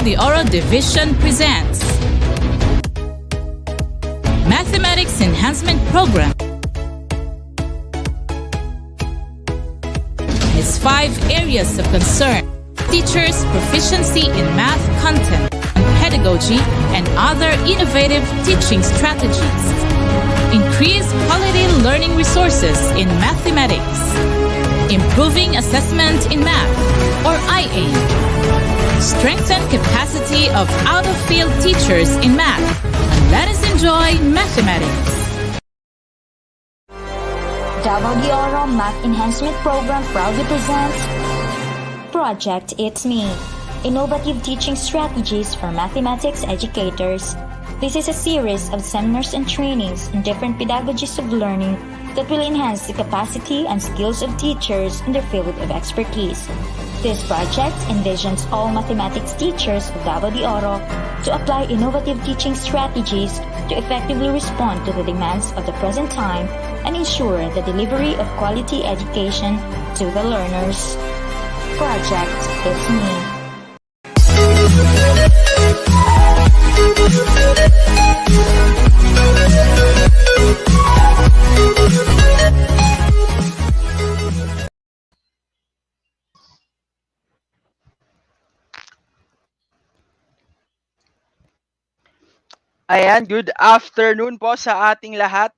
de Oro Division presents Mathematics Enhancement Program. Has 5 areas of concern: teachers' proficiency in math content, pedagogy, and other innovative teaching strategies. Increase quality learning resources in mathematics. Improving assessment in math, or IA. Strengthen capacity of out-of-field teachers in math. And let us enjoy mathematics. DDO-MEP Math Enhancement Program proudly presents Project It's Me, Innovative Teaching Strategies for Mathematics Educators. This is a series of seminars and trainings in different pedagogies of learning that will enhance the capacity and skills of teachers in their field of expertise. This project envisions all mathematics teachers of Davao de Oro to apply innovative teaching strategies to effectively respond to the demands of the present time and ensure the delivery of quality education to the learners. Project It's Me. Ayan, good afternoon po sa ating lahat.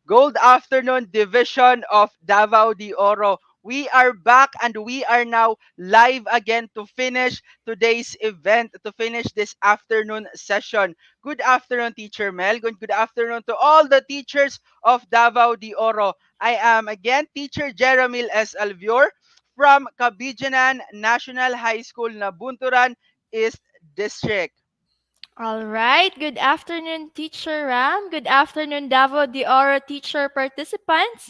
Good afternoon, Division of Davao de Oro. We are back and we are now live again to finish today's event, to finish this afternoon session. Good afternoon, Teacher Mel. Good afternoon to all the teachers of Davao de Oro. I am again Teacher Jeremil S. Alvior from Cabidjanan National High School, Nabunturan East District. All right. Good afternoon, Teacher Ram. Good afternoon, Davao de Oro teacher participants.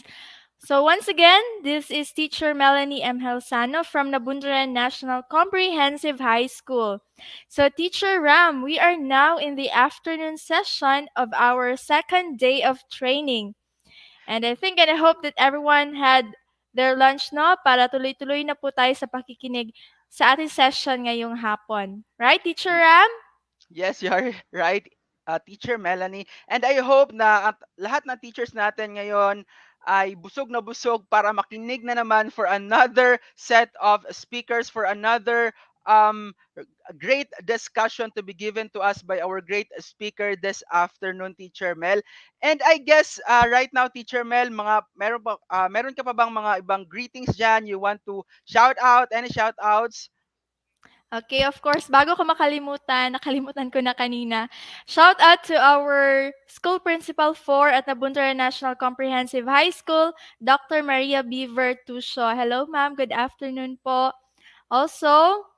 So once again, this is Teacher Melanie M. Helsano from Nabunturan National Comprehensive High School. So Teacher Ram, we are now in the afternoon session of our second day of training. And I think and I hope that everyone had their lunch no para tuloy-tuloy na po tayo sa pakikinig sa ating session ngayong hapon. Right, Teacher Ram? Yes, you're right, Teacher Melanie. And I hope na at lahat ng teachers natin ngayon ay busog na busog para makinig na naman for another set of speakers, for another great discussion to be given to us by our great speaker this afternoon, Teacher Mel. And I guess right now, Teacher Mel, meron ka pa bang mga ibang greetings dyan? You want to shout out? Any shout outs? Okay, of course, bago ko makalimutan, nakalimutan ko na kanina. Shout out to our school principal 4 at Nabunturan National Comprehensive High School, Dr. Maria B. Vertusio. Hello, ma'am. Good afternoon po. Also,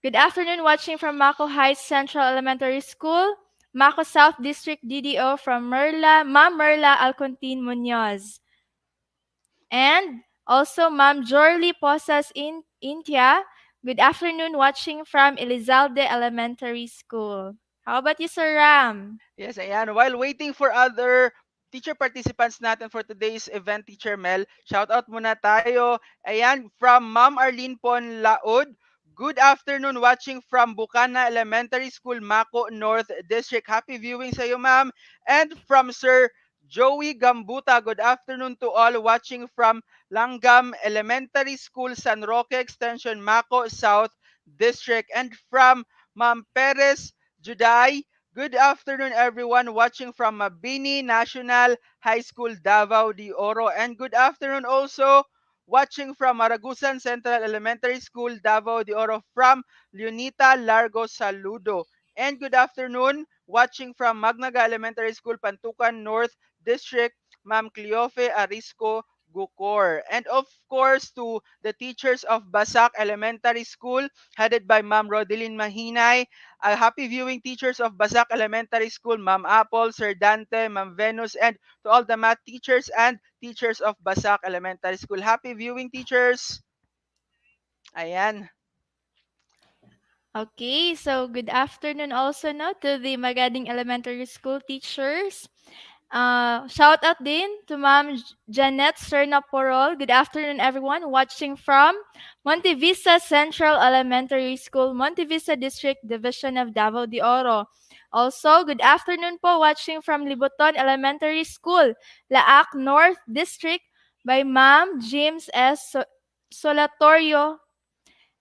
good afternoon watching from Mako Heights Central Elementary School, Mako South District DDO from Ma'am Merla Alcontin Munoz. And also, Ma'am Jorly Posas in India. Good afternoon, watching from Elizalde Elementary School. How about you, Sir Ram? Yes, ayan. While waiting for other teacher participants natin for today's event, Teacher Mel, shout out muna tayo. Ayan, from Ma'am Arlene Pon Laod. Good afternoon, watching from Bukana Elementary School, Mako North District. Happy viewing sa iyo, ma'am. And from Sir Joey Gambuta, good afternoon to all watching from Langgam Elementary School, San Roque Extension, Mako South District. And from Ma'am Perez Juday, good afternoon everyone watching from Mabini National High School, Davao de Oro. And good afternoon also watching from Maragusan Central Elementary School, Davao de Oro from Leonita Largo Saludo. And good afternoon watching from Magnaga Elementary School, Pantukan North District, Ma'am Cleofe Arisco Gukor. And of course to the teachers of Basak Elementary School headed by Ma'am Rodeline Mahinay. Happy viewing, teachers of Basak Elementary School, Ma'am Apple, Sir Dante, Ma'am Venus, and to all the math teachers and teachers of Basak Elementary School. Happy viewing, teachers! Ayan. Okay, so good afternoon also no, to the Magading Elementary School teachers. Shout out din to Ma'am Janet Sernaporol. Good afternoon, everyone. Watching from Montevista Central Elementary School, Montevista District Division of Davao de Oro. Also, good afternoon po watching from Liboton Elementary School, Laak North District by Ma'am James S. Solatorio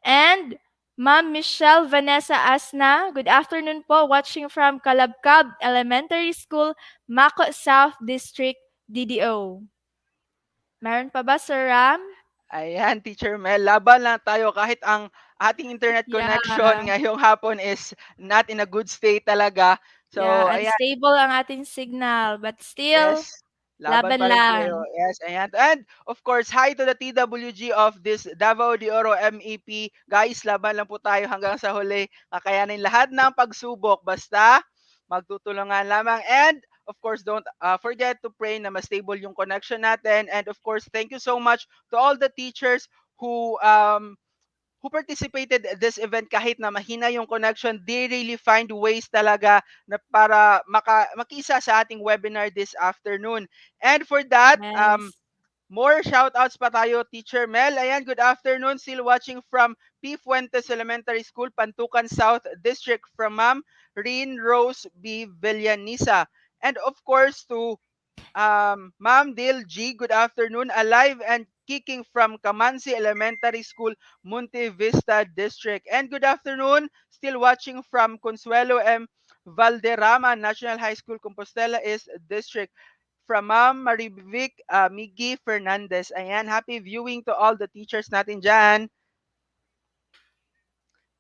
and Ma'am Michelle Vanessa Asna. Good afternoon po watching from Kalabkab Elementary School, Mako South District, DDO. Meron pa ba, Sir Ram? Ayan, Teacher Mel, laban lang tayo kahit ang ating internet Yeah. connection ngayong hapon is not in a good state talaga. So, Yeah, ayan, unstable ang ating signal. But still, yes, laban laban pa rin tayo. lang. Yes, ayan. And of course, hi to the TWG of this Davao de Oro MEP. Guys, laban lang po tayo hanggang sa huli. Kakayanin lahat ng pagsubok. Basta, magtutulungan lamang. And of course, don't forget to pray na mas stable yung connection natin. And of course, thank you so much to all the teachers who participated at this event kahit na mahina yung connection, they really find ways talaga na para makisa sa ating webinar this afternoon. And for that, Yes. more shoutouts pa tayo, Teacher Mel. Ayan, good afternoon. Still watching from P. Fuentes Elementary School, Pantukan South District from Ma'am Rin Rose B. Villanisa. And of course, to Ma'am Dil G, good afternoon. Alive and kicking from Kamansi Elementary School, Monte Vista District. And good afternoon, still watching from Consuelo M. Valderrama National High School, Compostela East District. From Ma'am Marivic Miggy Fernandez. Ayan, happy viewing to all the teachers natin dyan.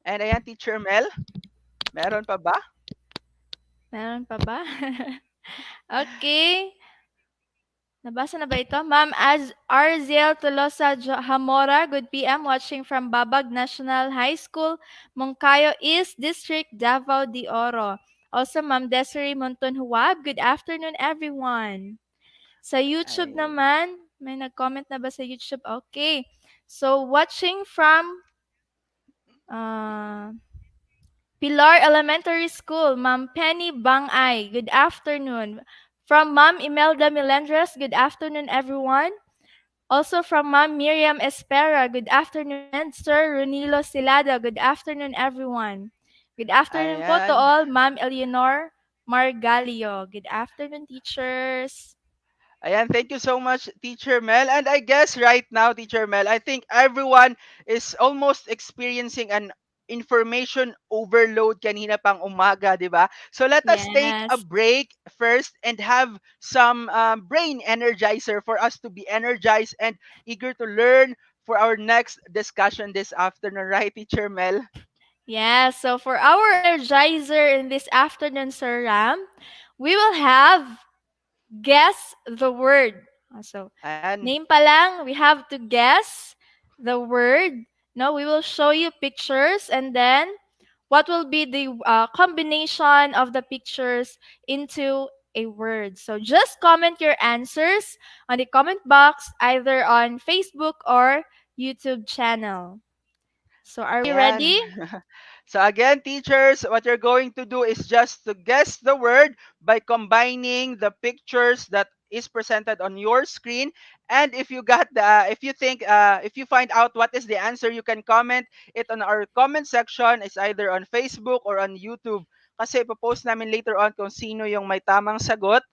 And ayan, Teacher Mel, meron pa ba? Meron pa ba? Okay. Nabasa na ba ito? Ma'am Arziel Tolosa Hamora, good PM, watching from Babag National High School, Moncayo East District, Davao de Oro. Also, Ma'am Desiree Monton Huwab, good afternoon, everyone. Sa YouTube Ay, naman, may nag-comment na ba sa YouTube? Okay. So, watching from Pilar Elementary School, Ma'am Penny Bangay, good afternoon. From Ma'am Imelda Melendres, good afternoon, everyone. Also from Ma'am Miriam Espera, good afternoon. And Sir Runilo Silada, good afternoon, everyone. Good afternoon po to ayan. all, Ma'am Eleanor Margalio. Good afternoon, teachers. Ayan, thank you so much, Teacher Mel. And I guess right now, Teacher Mel, I think everyone is almost experiencing an information overload kanina pang umaga, di ba? So let us take a Yes. break first and have some brain energizer for us to be energized and eager to learn for our next discussion this afternoon, right, Teacher Mel? Yeah, so for our energizer in this afternoon, Sir Ram, we will have guess the word. So, Ayan. name pa lang, we have to guess the word. No, we will show you pictures and then what will be the combination of the pictures into a word. So just comment your answers on the comment box either on Facebook or YouTube channel. So are we Ayan. ready? So again, teachers, what you're going to do is just to guess the word by combining the pictures that is presented on your screen. And if you got the, if you think, if you find out what is the answer, you can comment it on our comment section. It's either on Facebook or on YouTube. Kasi ipopost namin later on kung sino yung may tamang sagot.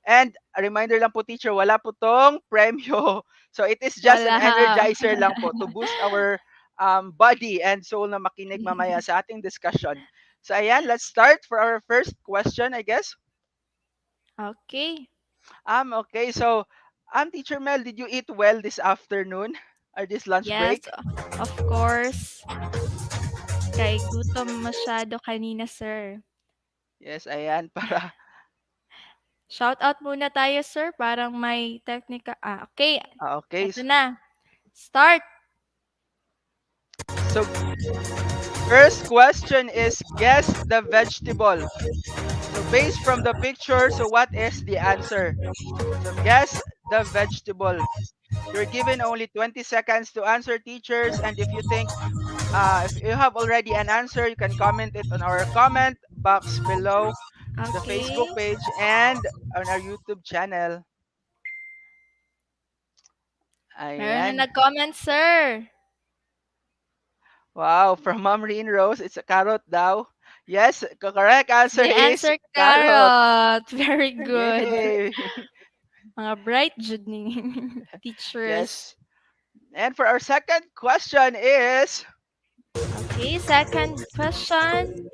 And a reminder lang po, teacher, wala po tong premyo. So it is just an Wala. energizer lang po to boost our body and soul na makinig mamaya sa ating discussion. So ayan, let's start for our first question, I guess. Okay. Okay, so Teacher Mel, did you eat well this afternoon or this lunch Yes, break? of course. Kay gutom masyado kanina, sir. Yes, ayan, para Shout out muna tayo, sir. Parang may technical. Okay. okay. Ito na. Start. So first question is guess the vegetable. So based from the picture, so what is the answer? So guess the vegetable. You're given only 20 seconds to answer, teachers, and if you think if you have already an answer, you can comment it on our comment box below. the Okay. Facebook page, and on our YouTube channel. Meron na Ayan. nag-comment, sir. Wow, from Ma'am Reen Rose, it's a carrot daw. Yes, correct answer The is answer, carrot. carrot. Very good. Yay! Mga bright jud ni teachers. Yes. And for our second question is, Okay, second question.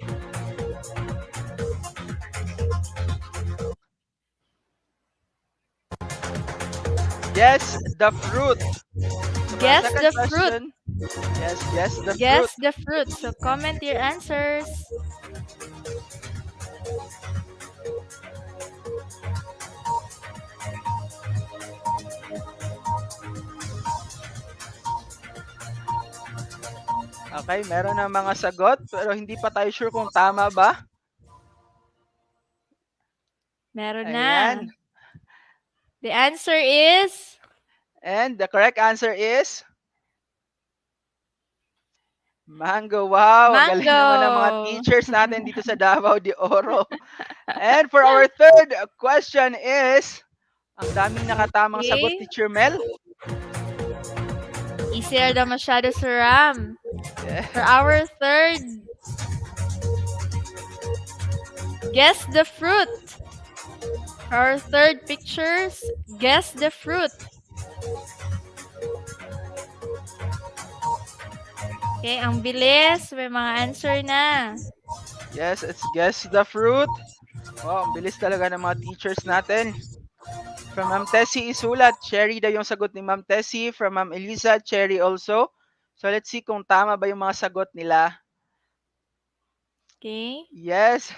guess the fruit. So for our Guess second the fruit. question, yes, guess the fruit. Guess the fruit. So comment your answers. Okay, meron ng mga sagot pero hindi pa tayo sure kung tama ba. Meron Ayan. na. The answer is And the correct answer is mango. Wow, ang galing naman ng mga mango. teachers natin dito sa Davao de Oro. And for our third question is, ang daming nakatamang sagot, Okay. Teacher Mel. Easier daw masyado sa RAM. Yeah. For our third, guess the fruit. For our third pictures, guess the fruit. Okay, ang bilis. May mga answer na. Yes, it's guess the fruit. Wow, ang bilis talaga ng mga teachers natin. From Ma'am Tessie Isulat, cherry daw yung sagot ni Ma'am Tessie. From Ma'am Elisa, cherry also. So let's see kung tama ba yung mga sagot nila. Okay. Yes.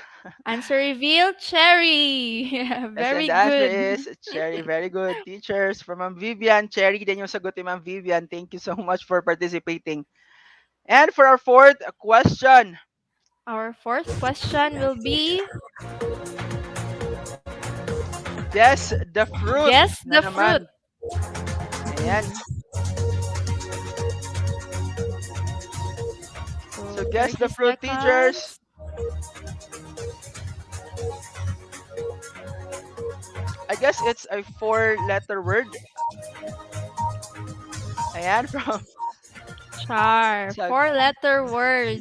Answer reveal, cherry. Yes, Very and the answer good. is cherry. Very good. Teachers, from Ma'am Vivian, cherry din yung sagot ni Ma'am Vivian. Thank you so much for participating. And for our fourth question. Our fourth question will be Guess the fruit. guess na the naman. fruit. Ayan. So guess the 30 fruit, teachers. seconds. I guess it's a 4-letter word. Ayan, from, Char. Sag- 4-letter word.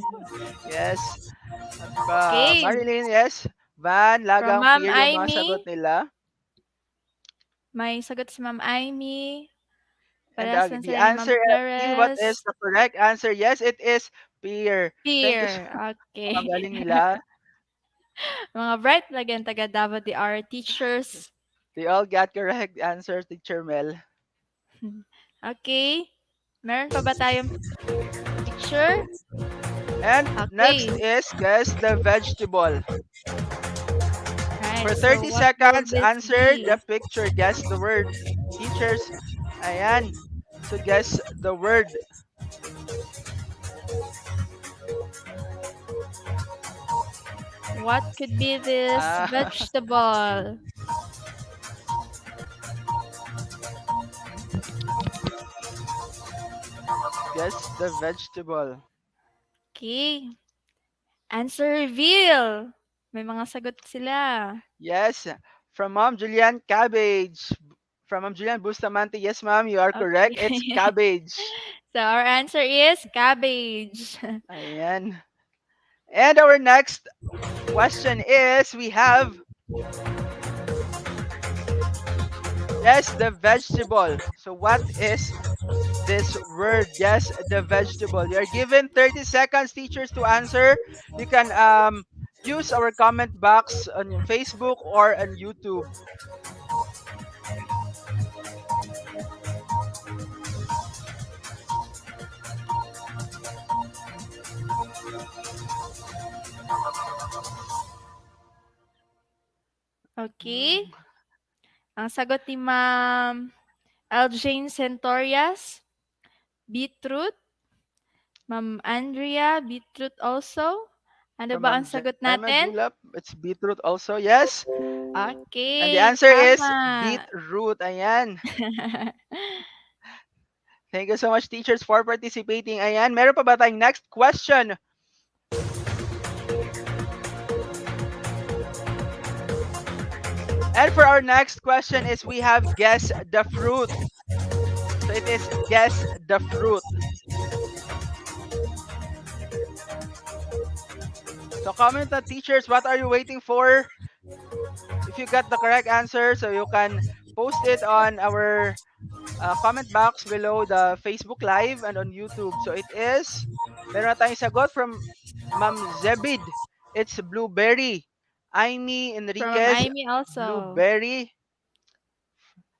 yes. Okay. Marilyn, yes. Van, Lagang, From Ma'am Fear, yung mga Aimee. sagot nila. May sagot si Ma'am Aimee. And Parehas lang the sila ni Ma'am answer, what is Flores. the correct answer? Yes, it is pear. Thank you. Fear. Okay. Ang galing nila. Mga bright lang taga Davao de Oro teachers. They all got correct answers, Teacher Mel. Okay. Meron pa ba tayong picture? And Okay. next is guess the vegetable. Right, For so 30 what will seconds, this answer be? the picture. Guess the word. Teachers, ayan. So guess the word. What could be this vegetable? Guess the vegetable. Okay. Answer reveal. May mga sagot sila. Yes, from Mom Julian, cabbage. From Ma'am Julian Bustamante, yes ma'am, you are correct. Okay. It's cabbage. So our answer is cabbage. Ayan. And our next question is, we have, guess the vegetable. So what is this word? Guess the vegetable. You're given 30 seconds, teachers, to answer. You can use our comment box on Facebook or on YouTube. Okay. Ang sagot ni Ma'am Eljane Centorias, beetroot. Ma'am Andrea, beetroot also. Ano ba ang sagot Emma natin? Julap, it's beetroot also. Yes. Okay. And the answer is tama. beetroot. Ayan. Thank you so much, teachers, for participating. Ayan. Meron pa ba tayong next question? And for our next question is we have guess the fruit. So it is guess the fruit. So comment on teachers, what are you waiting for? If you got the correct answer, so you can post it on our comment box below the Facebook Live and on YouTube. So it is, meron na tayong sagot from Ma'am Zebid. It's blueberry. Amy From Enriquez, Amy also. blueberry.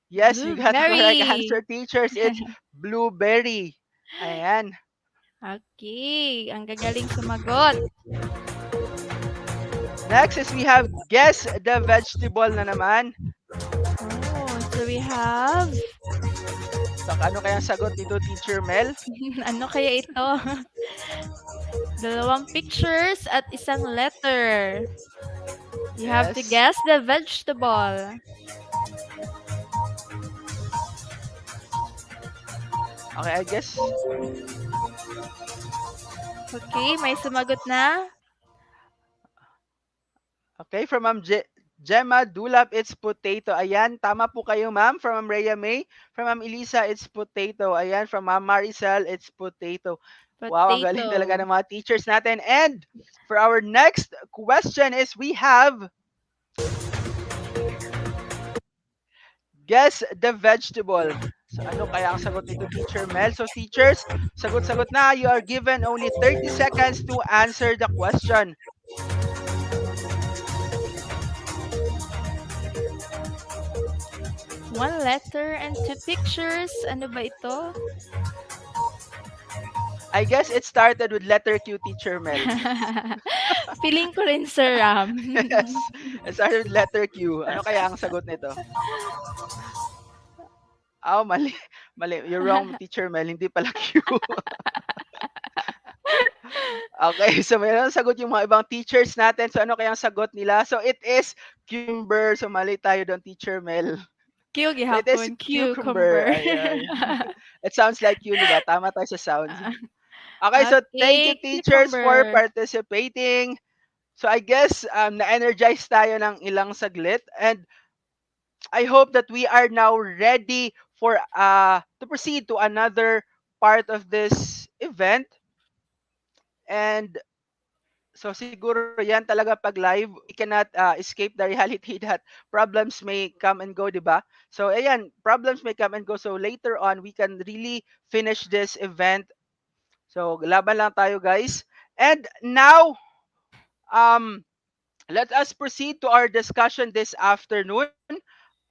Yes, you got the correct answer, Blueberry. teachers. It's blueberry. Ayan. Okay, ang gagaling sumagot. Next is we have guess the vegetable na naman. Oh, so we have So ano kaya ang sagot nito, Teacher Mel? ano kaya ito? Dalawang pictures at isang letter. You have to Yes. guess the vegetable. Okay, I guess. Okay, may sumagot na. Okay, from Ma'am Gemma Dulap, it's potato. Ayan, tama po kayo, ma'am. From Ma'am Rhea May. From Ma'am Elisa, it's potato. Ayan, from Ma'am Maricel, it's potato. Wow, ang galing talaga Potato. ng mga teachers natin. And for our next question is we have guess the vegetable. So ano kaya ang sagot nito, Teacher Mel? So teachers, sagot-sagot na. You are given only 30 seconds to answer the question. One letter and two pictures. Ano ba ito? I guess it started with letter Q, Teacher Mel. Feeling ko rin, Sir Ram. Yes, it started with letter Q. Ano kaya ang sagot nito? Oh, mali. Mali. You're wrong, Teacher Mel. Hindi pala Q. Okay, so mayroon sagot yung mga ibang teachers natin. So ano kaya ang sagot nila? So it is cucumber. So mali tayo doon, Teacher Mel. Q So it is gihapon. cucumber. Cucumber. Ay. It sounds like Q, di ba? Tama tayo sa sounds. Okay, so thank you, Okay, teachers, for cucumber. participating. So I guess na-energize tayo ng ilang saglit. And I hope that we are now ready for to proceed to another part of this event. And so siguro yan talaga pag live, we cannot escape the reality that problems may come and go, di ba? So ayan, problems may come and go. So later on, we can really finish this event. So laban lang tayo, guys. And now, um, let us proceed to our discussion this afternoon.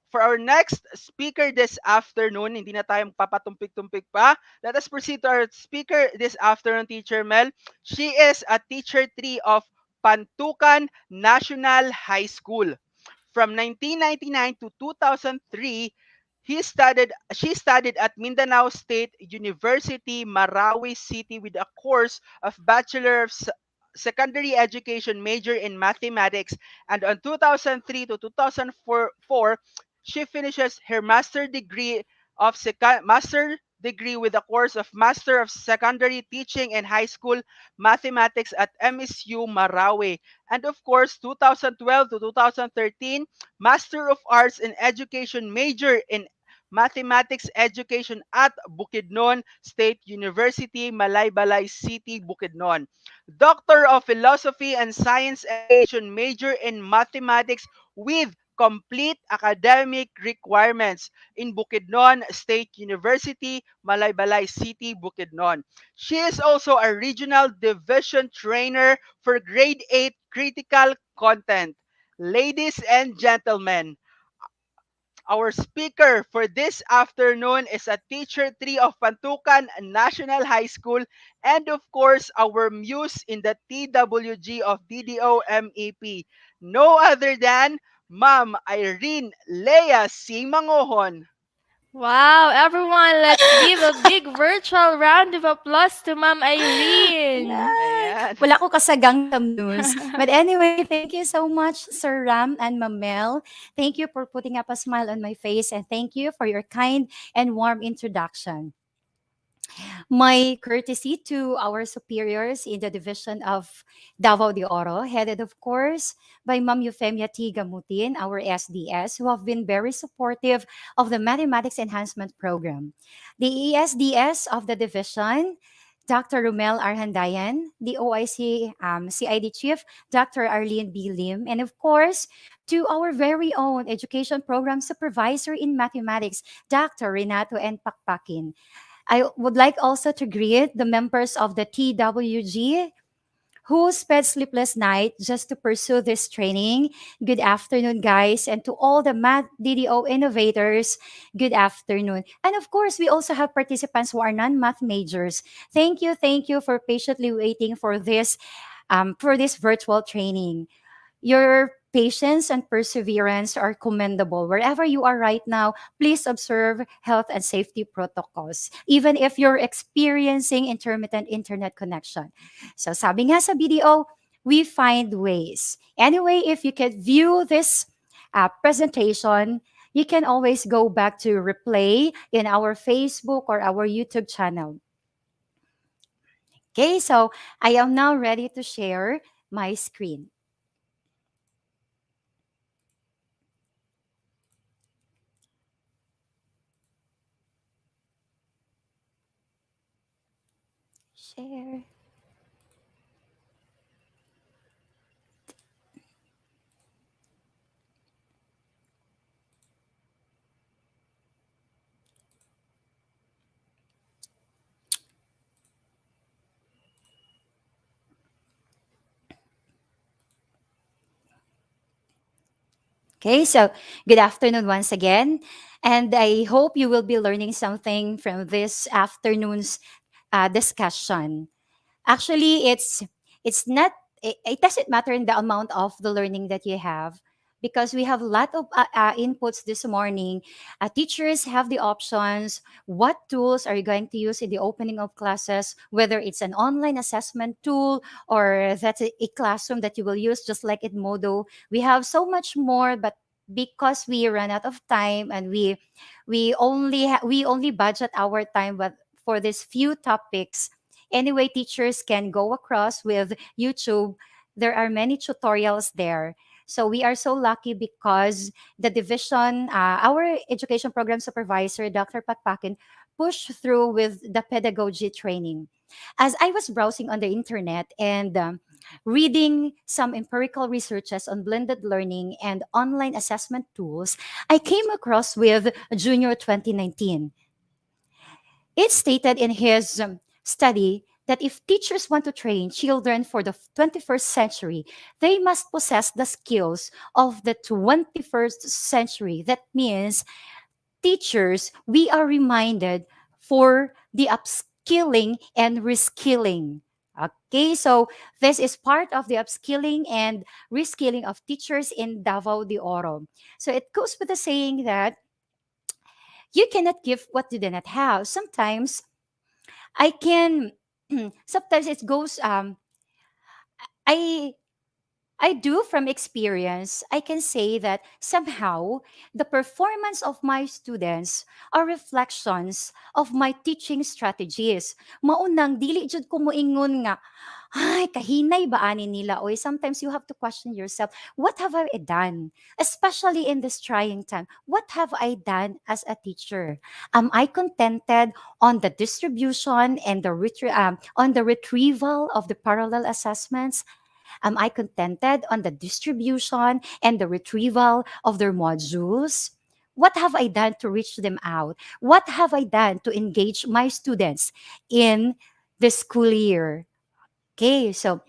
For our next speaker this afternoon, hindi na tayo papatumpik-tumpik pa. Let us proceed to our speaker this afternoon, Teacher Mel. She is a teacher 3 of Pantukan National High School. From 1999 to 2003, she studied at Mindanao State University, Marawi City with a course of Bachelor of Secondary Education major in Mathematics, and on 2003 to 2004, she finishes her master degree with a course of Master of Secondary Teaching and High School Mathematics at MSU Marawi. And of course, 2012 to 2013, Master of Arts in Education major in Mathematics Education at Bukidnon State University, Malaybalay City, Bukidnon. Doctor of Philosophy and Science Education major in Mathematics with complete academic requirements in Bukidnon State University, Malaybalay City, Bukidnon. She is also a regional division trainer for grade 8 critical content. Ladies and gentlemen, our speaker for this afternoon is a teacher 3 of Pantukan National High School and of course our muse in the TWG of DDO-MEP. No other than Ma'am Irene Lea Simangohon. Wow, everyone, let's give a big virtual round of applause to Ma'am Irene. Ayan. Wala ko kasagang news. But anyway, thank you so much, Sir Ram and Mamel. Thank you for putting up a smile on my face, and thank you for your kind and warm introduction. My courtesy to our superiors in the division of Davao de Oro, headed, of course, by Ma'am Eufemia T. Gamutin, our SDS, who have been very supportive of the Mathematics Enhancement Program. The ESDS of the division, Dr. Rumel Arhandayan, the OIC CID Chief, Dr. Arlene B. Lim, and of course, to our very own Education Program Supervisor in Mathematics, Dr. Renato N. Pakpakin. I would like also to greet the members of the TWG who spent sleepless night just to pursue this training. Good afternoon, guys. And to all the Math DDO innovators, good afternoon. And of course, we also have participants who are non-math majors. Thank you for patiently waiting for this virtual training. Your patience and perseverance are commendable. Wherever you are right now, please observe health and safety protocols, even if you're experiencing intermittent internet connection. So sabi nga sa BDO, we find ways. Anyway, if you can view this presentation, you can always go back to replay in our Facebook or our YouTube channel. Okay, so I am now ready to share my screen. Share. Okay, so good afternoon once again. And I hope you will be learning something from this afternoon's discussion. Actually, it's not it doesn't matter in the amount of the learning that you have, because we have a lot of inputs this morning. Teachers have the options. What tools are you going to use in the opening of classes, whether it's an online assessment tool or that's a classroom that you will use just like in Modo. We have so much more, but because we run out of time and we only budget our time but for these few topics. Anyway, teachers can go across with YouTube. There are many tutorials there. So we are so lucky because the division, our education program supervisor, Dr. Patpakin, pushed through with the pedagogy training. As I was browsing on the internet and reading some empirical researches on blended learning and online assessment tools, I came across with Junior 2019. It stated in his study that if teachers want to train children for the 21st century, they must possess the skills of the 21st century. That means teachers, we are reminded for the upskilling and reskilling. Okay, so this is part of the upskilling and reskilling of teachers in Davao de Oro. So it goes with the saying that you cannot give what you do not have. Sometimes I can sometimes it goes I I do from experience, I can say that somehow the performance of my students are reflections of my teaching strategies. Maunang dili jud ko moingon nga, ay kahinay ba ani nila, oy sometimes you have to question yourself, what have I done? Especially in this trying time, what have I done as a teacher? Am I contented on the distribution and on the retrieval of the parallel assessments? Am I contented on the distribution and the retrieval of their modules? What have I done to reach them out? What have I done to engage my students in the school year? Okay, so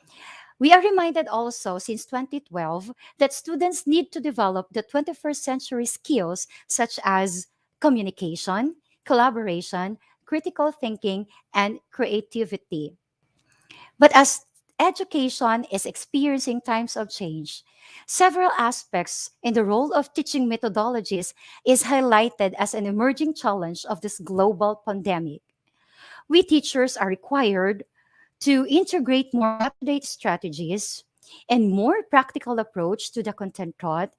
we are reminded also since 2012 that students need to develop the 21st century skills such as communication, collaboration, critical thinking, and creativity. But as education is experiencing times of change, several aspects in the role of teaching methodologies is highlighted as an emerging challenge of this global pandemic. We teachers are required to integrate more up-to-date strategies and more practical approach to the content taught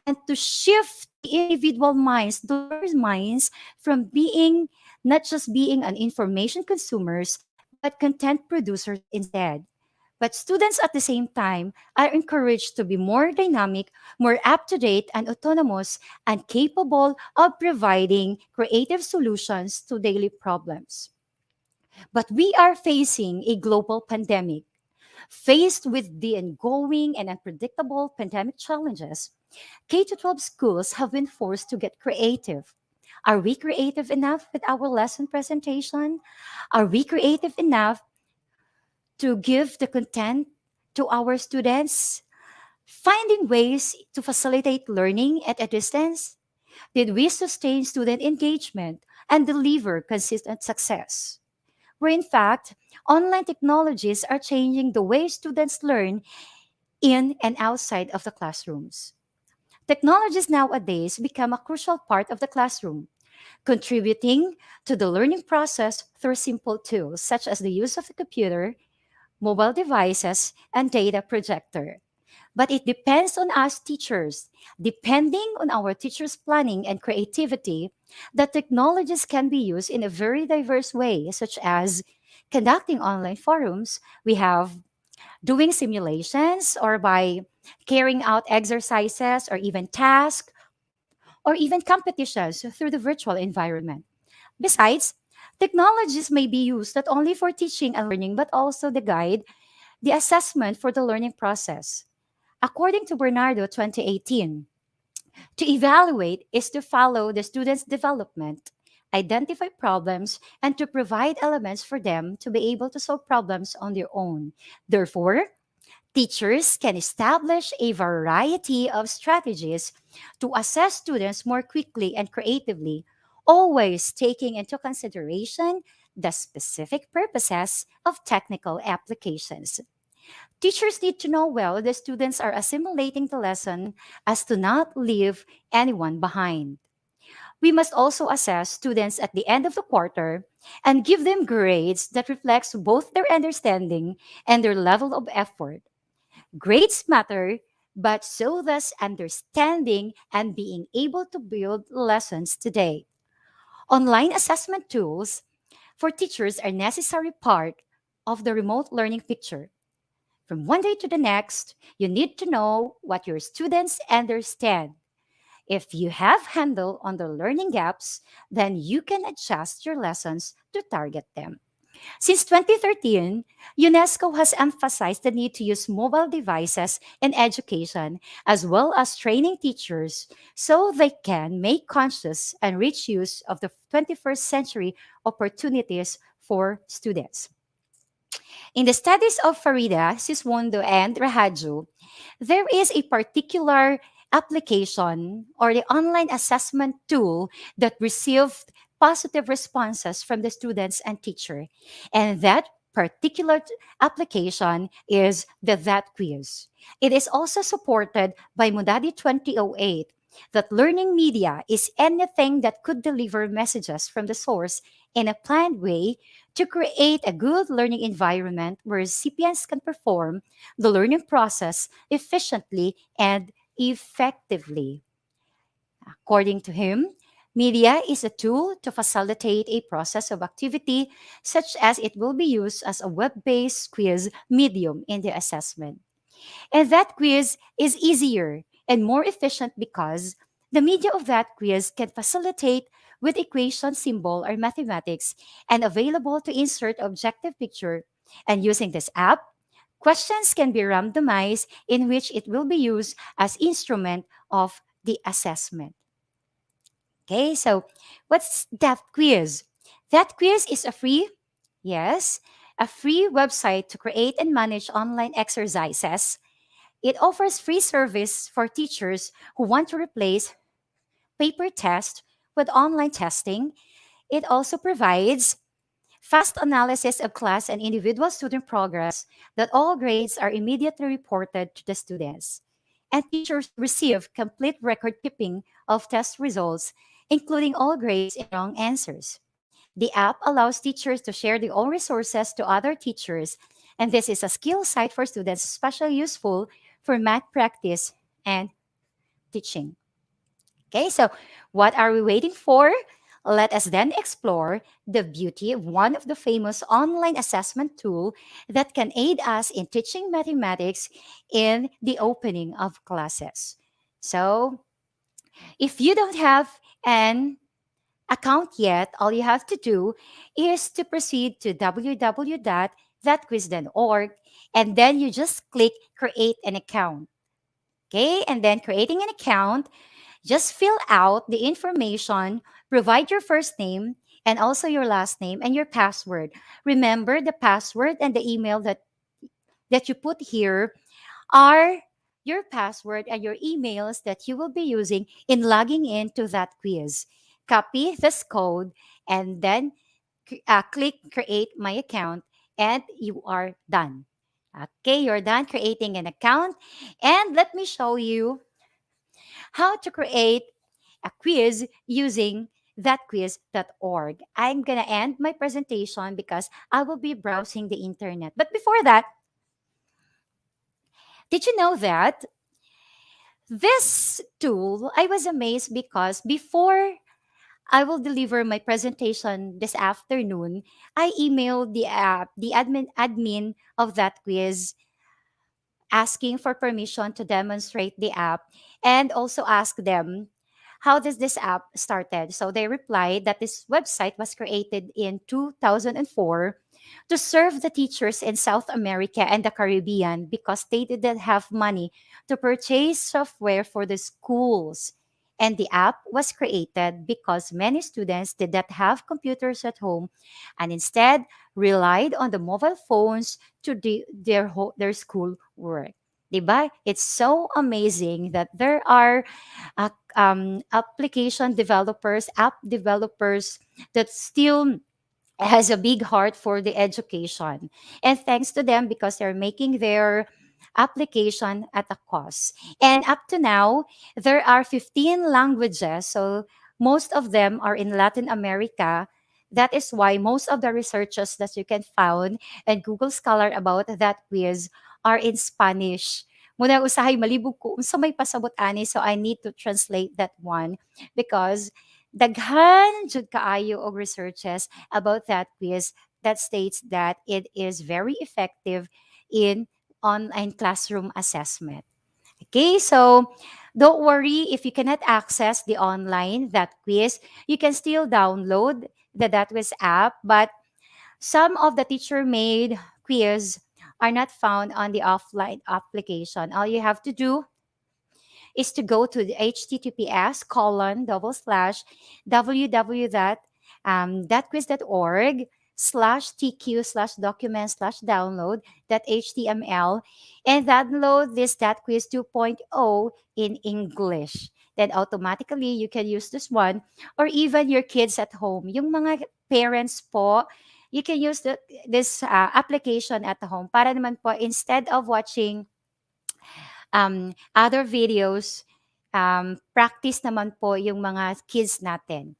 and to shift the individual minds, the learner's minds, from being not just being an information consumers, but content producers instead. But students at the same time are encouraged to be more dynamic, more up to date, and autonomous, and capable of providing creative solutions to daily problems. But we are facing a global pandemic. Faced with the ongoing and unpredictable pandemic challenges, K 12 schools have been forced to get creative. Are we creative enough with our lesson presentation? Are we creative enough to give the content to our students? Finding ways to facilitate learning at a distance? Did we sustain student engagement and deliver consistent success? Where in fact, online technologies are changing the way students learn in and outside of the classrooms. Technologies nowadays become a crucial part of the classroom, contributing to the learning process through simple tools such as the use of the computer, mobile devices, and data projector. But it depends on us teachers. Depending on our teachers' planning and creativity, the technologies can be used in a very diverse way, such as conducting online forums. We have doing simulations or by carrying out exercises or even tasks or even competitions through the virtual environment. Besides, technologies may be used not only for teaching and learning but also the guide, the assessment for the learning process. According to Bernardo 2018, to evaluate is to follow the student's development, identify problems, and to provide elements for them to be able to solve problems on their own. Therefore, teachers can establish a variety of strategies to assess students more quickly and creatively, always taking into consideration the specific purposes of technical applications. Teachers need to know well the students are assimilating the lesson as to not leave anyone behind. We must also assess students at the end of the quarter and give them grades that reflects both their understanding and their level of effort. Grades matter, but so does understanding and being able to build lessons today. Online assessment tools for teachers are necessary part of the remote learning picture. From one day to the next, you need to know what your students understand. If you have handle on the learning gaps, then you can adjust your lessons to target them. Since 2013, UNESCO has emphasized the need to use mobile devices in education as well as training teachers so they can make conscious and rich use of the 21st century opportunities for students. In the studies of Farida, Sismondo, and Rahaju, there is a particular application or the online assessment tool that received positive responses from the students and teacher. And that particular application is the That Quiz. It is also supported by Mudadi 2008 that learning media is anything that could deliver messages from the source in a planned way to create a good learning environment where recipients can perform the learning process efficiently and effectively. According to him, media is a tool to facilitate a process of activity such as it will be used as a web-based quiz medium in the assessment. And that quiz is easier and more efficient because the media of that quiz can facilitate with equation symbol or mathematics and available to insert objective picture. And using this app, questions can be randomized in which it will be used as instrument of the assessment. Okay, so what's that quiz? That quiz is a free, yes, a free website to create and manage online exercises. It offers free service for teachers who want to replace paper test with online testing. It also provides fast analysis of class and individual student progress that all grades are immediately reported to the students. And teachers receive complete record keeping of test results, including all grades and wrong answers. The app allows teachers to share their own resources to other teachers, and this is a skill site for students, especially useful for math practice and teaching. Okay, so what are we waiting for? Let us then explore the beauty of one of the famous online assessment tool that can aid us in teaching mathematics in the opening of classes. So, if you don't have an account yet, all you have to do is to proceed to www.thatquiz.org, and then you just click create an account. Okay, and then creating an account, just fill out the information, provide your first name and also your last name and your password. Remember, the password and the email that you put here are your password and your emails that you will be using in logging into that quiz. Copy this code and then click create my account, and you are done. Okay, you're done creating an account. And let me show you how to create a quiz using thatquiz.org. I'm going to end my presentation because I will be browsing the internet. But before that, did you know that this tool, I was amazed because before I will deliver my presentation this afternoon, I emailed the admin of that quiz, asking for permission to demonstrate the app and also ask them how does this app started. So they replied that this website was created in 2004 to serve the teachers in South America and the Caribbean because they didn't have money to purchase software for the schools. And the app was created because many students did not have computers at home and instead relied on the mobile phones to their school work. Diba? It's so amazing that there are application developers, app developers that still has a big heart for the education. And thanks to them because they're making their application at a cost. And up to now, there are 15 languages. So most of them are in Latin America. That is why most of the researches that you can find and Google Scholar about that quiz are in Spanish. Muna usahay malibog ko unsa may pasabot ani, so I need to translate that one because daghan jud kaayo og researches about that quiz that states that it is very effective in online classroom assessment. Okay, so don't worry if you cannot access the online that quiz, you can still download the that quiz app, but some of the teacher made quiz are not found on the offline application. All you have to do is to go to the https colon double slash www.thatquiz.org slash tq slash document slash download that html and download this that quiz 2.0 in English. Then automatically you can use this one, or even your kids at home. Yung mga parents po, you can use this application at home para naman po instead of watching other videos, practice naman po yung mga kids natin.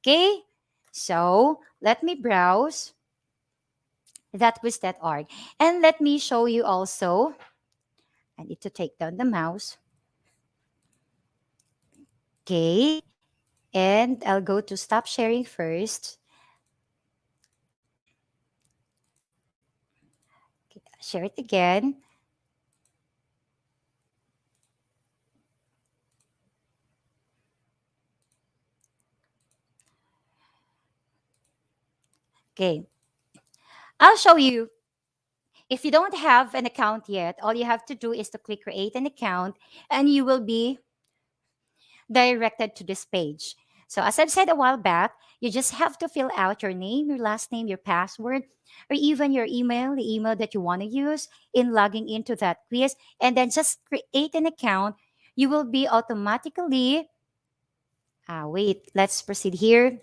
Okay? So, let me browse thatquiz.org. And let me show you also, I need to take down the mouse. Okay. And I'll go to stop sharing first. Okay, share it again. Okay. I'll show you. If you don't have an account yet, all you have to do is to click create an account and you will be directed to this page. So as I've said a while back, you just have to fill out your name, your last name, your password, or even your email, the email that you want to use in logging into that quiz, and then just create an account. You will be automatically, wait, let's proceed here.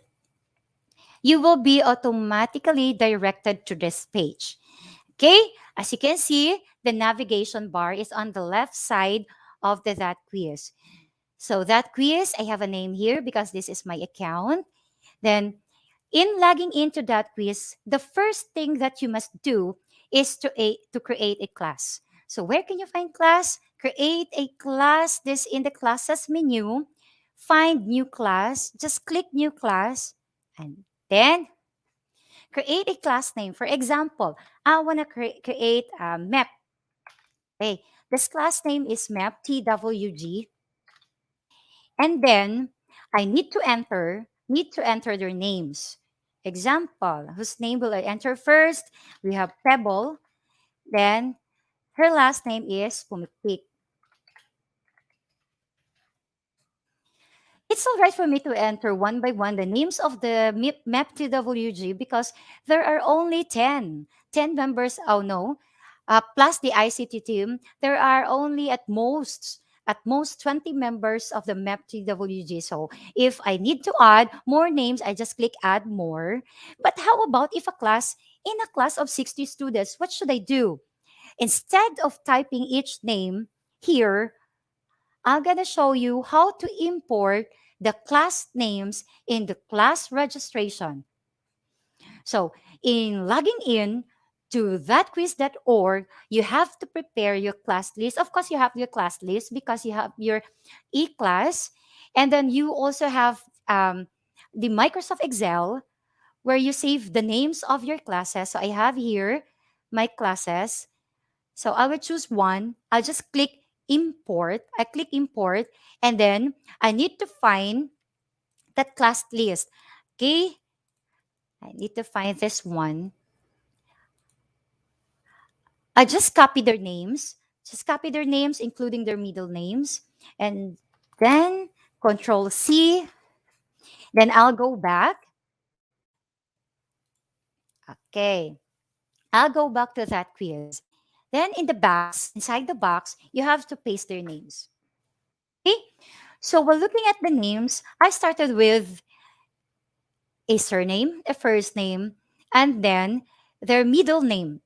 You will be automatically directed to this page. Okay, as you can see, the navigation bar is on the left side of that quiz. So that quiz, I have a name here because this is my account. Then in logging into that quiz, the first thing that you must do is to create a class. So where can you find class? Create a class. This in the classes menu. Find new class. Just click new class. And then create a class name. For example, I want to create a MEP. Okay, this class name is MEP TWG. And then I need to enter their names. Example, whose name will I enter first? We have Pebble. Then her last name is Pumipik. It's all right for me to enter one by one the names of the MAP TWG because there are only 10 members. Oh no, plus the ICT team, there are only at most 20 members of the MAP TWG. So if I need to add more names, I just click add more. But how about if in a class of 60 students, what should I do? Instead of typing each name here, I'm gonna show you how to import the class names in the class registration. So in logging in to thatquiz.org, you have to prepare your class list. Of course, you have your class list because you have your e-class. And then you also have the Microsoft Excel where you save the names of your classes. So I have here my classes. So I will choose one. I'll just click import. I click import and then I need to find that class list. Okay, I need to find this one. I just copy their names. Just copy their names, including their middle names. And then Control C. Then I'll go back. Okay. I'll go back to that quiz. Then inside the box, you have to paste their names. Okay? So while looking at the names, I started with a surname, a first name, and then their middle name.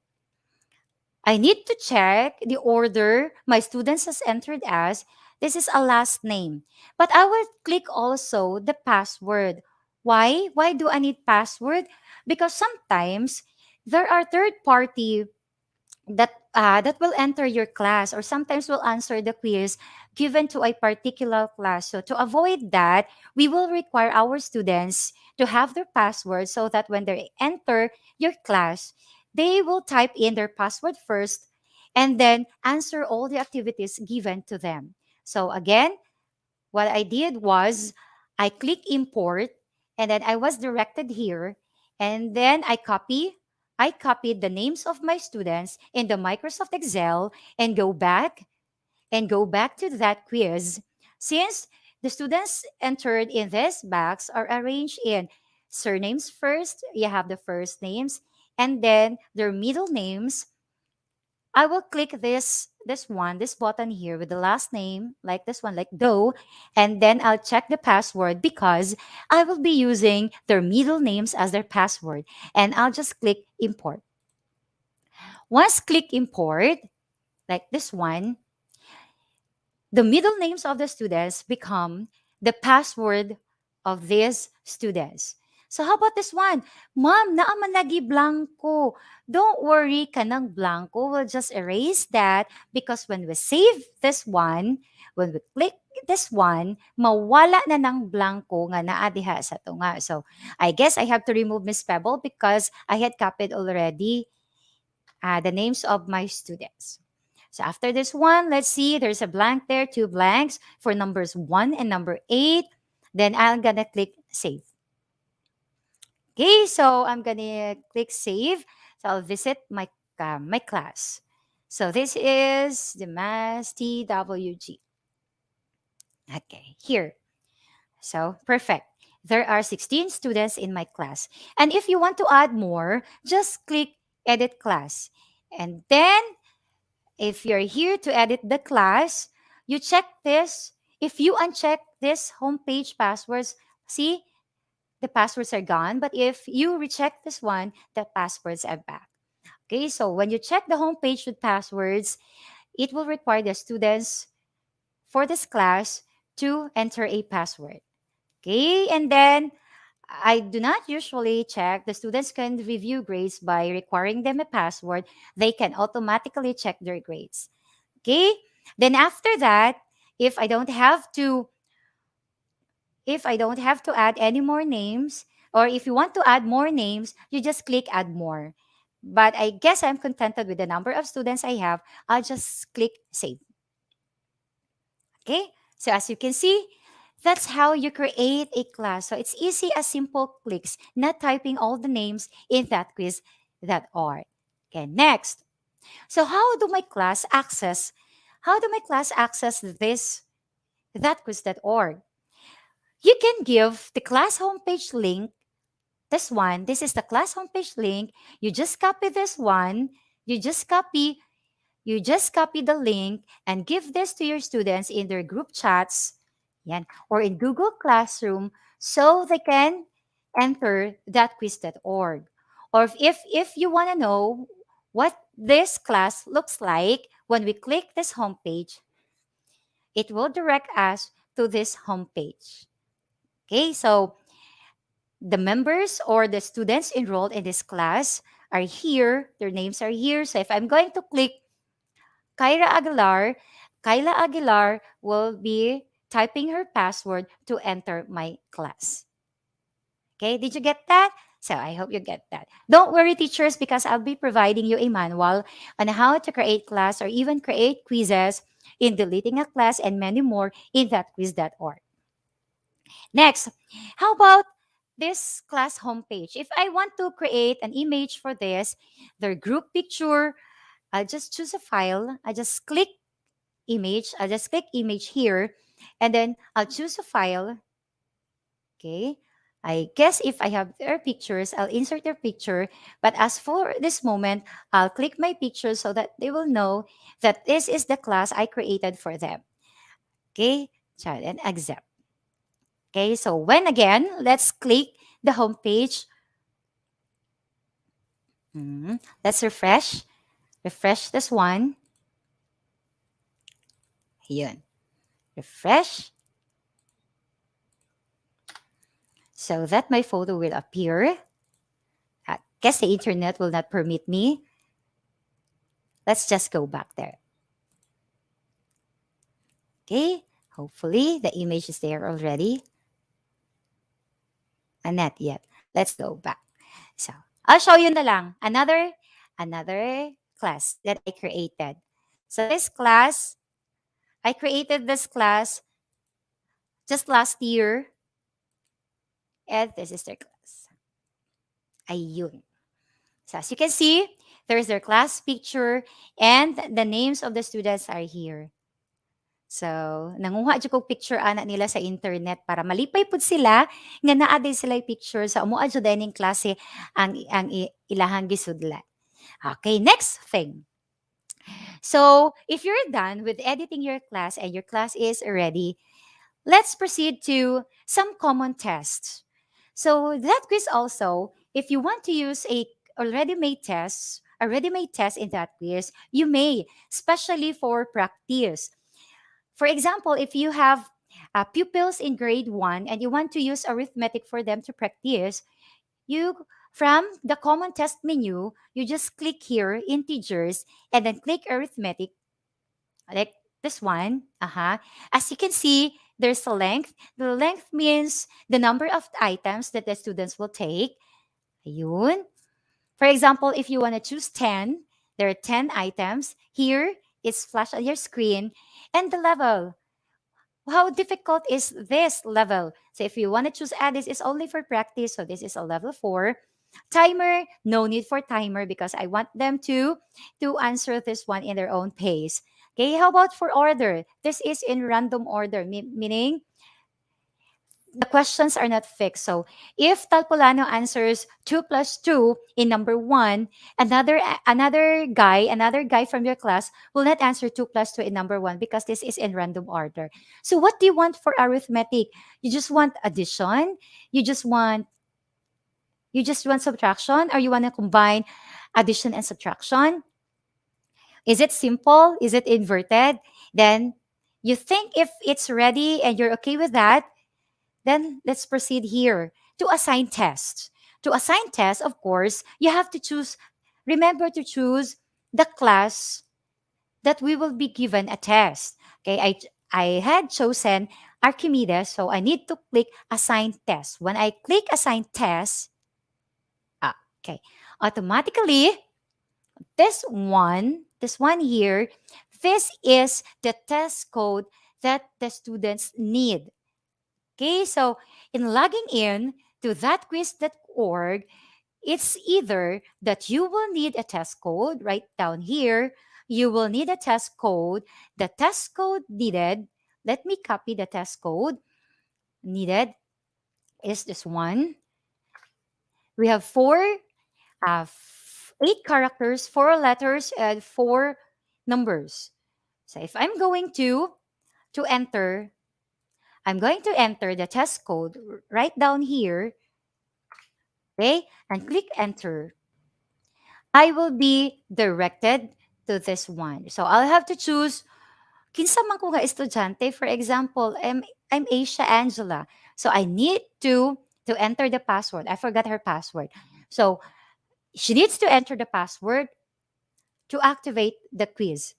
I need to check the order my students has entered as. This is a last name. But I will click also the password. Why? Why do I need password? Because sometimes there are third party that will enter your class or sometimes will answer the quiz given to a particular class. So to avoid that, we will require our students to have their password so that when they enter your class, they will type in their password first and then answer all the activities given to them. So again, what I did was I click import and then I was directed here and then I copied the names of my students in the Microsoft Excel and go back to that quiz. Since the students entered in this box are arranged in surnames first, you have the first names, and then their middle names. I will click this button here with the last name, like this one, like Doe, and then I'll check the password because I will be using their middle names as their password, and I'll just click import. Once click import, like this one, the middle names of the students become the password of these students. So how about this one? Ma'am, naaman lagi blanco. Don't worry, kanang blanco. We'll just erase that because when we save this one, when we click this one, mawala na ng blanco nga naa diha sa tunga. So I guess I have to remove Miss Pebble because I had copied already the names of my students. So after this one, let's see, there's a blank there, two blanks for numbers 1 and number 8. Then I'm gonna click save. Okay, so I'm gonna click save. So I'll visit my class. So this is the Mass TWG. Okay, here. So perfect. There are 16 students in my class. And if you want to add more, just click edit class. And then if you're here to edit the class, you check this. If you uncheck this homepage passwords, see, the passwords are gone. But if you recheck this one, the passwords are back. Okay, so when you check the homepage with passwords, it will require the students for this class to enter a password. Okay, and then I do not usually check. The students can review grades by requiring them a password. They can automatically check their grades. Okay? Then after that, if I don't have to add any more names, Or if you want to add more names, you just click add more. But I guess I'm contented with the number of students I have. I'll just click save. Okay, so as you can see, that's how you create a class. So it's easy as simple clicks, not typing all the names in that quiz that are. Okay, next. So how do my class access this that quiz.org? You can give the class homepage link. This is the class homepage link. You just copy this one. You just copy You just copy the link and give this to your students in their group chats, yan, or in Google Classroom so they can enter that quiz.org. Or if you want to know what this class looks like, when we click this homepage, it will direct us to this homepage. Okay, so the members or the students enrolled in this class are here. Their names are here. So if I'm going to click Kyra Aguilar, Kyla Aguilar will be typing her password to enter my class. Okay, did you get that? So I hope you get that. Don't worry, teachers, because I'll be providing you a manual on how to create class or even create quizzes in deleting a class and many more in that quiz.org. Next, how about this class homepage? If I want to create an image for this, their group picture, I'll just choose a file. I just click image. I'll just click image here and then I'll choose a file. Okay. I guess if I have their pictures, I'll insert their picture. But as for this moment, I'll click my picture so that they will know that this is the class I created for them. Okay. Child and accept. Okay. So when again, let's click the home page. Let's refresh. Refresh this one. Yun. Refresh. So that my photo will appear. I guess the internet will not permit me. Let's just go back there. Okay, hopefully the image is there already. And not yet. Let's go back. So, I'll show you na lang another class that I created. So this class, I created this class just last year. And this is their class. Ayun. So as you can see, there's their class picture and the names of the students are here. So, nanguha jud kog picture ana nila sa internet para malipay pud sila nga naa din sila picture sa amo jud dining klase ang ilahang gisudlan. Okay, next thing. So, if you're done with editing your class and your class is ready, let's proceed to some common tests. So that quiz also, if you want to use a ready-made test in that quiz, you may, especially for practice. For example, if you have pupils in grade 1 and you want to use arithmetic for them to practice, you from the common test menu, you just click here integers and then click arithmetic like this one. As you can see, there's a length. The length means the number of items that the students will take. Ayun. For example, if you want to choose 10, there are 10 items. Here, it's flashed on your screen. And the level. How difficult is this level? So if you want to choose this is only for practice. So this is a level 4. Timer, no need for timer because I want them to answer this one in their own pace. Okay, how about for order? This is in random order, meaning the questions are not fixed. So if Talpolano answers 2 plus 2 in number 1, another guy from your class will not answer 2 plus 2 in number 1 because this is in random order. So what do you want for arithmetic? You just want addition? You just want subtraction, or you want to combine addition and subtraction? Is it simple? Is it inverted? Then you think if it's ready and you're okay with that, then let's proceed here to assign tests. To assign tests, of course, you have to remember to choose the class that we will be given a test. Okay, I had chosen Archimedes. So I need to click assign test. When I click assign test, okay, automatically this one here, this is the test code that the students need. Okay, so in logging in to that quiz.org, it's either that you will need a test code right down here. You will need a test code. The test code needed, let me copy the test code needed is this one. We have eight characters, four letters, and four numbers. So if I'm going to enter, I'm going to enter the test code right down here, okay, and click enter. I will be directed to this one. So I'll have to choose kinsa man ko nga estudyante. For example, I'm Asia Angela. So I need to enter the password. I forgot her password. So she needs to enter the password to activate the quiz.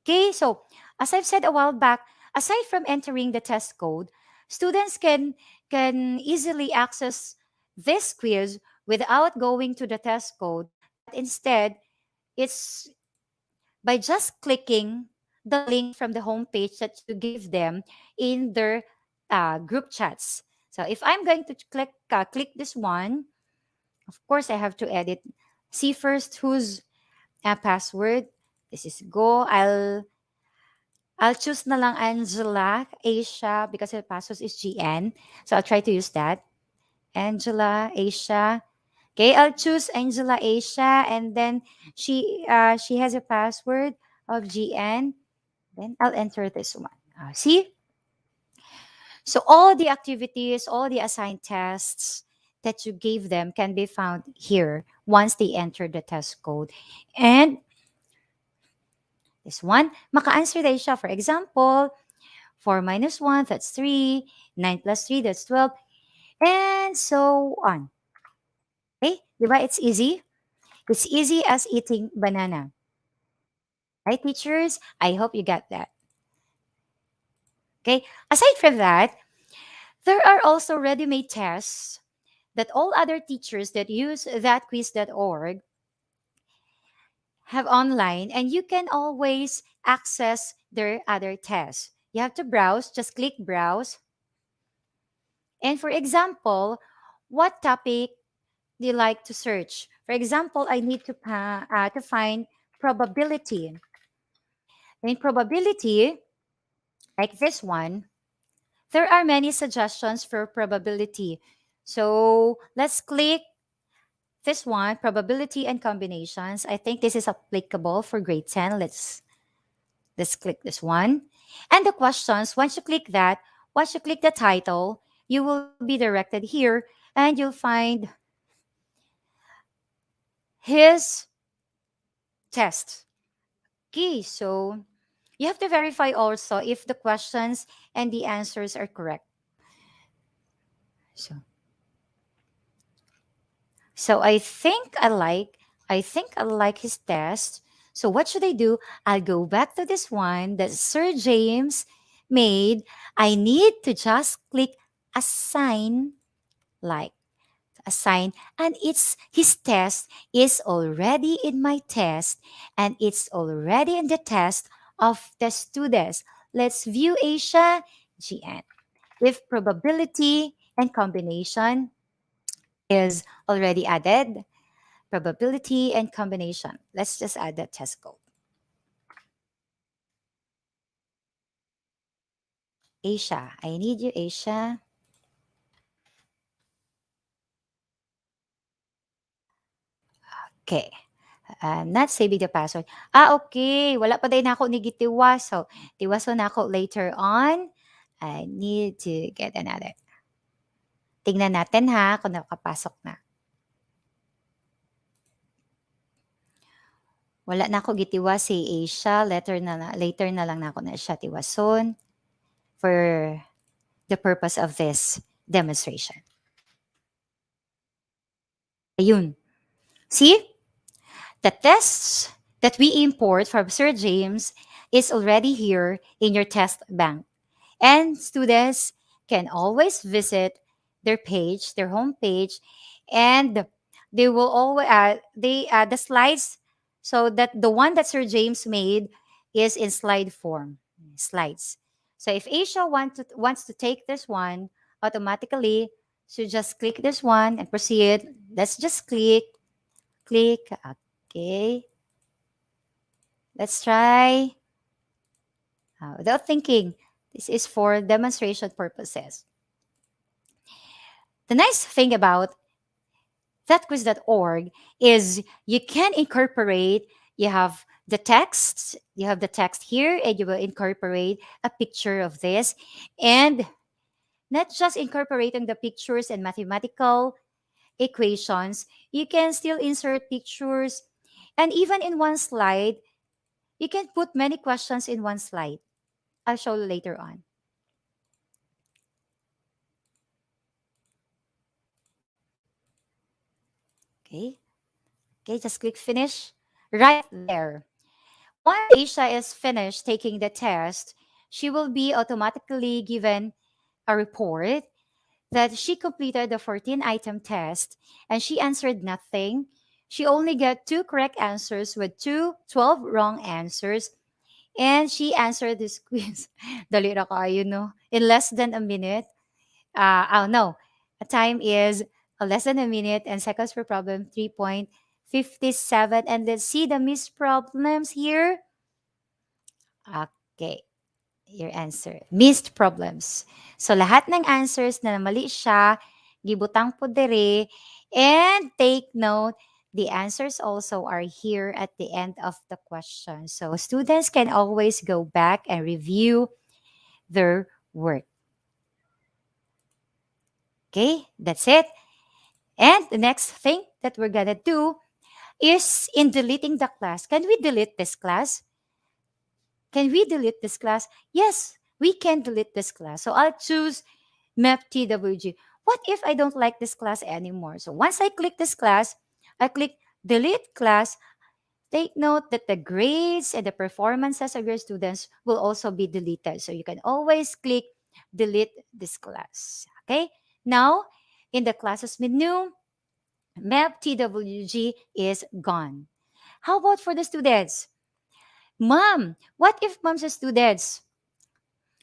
Okay, so as I've said a while back, aside from entering the test code, students can easily access this quiz without going to the test code, but instead it's by just clicking the link from the homepage that you give them in their group chats. So if I'm going to click this one, of course I have to edit. See first whose password. This is go. I'll choose na lang Angela Asia because the password is GN. So I'll try to use that. Angela Asia. Okay, I'll choose Angela Asia, and then she has a password of GN. Then I'll enter this one. See? So all the activities, all the assigned tests that you gave them can be found here once they enter the test code. And this one, maka-answer din siya. For example, 4 minus 1, that's 3. 9 plus 3, that's 12. And so on. Okay? Diba? It's easy. It's easy as eating banana. Right, teachers? I hope you got that. Okay? Aside from that, there are also ready-made tests that all other teachers that use thatquiz.org have online, and you can always access their other tests. You have to browse, just click browse. And for example, what topic do you like to search? For example, I need to find probability. In probability, like this one, there are many suggestions for probability. So let's click this one, probability and combinations. I think this is applicable for grade 10. Let's click this one. And the questions, once you click that, once you click the title, you will be directed here and you'll find his test. Okay, so you have to verify also if the questions and the answers are correct. So I think I like his test. So what should I do? I'll go back to this one that Sir James made. I need to just click assign, like assign, and it's his test is already in my test, and it's already in the test of the students. Let's view Asia GN. If probability and combination is already added, probability and combination. Let's just add the test code. Asia, I need you, Asia. Okay. I'm not saving the password. Okay. Wala pa din ako ni gitiwas. So, tiwaso na ako later on. I need to get another. Tingnan natin ha kung nakapasok na. Wala na ako gitiwas si Asia. Later na lang na ako na siya tiwason for the purpose of this demonstration. Ayun. See? The tests that we import from Sir James is already here in your test bank. And students can always visit their page, their home page, and they will always the slides. So that the one that Sir James made is in slide form, slides. So if Asia wants to take this one, automatically, so just click this one and proceed. Let's just click. Okay, let's try without thinking. This is for demonstration purposes. The nice thing about thatquiz.org is you can incorporate, you have the text here, and you will incorporate a picture of this. And not just incorporating the pictures and mathematical equations, you can still insert pictures. And even in one slide, you can put many questions in one slide. I'll show you later on. Okay. Okay, just click finish right there. Once Aisha is finished taking the test, she will be automatically given a report that she completed the 14-item test and she answered nothing. She only got 2 correct answers with 12 wrong answers. And she answered this quiz. Dali ra kayo, no? In less than a minute. Oh, no. The time is less than a minute and seconds per problem, 3.57. And let's see the missed problems here. Okay. Your answer. Missed problems. So, lahat ng answers na mali siya, gibutang po dere. And take note, the answers also are here at the end of the question. So, students can always go back and review their work. Okay, that's it. And the next thing that we're gonna do is in deleting the class. Can we delete this class? Can we delete this class? Yes, we can delete this class. So I'll choose MEP TWG. What if I don't like this class anymore? So once I click this class, I click delete class. Take note that the grades and the performances of your students will also be deleted. So you can always click delete this class. Okay. Now, in the classes menu, MEP TWG is gone. How about for the students? Ma'am, what if moms and students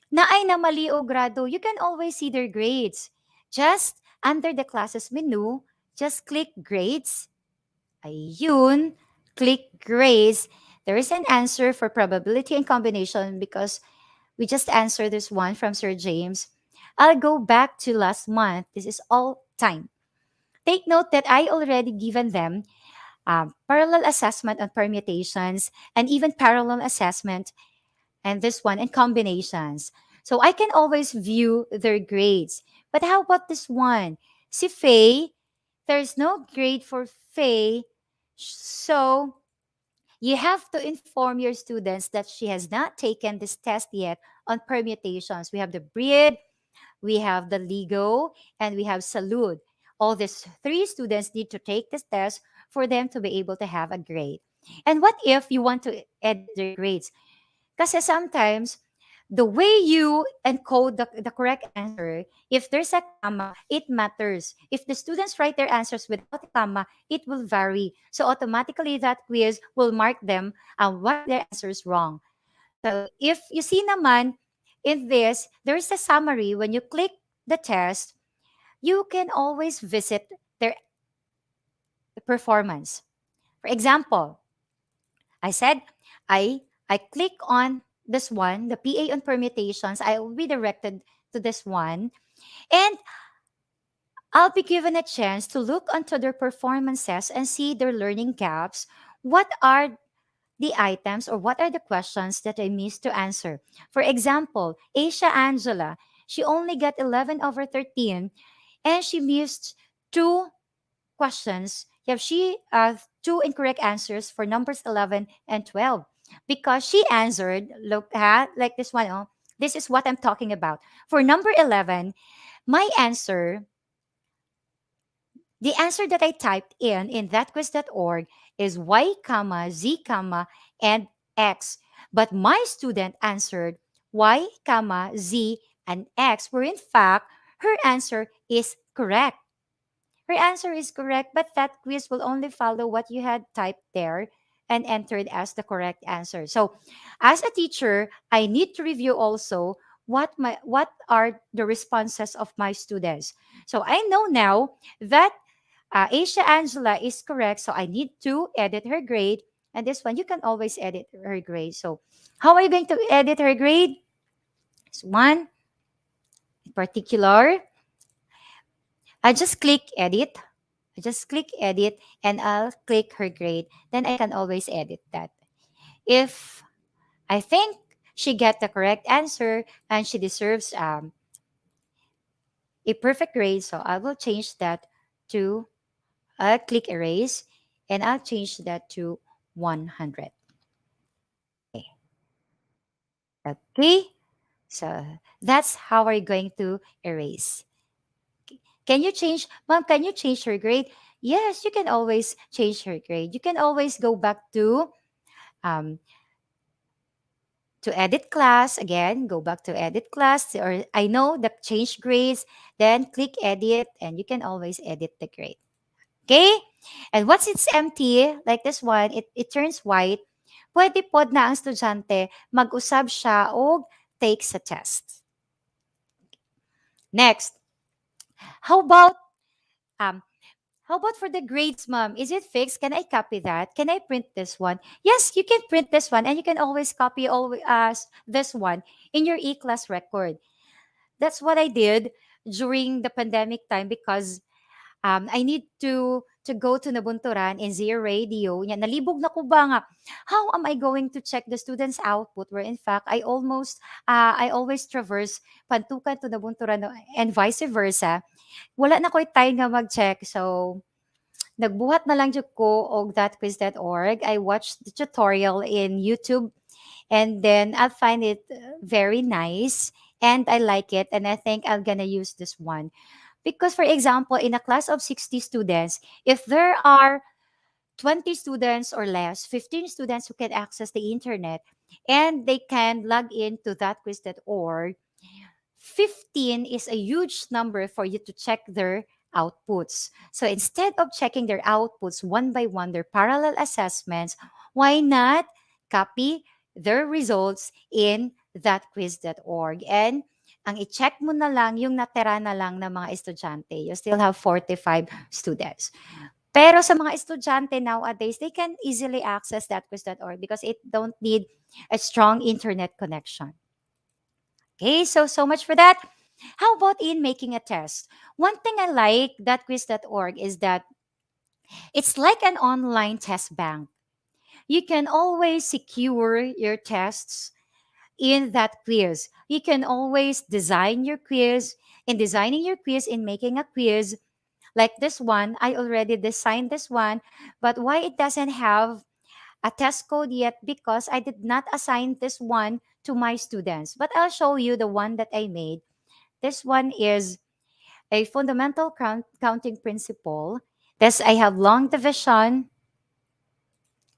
na ay na mali o grado? You can always see their grades. Just under the classes menu, just click grades. Ayun, click grades. There is an answer for probability and combination because we just answered this one from Sir James. I'll go back to last month. This is all time. Take note that I already given them parallel assessment on permutations and even parallel assessment and this one and combinations. So I can always view their grades. But how about this one? Si Faye, there's no grade for Faye. So you have to inform your students that she has not taken this test yet on permutations. We have the breed, we have the LEGO, and we have Salud. All these 3 students need to take this test for them to be able to have a grade. And what if you want to edit their grades? Kasi sometimes, the way you encode the correct answer, if there's a comma, it matters. If the students write their answers without a comma, it will vary. So automatically that quiz will mark them what their answers wrong. So if you see naman in this, there's a summary. When you click the test, you can always visit their performance. For example, I said I click on this one, the PA on permutations. I will be directed to this one, and I'll be given a chance to look onto their performances and see their learning gaps. What are the items or what are the questions that I missed to answer? For example, Asia Angela, she only got 11/13 and she missed 2 questions. Yeah, she 2 incorrect answers for numbers 11 and 12 because she answered look at like this one. Oh, this is what I'm talking about. For number 11, my answer, the answer that I typed in thatquiz.org is y, comma, z, comma, and x. But my student answered y, comma, z, and x, where in fact her answer is correct. Her answer is correct, but that quiz will only follow what you had typed there and entered as the correct answer. So, as a teacher, I need to review also what are the responses of my students. So, I know now that Asia Angela is correct, so I need to edit her grade. And this one, you can always edit her grade. So, how are you going to edit her grade? This one in particular, I just click edit. I just click edit and I'll click her grade. Then I can always edit that. If I think she get the correct answer and she deserves a perfect grade, so I will change that to, I'll click erase and I'll change that to 100. Okay. Okay. So that's how we're going to erase. Can you change, mom, can you change her grade? Yes, you can always change her grade. You can always go back um, to edit class again, go back to edit class, or I know the change grades, then click edit and you can always edit the grade. Okay? And once it's empty, like this one, it turns white, pwede pod na ang estudyante mag-usab siya o take sa test. Next, how about um, how about for the grades, mom? Is it fixed? Can I copy that? Can I print this one? Yes, you can print this one, and you can always copy this one in your e-class record. That's what I did during the pandemic time because I need to go to Nabunturan in Zero Radio. Nya, nalibog na ko ba nga, how am I going to check the students' output? Where in fact, I always traverse Pantukan to Nabunturan and vice versa. Wala na ko'y time nga mag-check. So, nagbuhat na lang jud ko og thatquiz.org. I watched the tutorial in YouTube and then I'll find it very nice and I like it and I think I'm gonna use this one. Because for example, in a class of 60 students, if there are 20 students or less, 15 students who can access the internet and they can log in to thatquiz.org, 15 is a huge number for you to check their outputs. So instead of checking their outputs one by one, their parallel assessments, why not copy their results in thatquiz.org? And ang i-check mo na lang yung natira na lang ng mga estudyante. You still have 45 students. Pero sa mga estudyante nowadays, they can easily access thatquiz.org because it don't need a strong internet connection. Okay, so much for that. How about in making a test? One thing I like thatquiz.org is that it's like an online test bank. You can always secure your tests in that quiz. You can always design your quiz. In designing your quiz, in making a quiz, like this one, I already designed this one, but why it doesn't have a test code yet? Because I did not assign this one to my students. But I'll show you the one that I made. This one is a fundamental counting principle. This I have long division,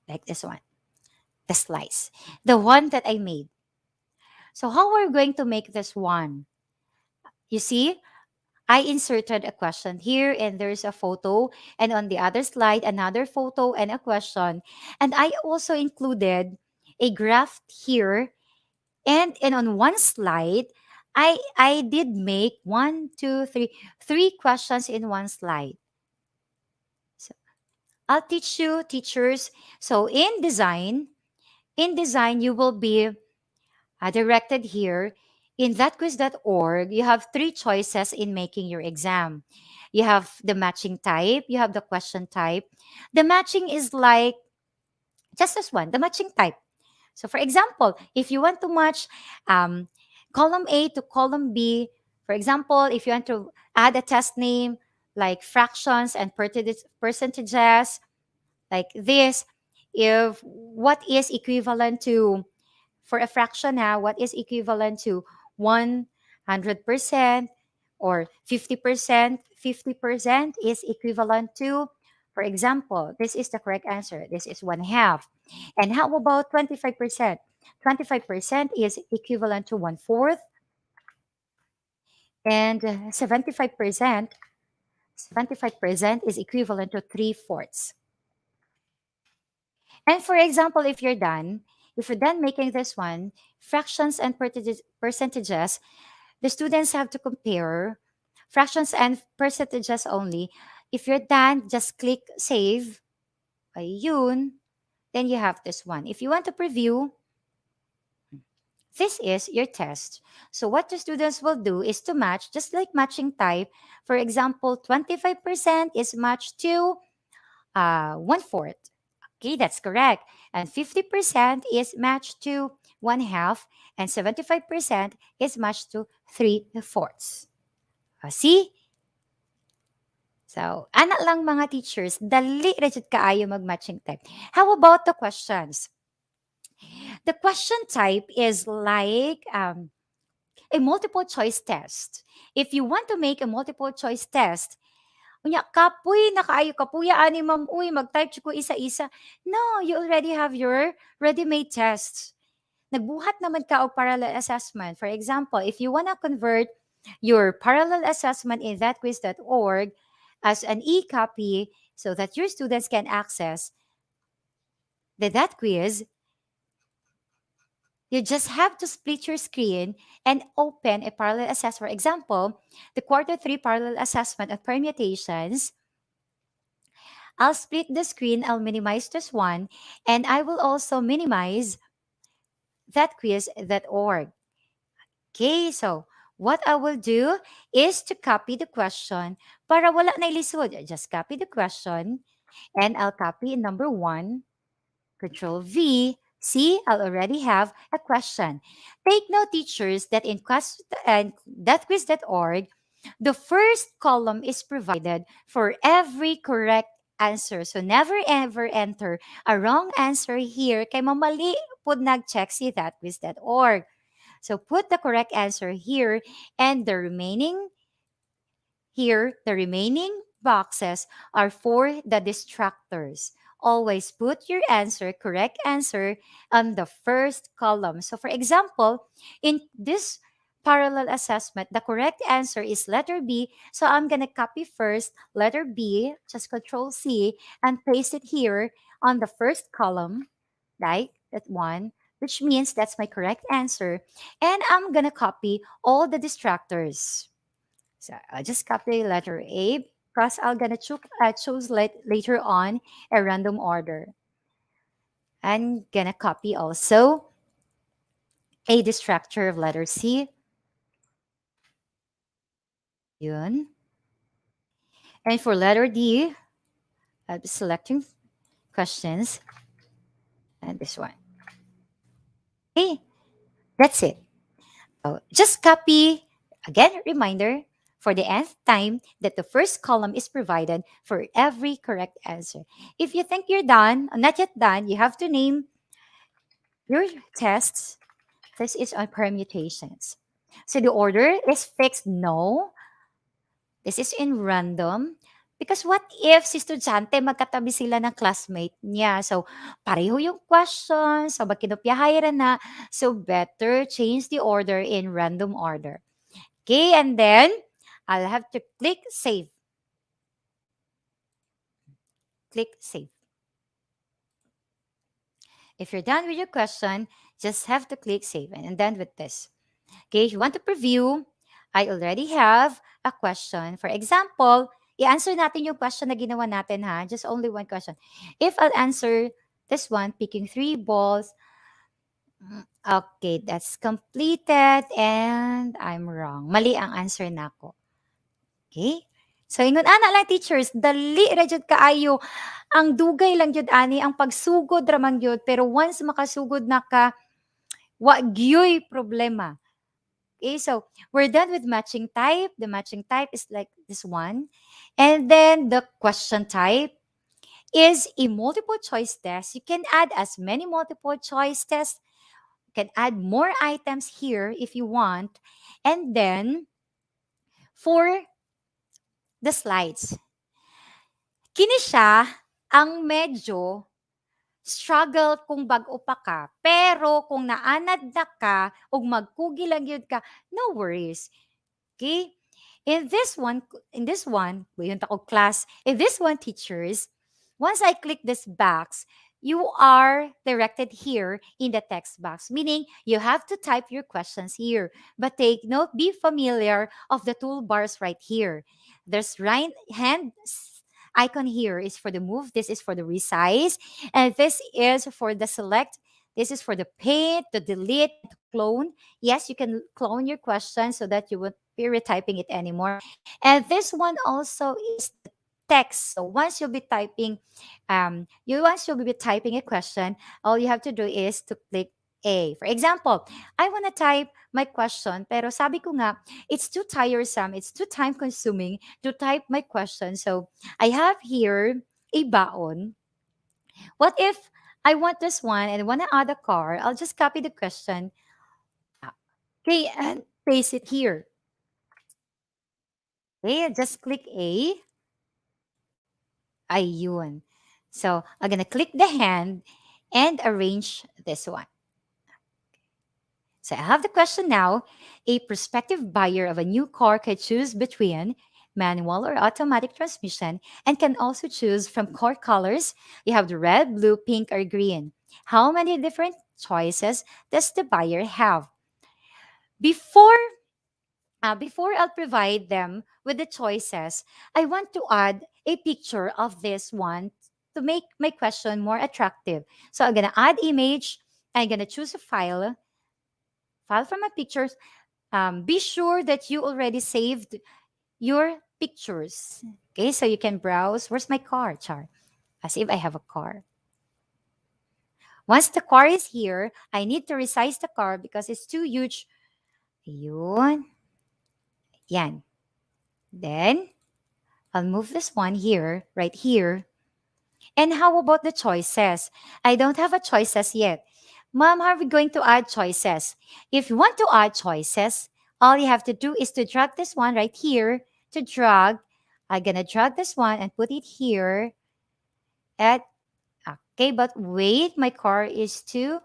like this one, the slice, the one that I made. So how are we going to make this one? You see, I inserted a question here and there's a photo, and on the other slide, another photo and a question. And I also included a graph here. And on one slide, I did make three questions in one slide. So I'll teach you, teachers. So in design, you will be directed here. In thatquiz.org, you have three choices in making your exam. You have the matching type, you have the question type. The matching is like just this one, the matching type. So for example, if you want to match column A to column B, for example, if you want to add a test name like fractions and percentages, like this, if what is equivalent to, for a fraction now, what is equivalent to 100% or 50%? 50% is equivalent to, for example, this is the correct answer. This is 1/2. And how about 25%? 25% is equivalent to 1/4, and 75% is equivalent to 3/4. And for example, if you're done making this one, fractions and percentages, the students have to compare fractions and percentages only. If you're done, just click save. Ayun. Then you have this one. If you want to preview, this is your test. So what the students will do is to match, just like matching type. For example, 25% is matched to 1/4. Okay, that's correct. And 50% is matched to 1/2, and 75% is matched to 3/4. See? So, anak lang mga teachers, dali ra jud kaayo mag-matching type. How about the questions? The question type is like a multiple choice test. If you want to make a multiple choice test, unya kapoy nakaayo kapuya ani ma'am uy mag-type ko isa-isa. No, you already have your ready-made tests. Nagbuhat naman ka og parallel assessment. For example, if you wanna convert your parallel assessment in thatquiz.org as an e-copy so that your students can access that quiz, you just have to split your screen and open a parallel assessment. For example, the Q3 parallel assessment of permutations. I'll split the screen, I'll minimize this one, and I will also minimize thatquiz.org. Okay, so what I will do is to copy the question para wala na ilisod. Just copy the question and I'll copy number 1, Control V. See, I'll already have a question. Take note, teachers, that in thatquiz.org, the first column is provided for every correct answer. So never ever enter a wrong answer here kay mamali pud nag-check si thatquiz.org. So put the correct answer here, and the remaining boxes are for the distractors. Always put your correct answer, on the first column. So for example, in this parallel assessment, the correct answer is letter B. So I'm going to copy first letter B, just Control C, and paste it here on the first column, like that one, which means that's my correct answer. And I'm going to copy all the distractors. So I'll just copy letter A because I'm going to choose later on a random order. I'm going to copy also a distractor of letter C. Yun. And for letter D, I'll be selecting questions. And this one. Okay, that's it. So just copy, again, reminder, for the nth time that the first column is provided for every correct answer. If you think you're done, not yet done, you have to name your tests. This is on permutations. So the order is fixed? No. This is in random. Because what if si estudyante magkatabi sila ng classmate niya? So, pareho yung questions. So, magkinopyahay ra na. So, better change the order in random order. Okay, and then, I'll have to click save. Click save. If you're done with your question, just have to click save. And I'm done with this. Okay, if you want to preview, I already have a question. For example, i-answer natin yung question na ginawa natin ha. Just only one question. If I'll answer this one, picking 3 balls. Okay, that's completed and I'm wrong. Mali ang answer nako. Okay? So, ingon ana lang teachers, dali ra jud kaayo. Ang dugay lang jud ani ang pagsugod ra man jud, pero once makasugod na ka, wa gyoy problema. Okay, so we're done with matching type. The matching type is like this one. And then the question type is a multiple choice test. You can add as many multiple choice tests. You can add more items here if you want. And then for the slides, kini siya ang medyo struggle kung bag-o pa ka. Pero kung naanad na ka ug magkugi lang yun ka, no worries. Okay? In this one, buyon ta ko class, in this one, teachers, once I click this box, you are directed here in the text box, meaning you have to type your questions here. But take note, be familiar of the toolbars right here. There's right hand icon here is for the move, this is for the resize, and this is for the select. This is for the paint, the delete, and to clone. Yes, you can clone your question so that you won't be retyping it anymore. And this one also is the text. So once you'll be typing, once you'll be typing a question, all you have to do is to click A. For example, I want to type my question, pero sabi ko nga, it's too tiresome, it's too time consuming to type my question. So I have here a baon. What if I want this one and I want to add a car? I'll just copy the question. Okay, and paste it here. Okay, just click A. Ayun. So, I'm gonna click the hand and arrange this one. So, I have the question now. A prospective buyer of a new car can choose between manual or automatic transmission and can also choose from car colors. You have the red, blue, pink, or green. How many different choices does the buyer have? Before before I'll provide them with the choices, I want to add a picture of this one to make my question more attractive. So I'm gonna add image. I'm gonna choose a file from my pictures. Be sure that you already saved your pictures. Okay, so you can browse. Where's my car, Char? As if I have a car. Once the car is here, I need to resize the car because it's too huge. Ayun. Yan. Then, I'll move this one here, right here. And how about the choices? I don't have a choices yet. Mom, how are we going to add choices? If you want to add choices, all you have to do is to drag this one right here. To drag, I'm gonna drag this one and put it here. Okay, but wait, my car is too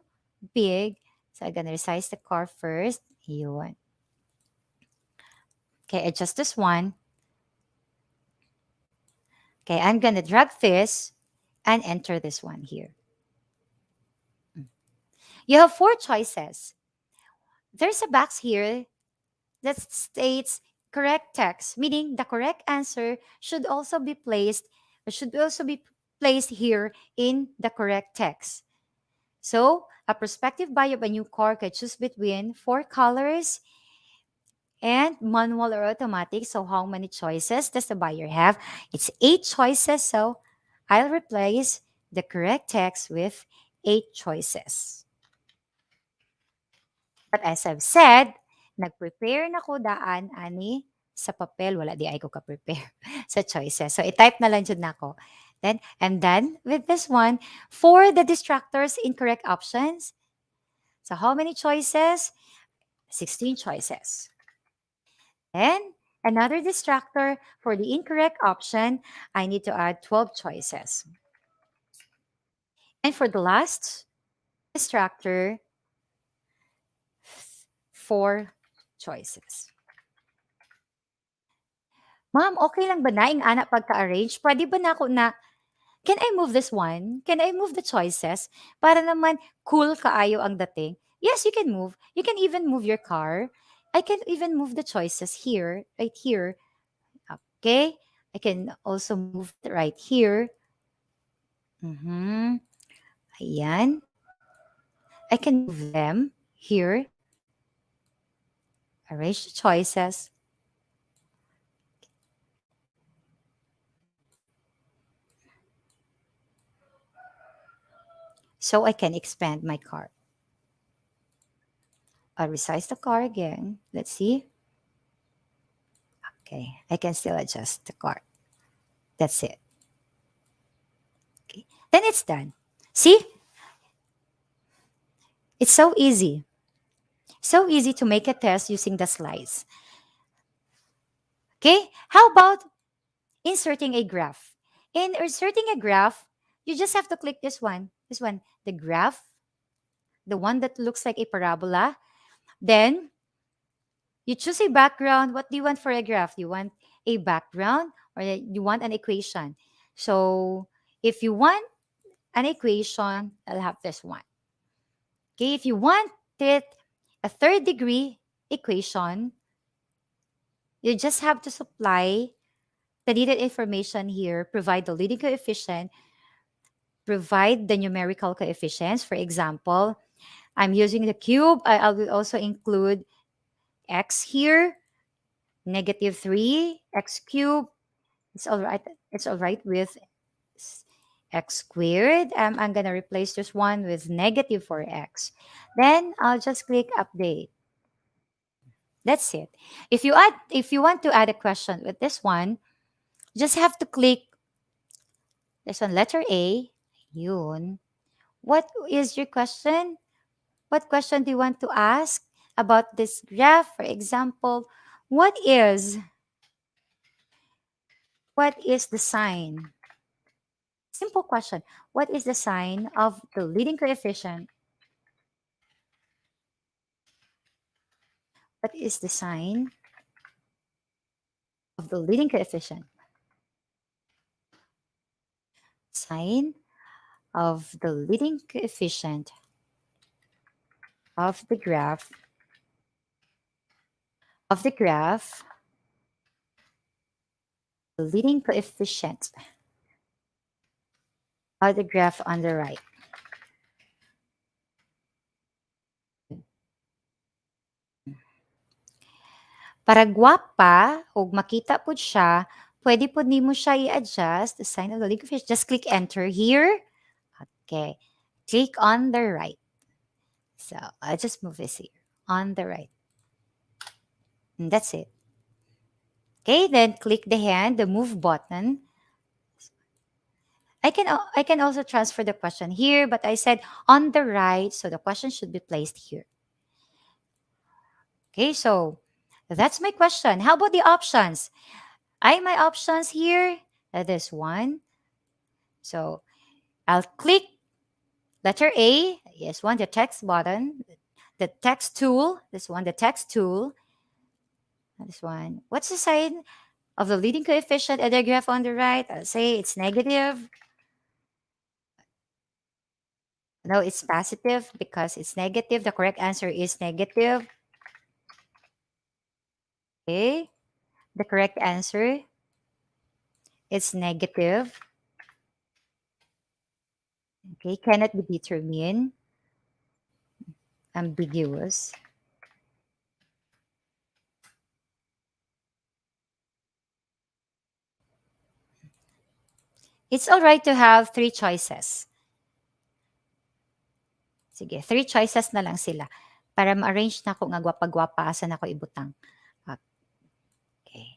big. So I'm gonna resize the car first. Yun. Okay, adjust this one. Okay, I'm gonna drag this and enter this one here. You have 4 choices. There's a box here that states correct text, meaning the correct answer should also be placed here in the correct text. So, a prospective buyer of a new car can choose between 4 colors and manual or automatic. So, how many choices does the buyer have? It's 8 choices. So, I'll replace the correct text with 8 choices. But as I've said, nag-prepare na ko daan ani sa papel. Wala di ay ko ka-prepare sa choices. So, i-type na lang dyan na ako. Then, I'm done with this one. For the distractors, incorrect options. So, how many choices? 16 choices. Then, another distractor for the incorrect option, I need to add 12 choices. And for the last distractor, 4 choices. Ma'am, okay lang ba na ing ana pagka-arrange? Pwede ba na ako na, can I move this one? Can I move the choices? Para naman cool kaayo ang dating. Yes, you can move. You can even move your car. I can even move the choices here, right here. Okay? I can also move it right here. Ayan. I can move them here. Arrange the choices. So I can expand my car. I'll resize the car again. Let's see. Okay, I can still adjust the car. That's it. Okay, then it's done. See? It's so easy. So easy to make a test using the slides. Okay, how about inserting a graph? In inserting a graph, you just have to click this one. This one, the graph, the one that looks like a parabola. Then you choose a background. What do you want for a graph? You want a background or you want an equation? So if you want an equation, I'll have this one. Okay, if you want it a third degree equation, you just have to supply the needed information here, provide the leading coefficient, provide the numerical coefficients. For example, I'm using the cube. I will also include x here, -3, x cubed. It's all right. It's all right with x squared. I'm going to replace this one with -4x. Then I'll just click update. That's it. If you want to add a question with this one, just have to click this one, letter A. Yun. What is your question? What question do you want to ask about this graph? For example, what is the sign? Simple question. What is the sign of the leading coefficient? What is the sign of the leading coefficient? Sign of the leading coefficient of the graph the leading coefficient of the graph on the right. Para gwapa o makita po siya, pwede po nimo siya i-adjust the sign of the leading coefficient. Just click enter here. Okay. Click on the right. So I'll just move this here on the right. And that's it. Okay, then click the hand, the move button. I can also transfer the question here, but I said on the right, so the question should be placed here. Okay, so that's my question. How about the options? My options here, this one. So I'll click letter A, yes, one, the text button, the text tool, this one, the text tool, this one. What's the sign of the leading coefficient at the graph on the right? I'll say it's negative. No, it's positive because it's negative. The correct answer is negative. Okay. The correct answer is negative. Okay. Cannot be determined. Ambiguous. It's all right to have 3 choices. Sige, 3 choices na lang sila para ma-arrange na ako nga gwapa-gwapa asan ako ibutang. Okay.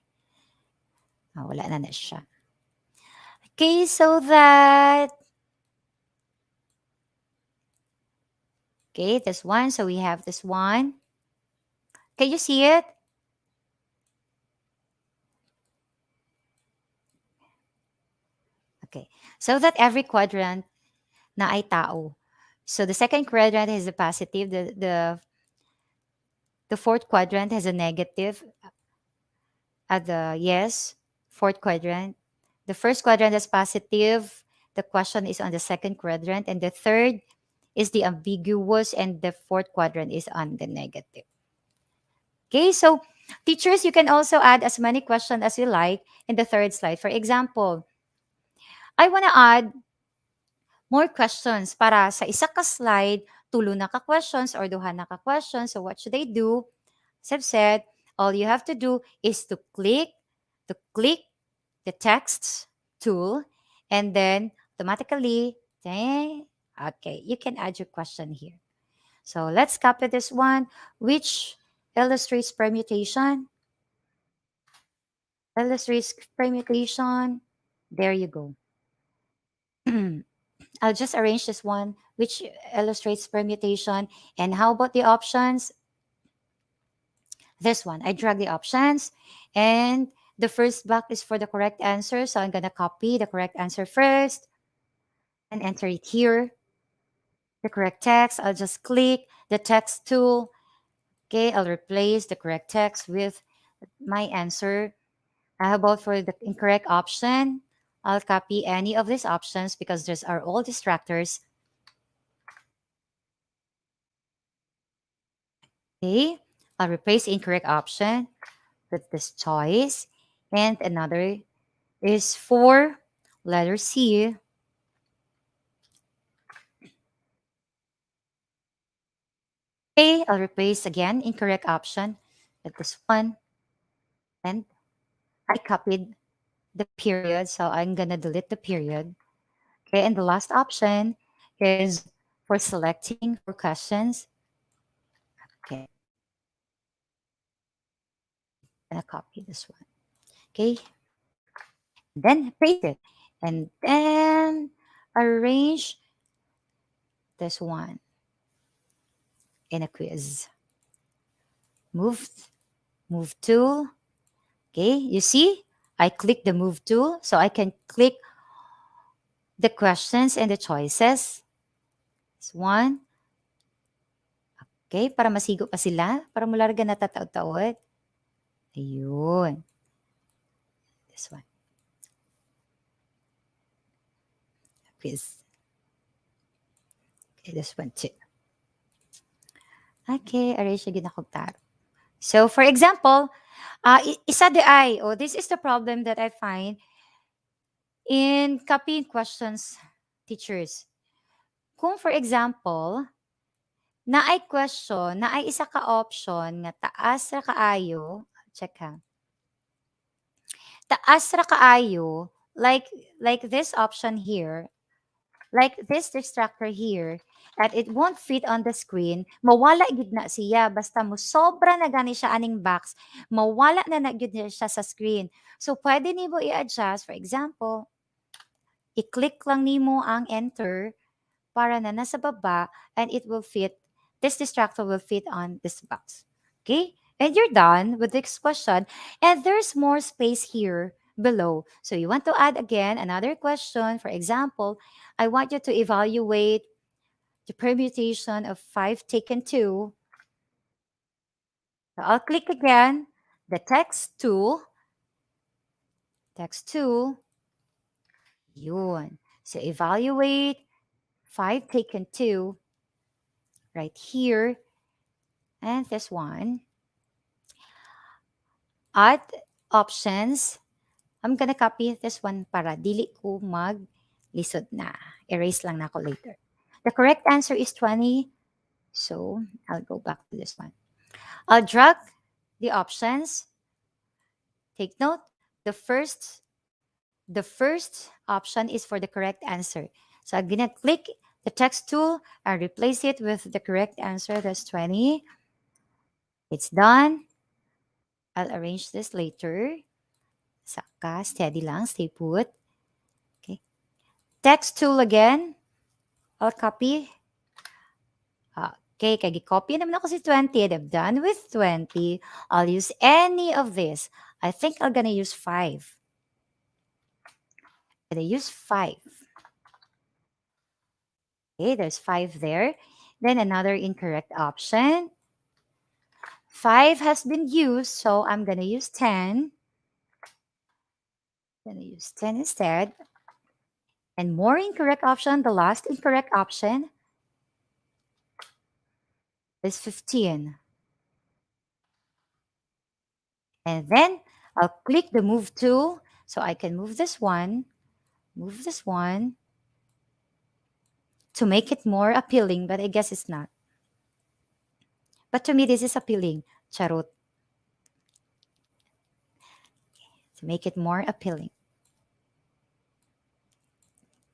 Wala na siya. Okay, so that okay, this one. So we have this one. Can you see it? Okay. So that every quadrant na ay tao. So the second quadrant has a positive. The fourth quadrant has a negative. At the yes, fourth quadrant. The first quadrant is positive. The question is on the second quadrant. And the third is the ambiguous. And the fourth quadrant is on the negative. Okay, so teachers, you can also add as many questions as you like in the third slide. For example, I want to add more questions para sa isa ka slide, tulo na ka questions or duha na ka questions. So what should I do? As I've said, all you have to do is to click the text tool and then automatically, okay, you can add your question here. So let's copy this one, which illustrates permutation. Illustrates permutation. There you go. I'll just arrange this one, which illustrates permutation. And how about the options? This one, I drag the options. And the first box is for the correct answer. So I'm going to copy the correct answer first and enter it here. the correct text, I'll just click the text tool. Okay, I'll replace the correct text with my answer. How about for the incorrect option? I'll copy any of these options because these are all distractors. Okay, I'll replace the incorrect option with this choice. And another is for letter C. Okay, I'll replace again incorrect option with this one. And I copied the period, so I'm gonna delete the period. Okay, and the last option is for selecting for questions. Okay, I'm gonna copy this one. Okay, then paste it, and then arrange this one in a quiz. Move, move tool. Okay, you see, I click the move tool, so I can click the questions and the choices. This one. Okay, para masigo pa sila, para mula rin natataod-taod. Ayun. This one. Quiz. Okay, this one too. Okay, aray siya ginakugtaro. So, for example, isa de ay, this is the problem that I find in copying questions, teachers. Kung for example, na ay question, na ay isa ka option nga taas ra kaayo, check ha. Taas ra kaayo, like this option here, like this distractor here, that it won't fit on the screen, mawala gid na siya basta mo sobra na gani siya aning box, mawala na gyud na siya sa screen. So pwede nimo i-adjust, for example, i-click lang nimo ang enter para na nasa baba and it will fit, this distractor will fit on this box. Okay? And you're done with this question. And there's more space here below. So you want to add again another question. For example, I want you to evaluate the permutation of 5 taken 2. So I'll click again the text tool. Text tool. Yun. So evaluate 5 taken 2 right here. And this one. Add options. I'm gonna copy this one para dili ko lisod na. Erase lang na ako later. The correct answer is 20. So I'll go back to this one. I'll drag the options. Take note, the first option is for the correct answer. So I'm gonna click the text tool and replace it with the correct answer. That's 20. It's done. I'll arrange this later. Saka, steady lang, stay put. Okay. Text tool again. I'll copy. Okay, kaya copy naman ako si 20 and I'm done with 20. I'll use any of this. I think I'm gonna use 5. I'm gonna use 5. Okay, there's 5 there. Then another incorrect option. 5 has been used, so I'm gonna use 10. I'm gonna use 10 instead. And more incorrect option, the last incorrect option is 15. And then I'll click the move tool so I can move this one to make it more appealing, but I guess it's not. But to me, this is appealing. Charot. To make it more appealing.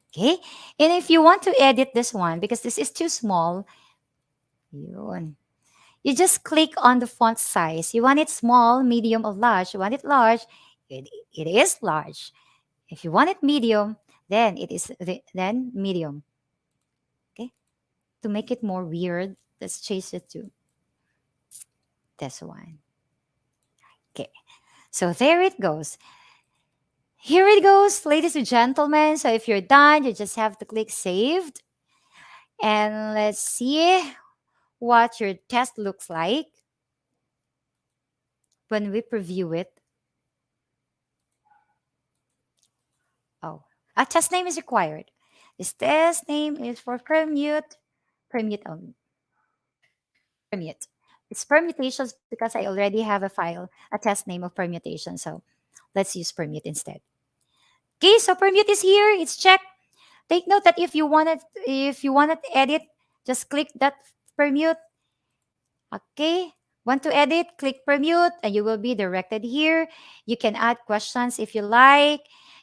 Okay? And if you want to edit this one, because this is too small, you just click on the font size. You want it small, medium, or large. You want it large, it is large. If you want it medium, then it is then medium. Okay? To make it more weird, let's change it to this one. Okay. So there it goes. Here it goes, ladies and gentlemen. So if you're done, you just have to click saved. And let's see what your test looks like when we preview it. Oh, a test name is required. This test name is for permute only, permute. It's permutations because I already have a file, a test name of permutation. So let's use permute instead. Okay, so permute is here. It's checked. Take note that if you wanted to edit, just click that permute. Okay. Want to edit? Click permute and you will be directed here. You can add questions if you like.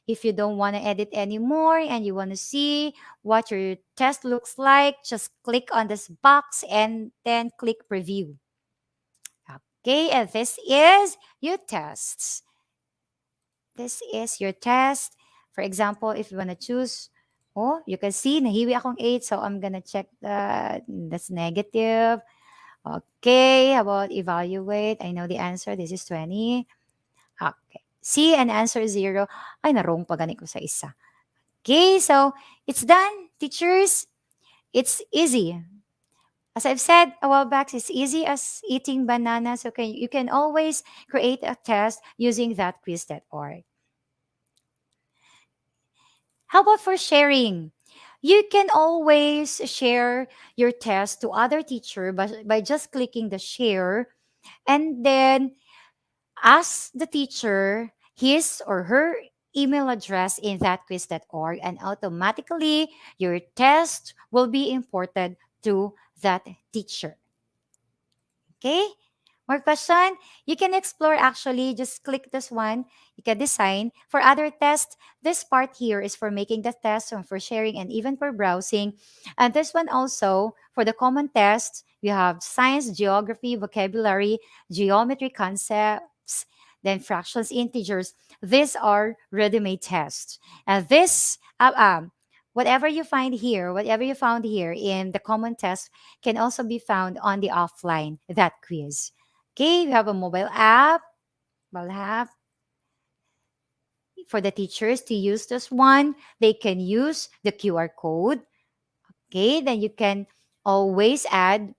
If you don't want to edit anymore and you want to see what your test looks like, just click on this box and then click preview. Okay, and this is your tests. This is your test. For example, if you want to choose, oh, you can see, nahiwi akong 8, so I'm gonna check that. That's negative. Okay, how about evaluate? I know the answer. This is 20. Okay. See, and answer 0. Ay, narong pa gani ko sa isa. Okay, so it's done, teachers. It's easy. As I've said a while back, it's easy as eating bananas. Okay, you can always create a test using that quiz.org. How about for sharing? You can always share your test to other teacher by just clicking the share and then ask the teacher his or her email address in that quiz.org and automatically your test will be imported to that teacher. Okay? More question? You can explore actually. Just click this one. You can design. For other tests, this part here is for making the test and for sharing and even for browsing. And this one also, for the common tests, you have science, geography, vocabulary, geometry concepts, then fractions, integers. These are ready-made tests. And this, whatever you find here, whatever you found here in the common test can also be found on the offline, that quiz. Okay, we have a mobile app for the teachers to use this one. They can use the QR code. Okay, then you can always add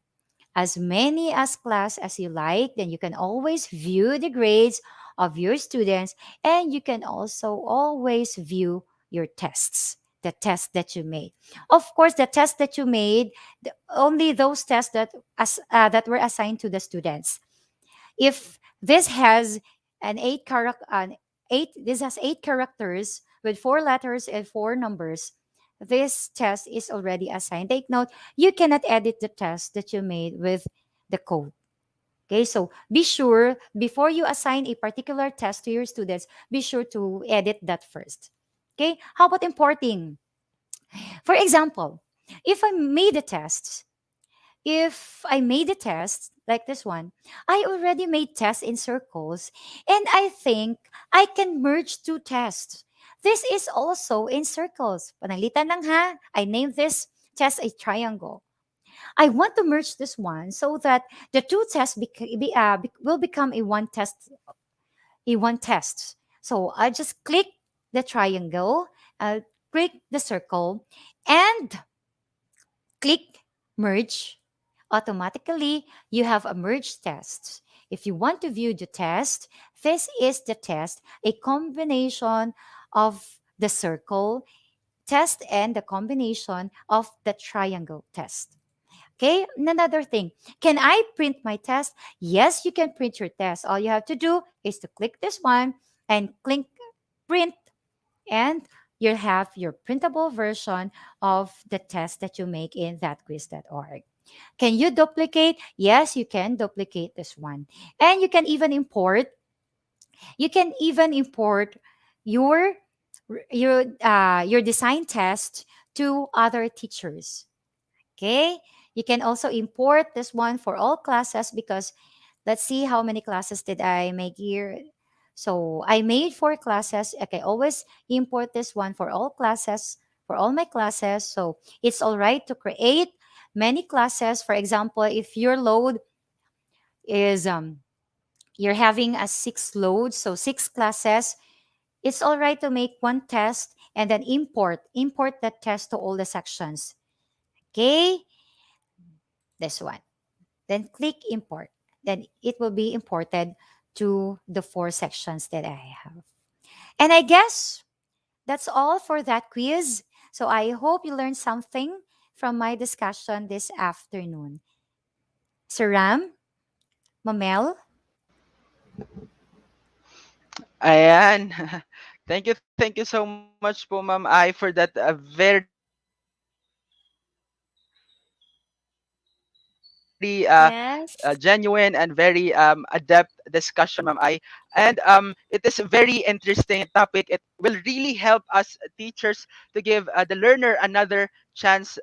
as many as class as you like. Then you can always view the grades of your students and you can also always view your tests, the tests that you made. Of course, the tests that you made, only those tests that were assigned to the students. If this has this has 8 characters with 4 letters and 4 numbers, this test is already assigned. Take note, you cannot edit the test that you made with the code. Okay, so be sure before you assign a particular test to your students, be sure to edit that first. Okay, how about importing? For example, if I made a test if I made a test like this one, I already made tests in circles, and I think I can merge 2 tests. This is also in circles. Panalitan lang ha. I named this test a triangle. I want to merge this one so that the 2 tests will become a one test. So I just click the triangle, click the circle, and click merge. Automatically, you have a merge test. If you want to view the test, this is the test, a combination of the circle test and the combination of the triangle test. Okay, and another thing, can I print my test? Yes, you can print your test. All you have to do is to click this one and click print, and you'll have your printable version of the test that you make in that quiz.org. Can you duplicate? Yes, you can duplicate this one. And you can even import your your design test to other teachers. Okay? You can also import this one for all classes because let's see how many classes did I make here. So I made 4 classes. Okay, always import this one for all classes, for all my classes. So it's all right to create many classes. For example, if your load is you're having a 6 load, so 6 classes, it's all right to make one test and then import that test to all the sections. Okay, this one. Then click import. Then it will be imported to the 4 sections that I have. And I guess that's all for that quiz. So I hope you learned something from my discussion this afternoon. Saram, Mamel, Ayan. Thank you so much po, Ma'am Ai, for that very genuine Yes. and very adept discussion, Ma'am Ai. And it is a very interesting topic. It will really help us teachers to give the learner another chance,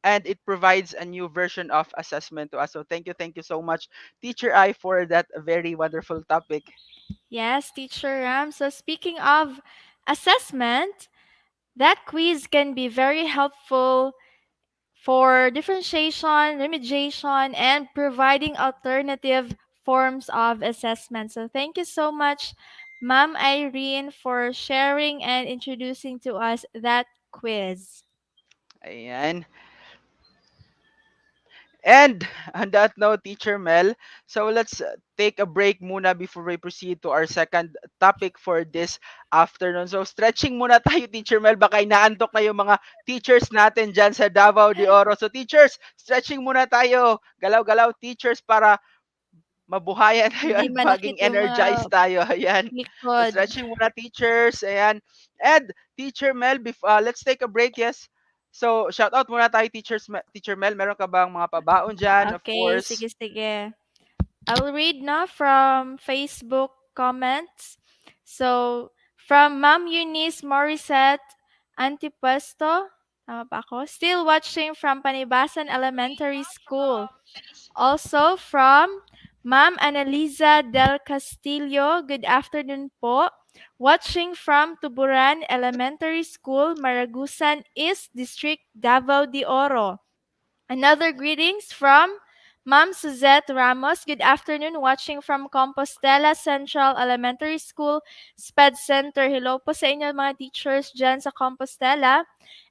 and it provides a new version of assessment to us. So thank you so much, Teacher I, for that very wonderful topic. Yes, Teacher Ram. So speaking of assessment, that quiz can be very helpful for differentiation, remediation, and providing alternative forms of assessment. So thank you so much, Ma'am Irene, for sharing and introducing to us that quiz. Ayan. And on that note, Teacher Mel, so let's take a break muna before we proceed to our second topic for this afternoon. So stretching muna tayo, Teacher Mel. Baka inaantok na yung mga teachers natin dyan sa Davao de Oro. So teachers, stretching muna tayo. Galaw-galaw, teachers, para mabuhayan tayo Hindi at manakit maging yung mga energized tayo. Ayan. So likod. stretching muna, teachers. Ayan. And Teacher Mel, let's take a break, yes. So shout out muna tayo, Teacher Mel. Meron ka bang mga pabaon dyan? Of Okay, course. sige, sige. I will read now from Facebook comments. So, from Ma'am Eunice Morissette Antipuesto, tama ba ako? Still watching from Panibasan Elementary School. Also from Ma'am Annalisa Del Castillo, good afternoon po. Watching from Tuburan Elementary School, Maragusan East District, Davao de Oro. Another greetings from Ma'am Suzette Ramos. Good afternoon. Watching from Compostela Central Elementary School, SPED Center. Hello po sa inyo mga teachers dyan sa Compostela.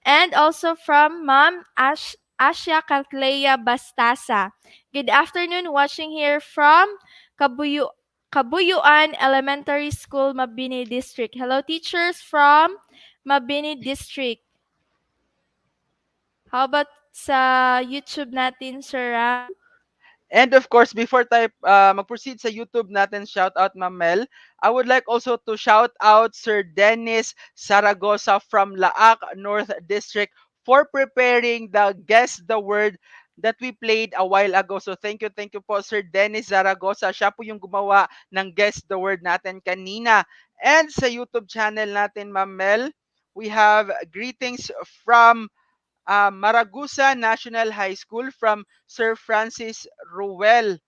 And also from Ma'am Asya Calclea Bastasa. Good afternoon. Watching here from Kabuyuan Elementary School, Mabini District. Hello teachers from Mabini District. How about sa YouTube natin, Sir Ram? And of course, before tayo mag-proceed sa YouTube natin, shout out Ma'am Mel, I would like also to shout out Sir Dennis Zaragoza from Laak North District for preparing the Guess the Word that we played a while ago. So thank you po Sir Dennis Zaragoza. Siya po yung gumawa ng Guess the Word natin kanina. And sa YouTube channel natin, Ma'am Mel, we have greetings from Maragusa National High School from Sir Francis Ruel.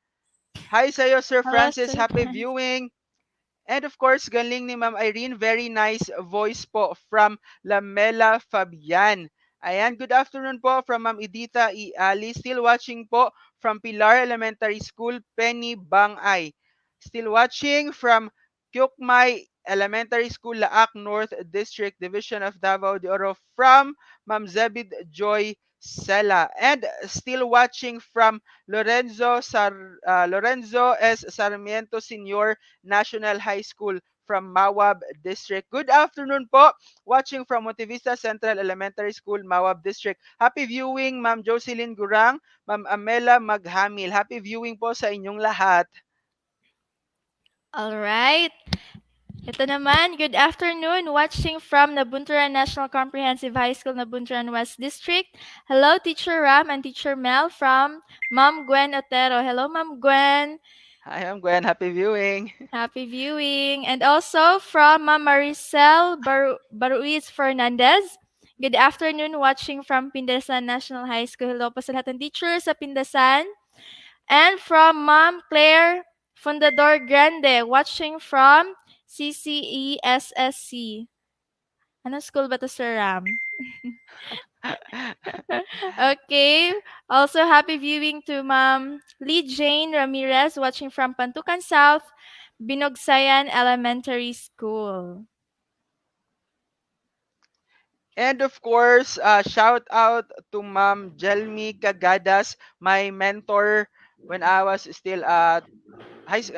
Hi sa'yo, Sir Hello, Francis. Sir Happy Francis. viewing. And of course, galing ni Ma'am Irene. Very nice voice po from Lamela Fabian. Ayan, good afternoon po from Ma'am Edita E. Ali. Still watching po from Pilar Elementary School, Penny Bangay. Still watching from Kyukmay Elementary School, Laak North District, Division of Davao de Oro from Ma'am Zebid Joy Sela. And still watching from Lorenzo S. Sarmiento Senior National High School from Mawab District. Good afternoon po. Watching from Montevista Central Elementary School, Mawab District. Happy viewing, Ma'am Jocelyn Gurang, Ma'am Amela Maghamil. Happy viewing po sa inyong lahat. Alright. Ito naman, good afternoon. Watching from Nabunturan National Comprehensive High School, Nabunturan West District. Hello, Teacher Ram and Teacher Mel from Ma'am Gwen Otero. Hello, Ma'am Gwen. Hi, Ma'am Gwen. Happy viewing. Happy viewing. And also from Ma'am Maricel Baruiz Fernandez. Good afternoon. Watching from Pindasan National High School. Hello po sa lahat ng teachers sa Pindasan. And from Ma'am Claire Fundador Grande, watching from CCESSC. Anong school ba to, Sir Ram? Okay. Also, happy viewing to Ma'am Lee Jane Ramirez, watching from Pantukan South, Binogsayan Elementary School. And of course, shout out to Ma'am Jelmy Cagadas, my mentor when I was still a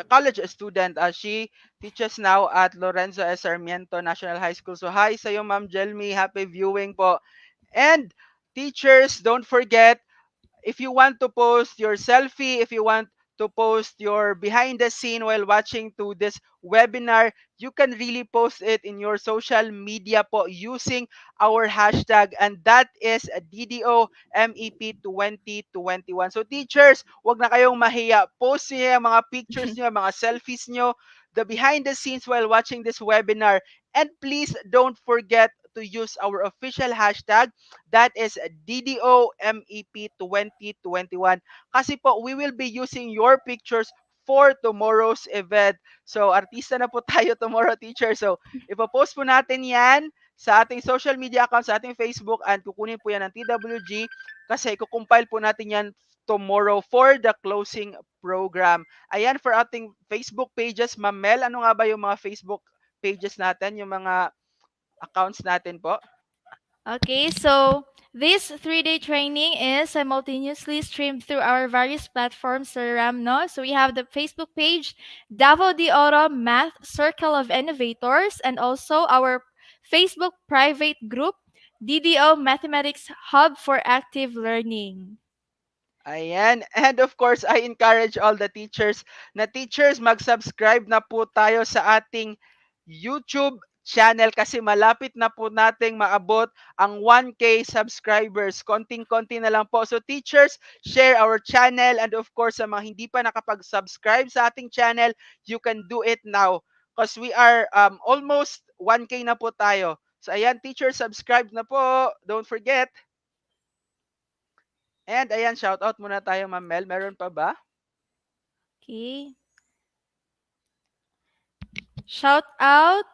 college student. She teaches now at Lorenzo S. Sarmiento National High School. So hi sa'yo, Ma'am Jelmy. Happy viewing po. And teachers, don't forget, if you want to post your selfie, if you want to post your behind the scene while watching to this webinar, you can really post it in your social media po using our hashtag, and that is DDO-MEP 2021. So teachers, wag na kayong mahiya. Post niyo yung mga pictures niyo, mga selfies niyo, the behind the scenes while watching this webinar. And please don't forget to use our official hashtag, that is DDO-MEP 2021. Kasi po, we will be using your pictures for tomorrow's event. So, artista na po tayo tomorrow, teacher. So, ipopost po natin yan sa ating social media account, sa ating Facebook, and kukunin po yan ng TWG kasi kukumpile po natin yan tomorrow for the closing program. Ayan, for ating Facebook pages, Ma'am Mel, ano nga ba yung mga Facebook pages natin, yung mga accounts natin po? Okay, so this 3-day training is simultaneously streamed through our various platforms, Sir Ram, no? So we have the Facebook page, Davao de Oro Math Circle of Innovators, and also our Facebook private group, DDO Mathematics Hub for Active Learning. Ayan. And of course, I encourage all the teachers na teachers, mag-subscribe na po tayo sa ating YouTube channel kasi malapit na po nating maabot ang 1K subscribers. Konting-konti na lang po. So teachers, share our channel, and of course, sa mga hindi pa nakapag-subscribe sa ating channel, you can do it now because we are almost 1K na po tayo. So ayan, teachers, subscribe na po. Don't forget. And ayan, shoutout muna tayo, Ma'am Mel. Meron pa ba? Okay. Shout out,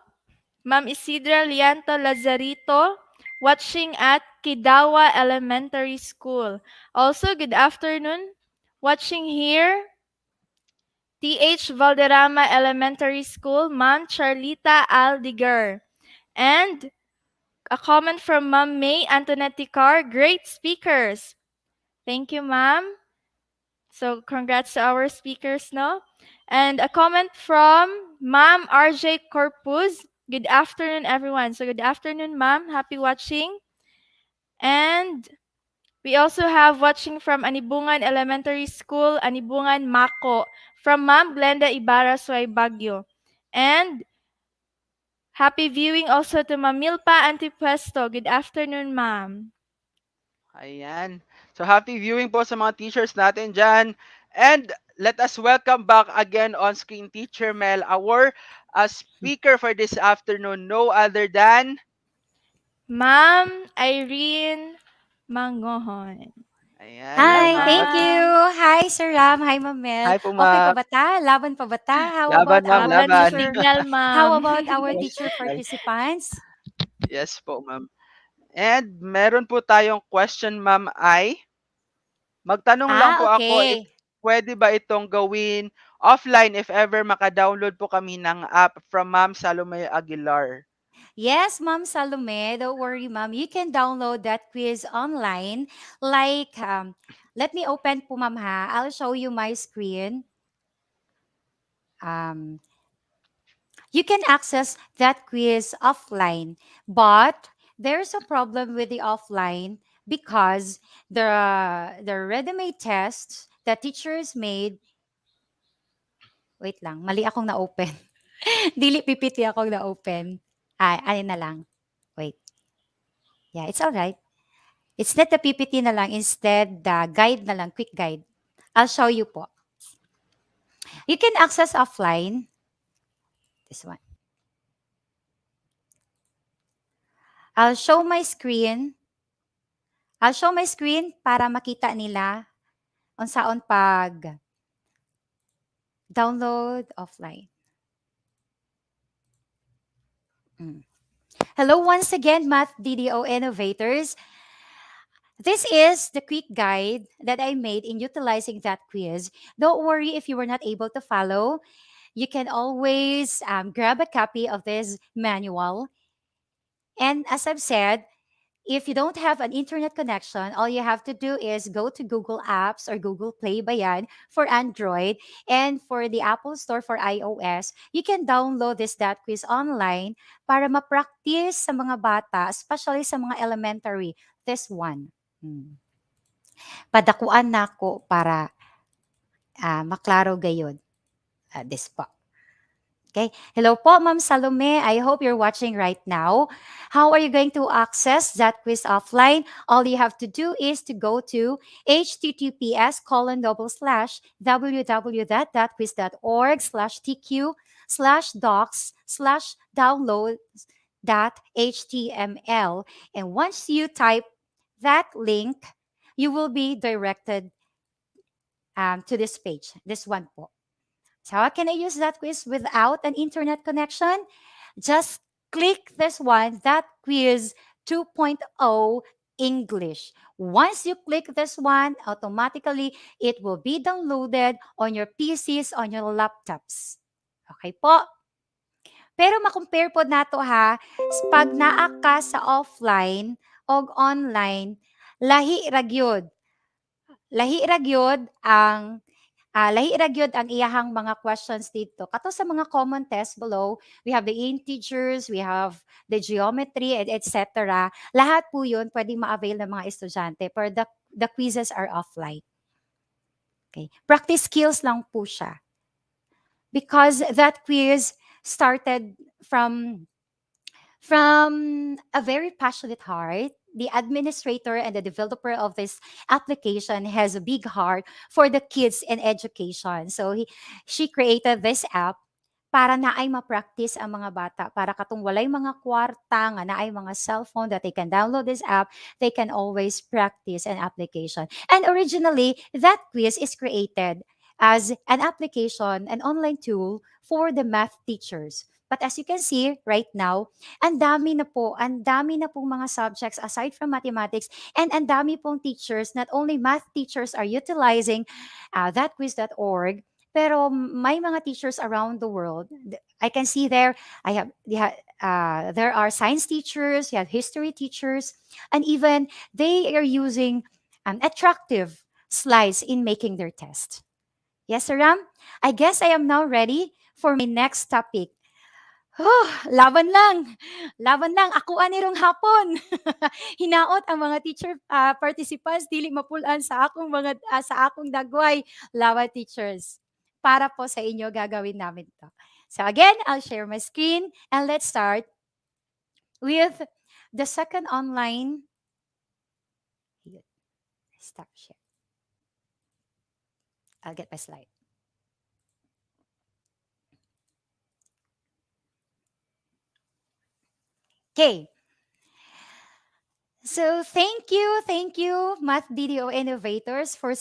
Ma'am Isidra Lianto Lazarito, watching at Kidawa Elementary School. Also, good afternoon, watching here, TH Valderrama Elementary School, Ma'am Charlita Aldiger. And a comment from Ma'am May Antonetti Carr, great speakers. Thank you, ma'am. So congrats to our speakers, no? And a comment from Ma'am RJ Corpus. Good afternoon, everyone. So good afternoon, ma'am. Happy watching. And we also have watching from Anibungan Elementary School, Anibungan Mako, from Ma'am Glenda Ibarra Suay Bagyo. And happy viewing also to Ma'am Milpa Antipuesto. Good afternoon, ma'am. Ayan. So happy viewing po sa mga teachers natin dyan. And let us welcome back again on screen Teacher Mel, our speaker for this afternoon, no other than... Ma'am Irene Mangohon. Ayan. Hello, Hi, Ma'am. thank you. ma'am. Hi, Sir Ram. Hi, Ma'am Mel. Hi po, Okay pa ma'am. ba ta? Laban pa ba ta? How Laban, about ma'am, our Laban sa laban. teacher? signal, How ma'am. about our Yes, teacher yes. participants? Yes po, ma'am. And meron po tayong question, Ma'am Ai. Magtanong lang po ako if Okay. pwede ba itong gawin offline if ever maka-download po kami ng app from Ma'am Salome Aguilar. Yes, Ma'am Salome, don't worry, Ma'am. You can download that quiz online. Like, let me open po, Ma'am, ha. I'll show you my screen. Um, you can access that quiz offline, but there's a problem with the offline because the ready-made tests that teachers made, wait lang, mali akong na-open. Dili pipiti akong na-open. Ano na lang. Wait. Yeah, it's all right. It's not the PPT na lang, instead the guide na lang, quick guide. I'll show you po. You can access offline. This one. I'll show my screen. I'll show my screen para makita nila unsaon pag download offline. Hello once again, Math DDO innovators. This is the quick guide that I made in utilizing that quiz. Don't worry if you were not able to follow. You can always grab a copy of this manual. And as I've said, if you don't have an internet connection, all you have to do is go to Google Apps or Google Play ba yan for Android, and for the Apple Store for iOS, you can download this dot quiz online para ma-practice sa mga bata, especially sa mga elementary. This one. Padakuan nako para maklaro gayud. This po. Okay. Hello po, Ma'am Salome. I hope you're watching right now. How are you going to access that quiz offline? All you have to do is to go to https://www.quiz.org/tq/docs/downloads.html. And once you type that link, you will be directed to this page, this one po. So how can I use that quiz without an internet connection? Just click this one, that quiz 2.0 English. Once you click this one, automatically it will be downloaded on your PCs, on your laptops. Okay po? Pero makompare po nato ha, pag naa ka sa offline o online, lahi ra gyud. Lahi ra gyud ang iyahang mga questions dito. Kato sa mga common tests below, we have the integers, we have the geometry, etc. Lahat po yun pwedeng ma-avail ng mga estudyante, pero the quizzes are offline. Okay. Practice skills lang po siya. Because that quiz started from a very passionate heart. The administrator and the developer of this application has a big heart for the kids in education. So she created this app para naay ma-practice ang mga bata, para katong walay mga kwarta nga naay mga cellphone that they can download this app, they can always practice an application. And originally, that quiz is created as an application, an online tool for the math teachers. But as you can see right now, ang dami na pong mga subjects aside from mathematics, and ang dami pong teachers, not only math teachers are utilizing thatquiz.org, pero may mga teachers around the world. I can see there, there are science teachers, you have history teachers, and even they are using attractive slides in making their test. Yes, Sir Ram? I guess I am now ready for my next topic. Laban lang. Laban lang. Ako anirong hapon. Hinaot ang mga teacher participants dili mapulan sa akong dagway. Lawa teachers. Para po sa inyo gagawin namin to. So again, I'll share my screen and let's start with the second online. Stop share. I'll get my slide. Okay. So thank you, Math DDO innovators for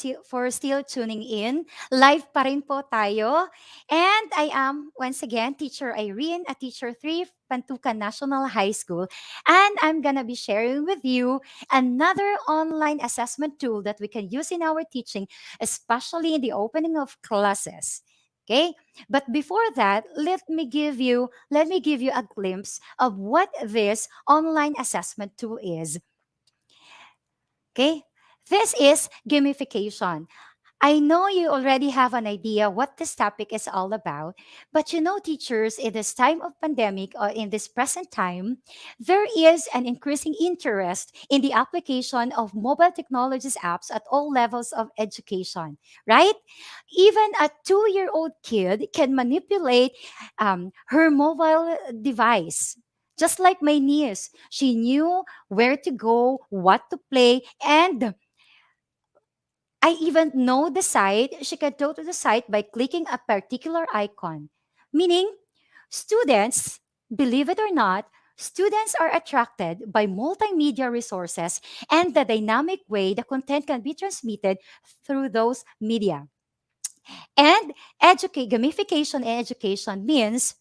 still tuning in. Live pa rin po tayo. And I am, once again, Teacher Irene at Teacher 3, Pantukan National High School. And I'm gonna be sharing with you another online assessment tool that we can use in our teaching, especially in the opening of classes. Okay? But before that, let me give you a glimpse of what this online assessment tool is. Okay? This is gamification. I know you already have an idea what this topic is all about, but you know, teachers, in this time of pandemic or in this present time, there is an increasing interest in the application of mobile technologies apps at all levels of education, right? Even a 2-year-old kid can manipulate her mobile device. Just like my niece, she knew where to go, what to play, and I even know the site. She can go to the site by clicking a particular icon. Meaning, students, believe it or not, students are attracted by multimedia resources and the dynamic way the content can be transmitted through those media. And gamification in education means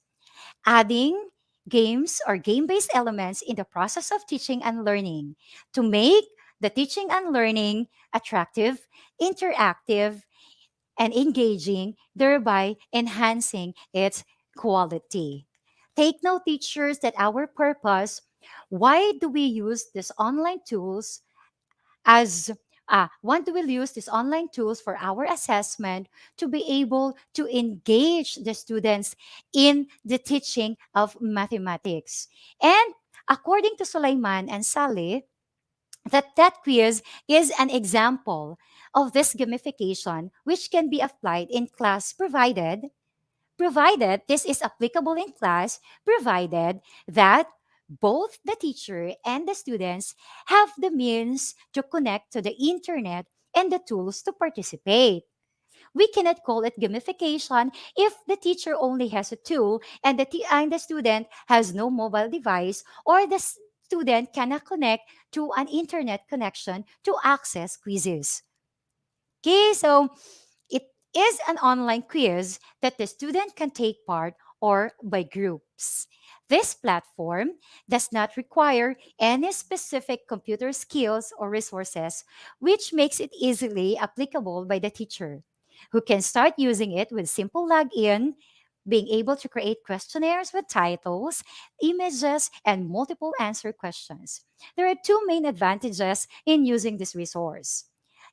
adding games or game-based elements in the process of teaching and learning to make the teaching and learning attractive, interactive, and engaging, thereby enhancing its quality. Take note, teachers, that our purpose Why do we use these online tools as why do we use these online tools for our assessment to be able to engage the students in the teaching of mathematics? And according to Sulaiman and Saleh, that quiz is an example of this gamification which can be applied in class provided this is applicable in class, provided that both the teacher and the students have the means to connect to the internet and the tools to participate. We cannot call it gamification if the teacher only has a tool and and the student has no mobile device, or the student cannot connect to an internet connection to access quizzes. Okay, so it is an online quiz that the student can take part or by groups. This platform does not require any specific computer skills or resources, which makes it easily applicable by the teacher, who can start using it with simple login, being able to create questionnaires with titles, images, and multiple answer questions. There are two main advantages in using this resource.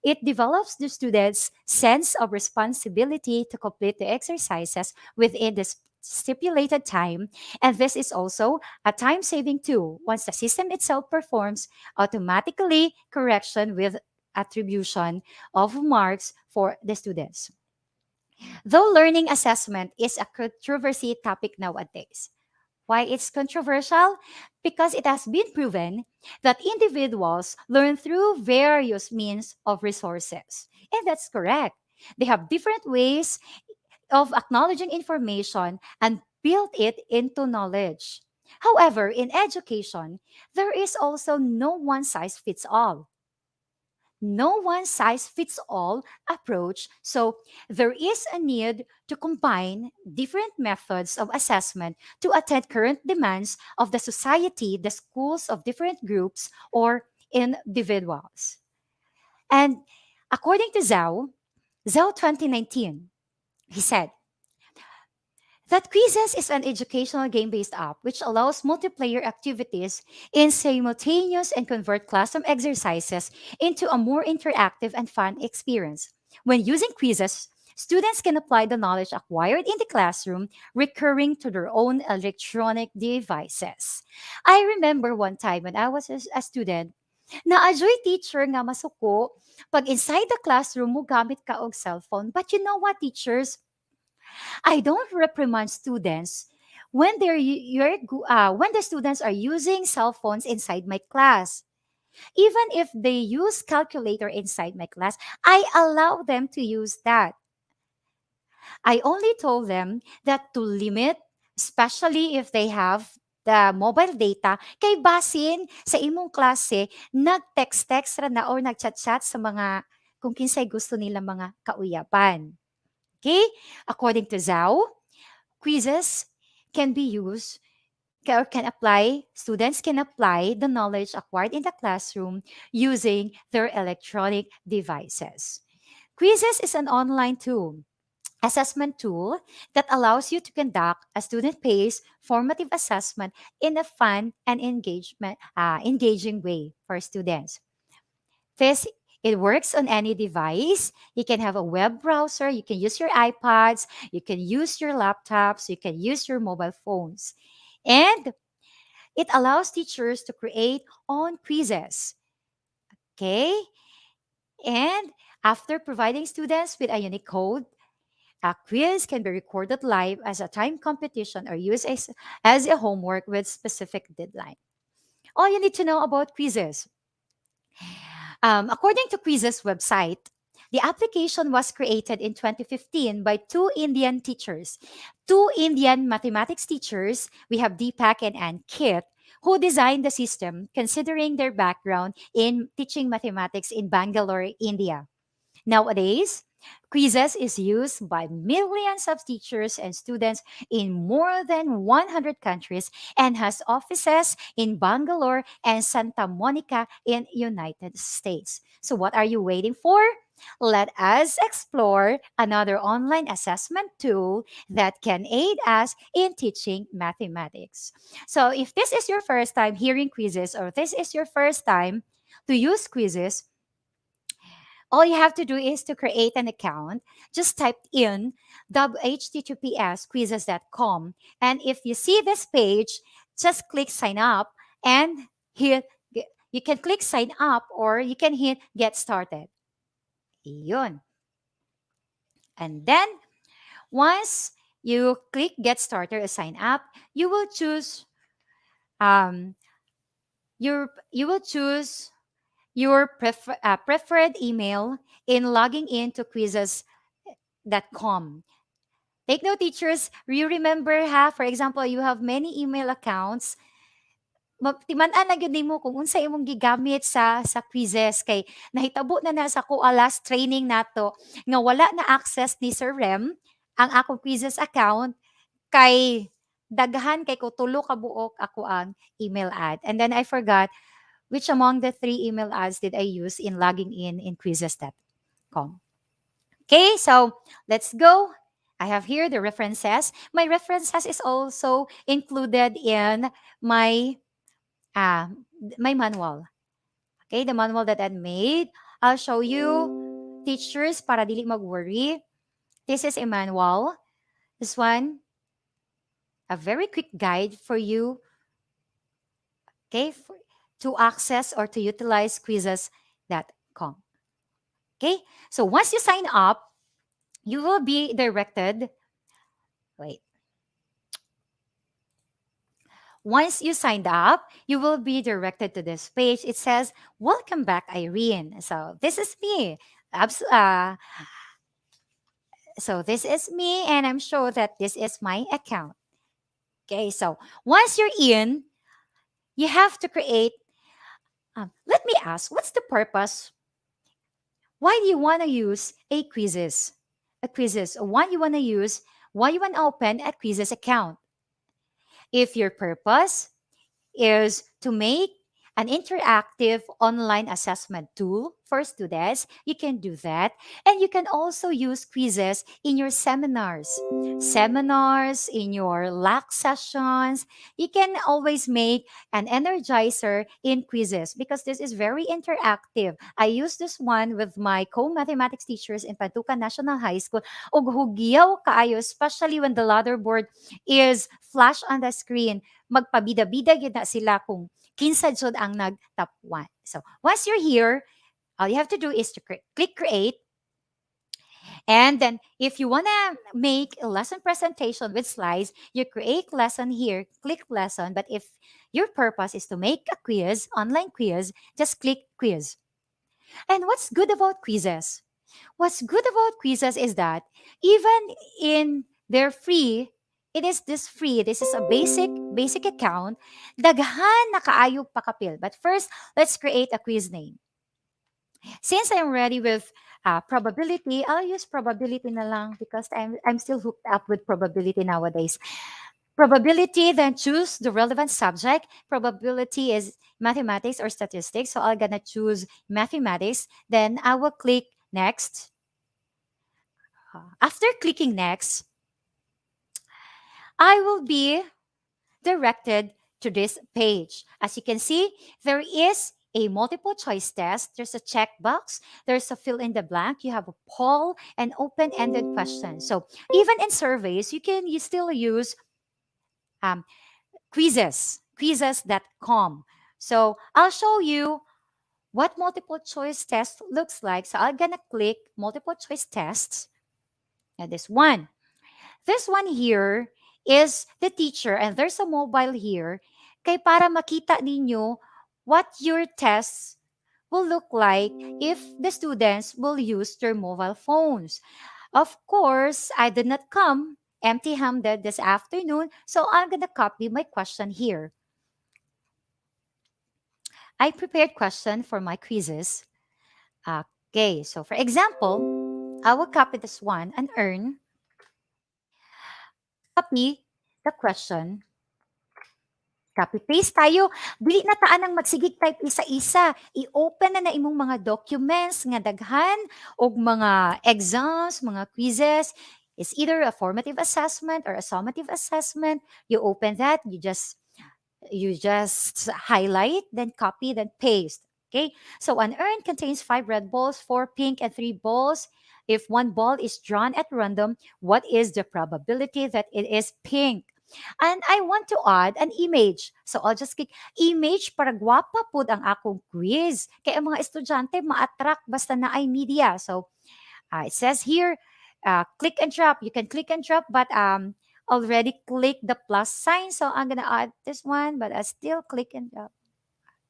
It develops the students' sense of responsibility to complete the exercises within the stipulated time, and this is also a time saving tool once the system itself performs automatically correction with attribution of marks for the students. Though learning assessment is a controversy topic nowadays. Why it's controversial? Because it has been proven that individuals learn through various means of resources. And that's correct. They have different ways of acknowledging information and build it into knowledge. However, in education, there is also no one size fits all. No one size fits all approach. So there is a need to combine different methods of assessment to attend current demands of the society, the schools of different groups or individuals. And according to Zhao 2019, he said, that Quizzes is an educational game-based app which allows multiplayer activities in simultaneous and convert classroom exercises into a more interactive and fun experience. When using quizzes, students can apply the knowledge acquired in the classroom recurring to their own electronic devices. I remember one time when I was a student, na-ajoy teacher nga masuko pag inside the classroom mo gamit ka og cellphone. But you know what, teachers? I don't reprimand students when when the students are using cell phones inside my class. Even if they use calculator inside my class, I allow them to use that. I only told them that to limit, especially if they have the mobile data, kay basin sa imong klase, nag-text-text ra na or nag-chat-chat sa mga kung kinsay gusto nila mga kauyapan. Okay? According to Zhao, quizzes can be used or can apply, students can apply the knowledge acquired in the classroom using their electronic devices. Quizzes is an online tool, assessment tool that allows you to conduct a student-paced formative assessment in a fun and engaging way for students. This it works on any device. You can have a web browser, you can use your iPads, you can use your laptops, you can use your mobile phones. And it allows teachers to create own quizzes. Okay? And after providing students with a unique code, a quiz can be recorded live as a time competition or used as a homework with specific deadline. All you need to know about quizzes. According to Quiz's website, the application was created in 2015 by two Indian teachers, two Indian mathematics teachers. We have Deepak and Ankit, who designed the system considering their background in teaching mathematics in Bangalore, India. Nowadays, Quizzes is used by millions of teachers and students in more than 100 countries and has offices in Bangalore and Santa Monica in United States. So what are you waiting for? let us explore another online assessment tool that can aid us in teaching mathematics. So, if this is your first time hearing quizzes or this is your first time to use quizzes, all you have to do is to create an account. Just type in https quizzes.com. And if you see this page, just click sign up and hit, you can click sign up or you can hit get started. Yun. And then once you click get started or sign up, you will choose um, you will choose your preferred email in logging into quizzes.com. Take note, teachers, you remember ha, for example, you have many email accounts. Timan-an na gyud nimo kung unsa imong gigamit sa quizzes kay nahitabo na sa ko last training nato nga wala na access ni Sir Rem ang akong quizzes account kay daghan kay ko tulo ka buok ako ang email ad. And then I forgot which among the 3 email ads did I use in logging in quizzes.com. Okay, so let's go. I have here the references. My references is also included in my my manual. Okay, the manual that I made. I'll show you, teachers, para dili mag-worry. This is a manual. This one, a very quick guide for you, okay, to access or to utilize quizzes.com. Okay, so once you sign up, you will be directed. Wait. Once you signed up, you will be directed to this page. It says, "Welcome back, Irene." So this is me. So this is me, and I'm sure that this is my account. Okay, so once you're in, you have to create. Let me ask, what's the purpose? Why do you want to use a quizzes? A quizzes. Or why you want to use? Why you want to open a quizzes account? If your purpose is to make an interactive online assessment tool for students, you can do that. And you can also use quizzes in your seminars, in your LAC sessions. You can always make an energizer in quizzes because this is very interactive. I use this one with my co-mathematics teachers in Pantucan National High School. Ug hugyaw kaayo, especially when the ladder board is flash on the screen. Magpabida-bida yun na sila kung kinsa jud ang nag-top 1. So, once you're here, all you have to do is to click create. And then, if you want to make a lesson presentation with slides, you create lesson here, click lesson. But if your purpose is to make a quiz, online quiz, just click quiz. And what's good about quizzes? What's good about quizzes is that even in they're free, it is this free. This is a basic account. Daghan na kaayo pakapil. But first, let's create a quiz name. Since I'm ready with probability, I'll use probability na lang because I'm still hooked up with probability nowadays. Probability, then choose the relevant subject. Probability is mathematics or statistics. So I'm gonna choose mathematics. Then I will click next. After clicking next, I will be directed to this page. As you can see, there is a multiple choice test. There's a checkbox. There's a fill in the blank. You have a poll and open-ended questions. So even in surveys, you still use quizzes.com. So I'll show you what multiple choice test looks like. So I'm gonna click multiple choice tests. And this one here is the teacher, and there's a mobile here. Kay para makita ninyo what your tests will look like if the students will use their mobile phones. Of course, I did not come empty-handed this afternoon, so I'm gonna copy my question here. I prepared question for my quizzes. Okay, so for example, I will copy this one and copy the question Copy-paste tayo. Dili na taan ang magsigig type isa-isa. I-open na imong mga documents nga daghan o mga exams, mga quizzes. It's either a formative assessment or a summative assessment. You open that, you just highlight, then copy, then paste. Okay, so an urn contains 5 red balls, 4 pink, and 3 balls. If one ball is drawn at random, what is the probability that it is pink? And I want to add an image. So I'll just click image para gwapa po ang akong quiz. Kaya ang mga estudyante ma-attract basta na ay media. So it says here, click and drop. You can click and drop, but already click the plus sign. So I'm gonna add this one, but I still click and drop.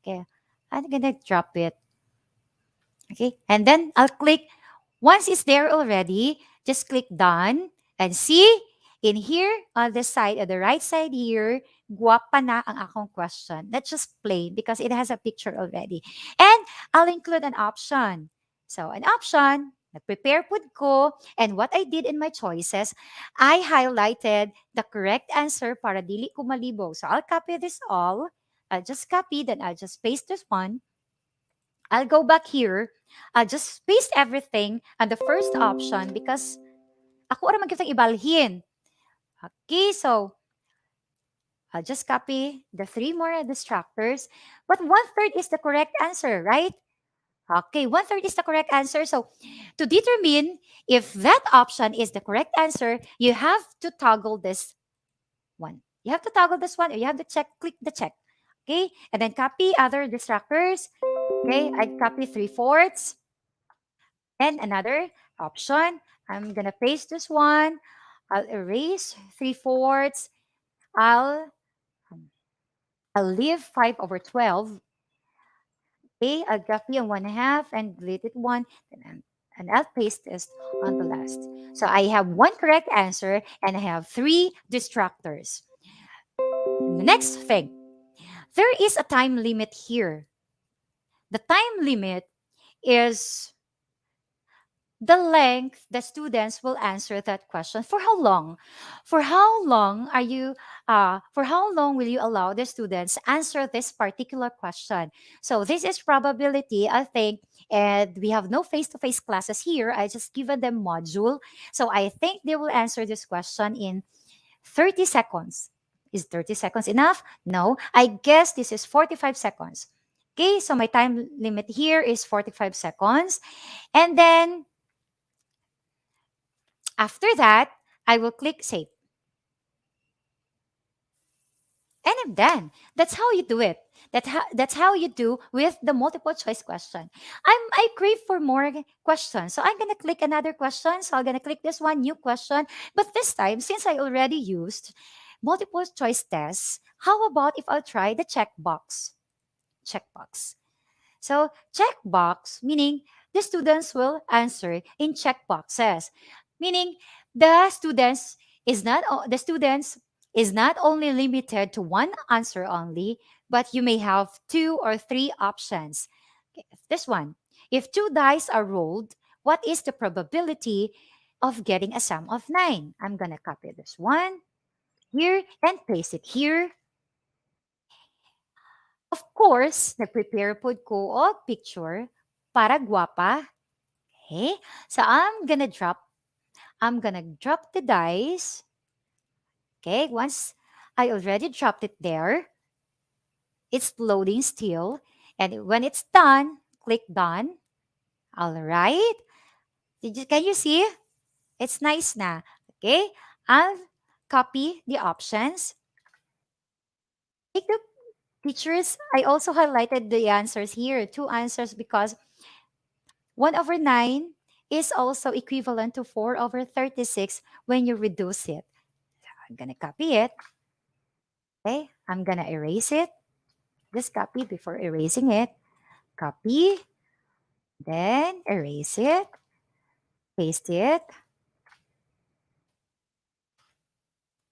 Okay, I'm gonna drop it. Okay, and then I'll click. Once it's there already, just click done and see in here on the side, on the right side here, guwapa na ang akong question. That's just plain because it has a picture already. And I'll include an option. So an option, nag-prepare po ko, and what I did in my choices, I highlighted the correct answer para dili ko malibog. So I'll copy this all. I'll just copy, then I'll just paste this one. I'll go back here. I'll just paste everything on the first option because ako ora man kitang ibalhin. Okay, so I'll just copy the 3 more distractors. But 1/3 is the correct answer, right? Okay, 1/3 is the correct answer. So to determine if that option is the correct answer, you have to toggle this one. You have to toggle this one, or you have to click the check. Okay, and then copy other distractors. Okay, I copy 3/4. And another option, I'm gonna paste this one. I'll erase 3/4. I'll leave 5/12. Okay, I'll copy on 1/2 and delete it one, and I'll paste this on the last. So I have one correct answer and I have 3 distractors. The next thing, there is a time limit here. The time limit is the length the students will answer that question. For how long? For how long will you allow the students answer this particular question? So this is probability, I think, and we have no face-to-face classes here. I just given them module. So I think they will answer this question in 30 seconds. Is 30 seconds enough? No, I guess this is 45 seconds. Okay, so my time limit here is 45 seconds. And then after that, I will click save. And I'm done. That's how you do it. That's how you do with the multiple choice question. I crave for more questions. So I'm gonna click another question. So I'm gonna click this one, new question. But this time, since I already used multiple choice tests, how about if I'll try the checkbox? Checkbox. So checkbox, meaning the students will answer in checkboxes. Meaning the students is not only limited to one answer only, but you may have 2 or 3 options. Okay, this one, if 2 dice are rolled, what is the probability of getting a sum of 9? I'm gonna copy this one here and paste it here. Of course, nag-prepare po ko og picture para guwapa. Okay, so I'm gonna drop the dice. Okay, once I already dropped it there, it's loading still. And when it's done, click done. All right. Can you see? It's nice na. Okay, I'll copy the options. Take the teachers, I also highlighted the answers here, 2 answers, because 1/9 is also equivalent to 4/36 when you reduce it. I'm gonna copy it. Okay, I'm gonna erase it. Just copy before erasing it. Copy, then erase it, paste it.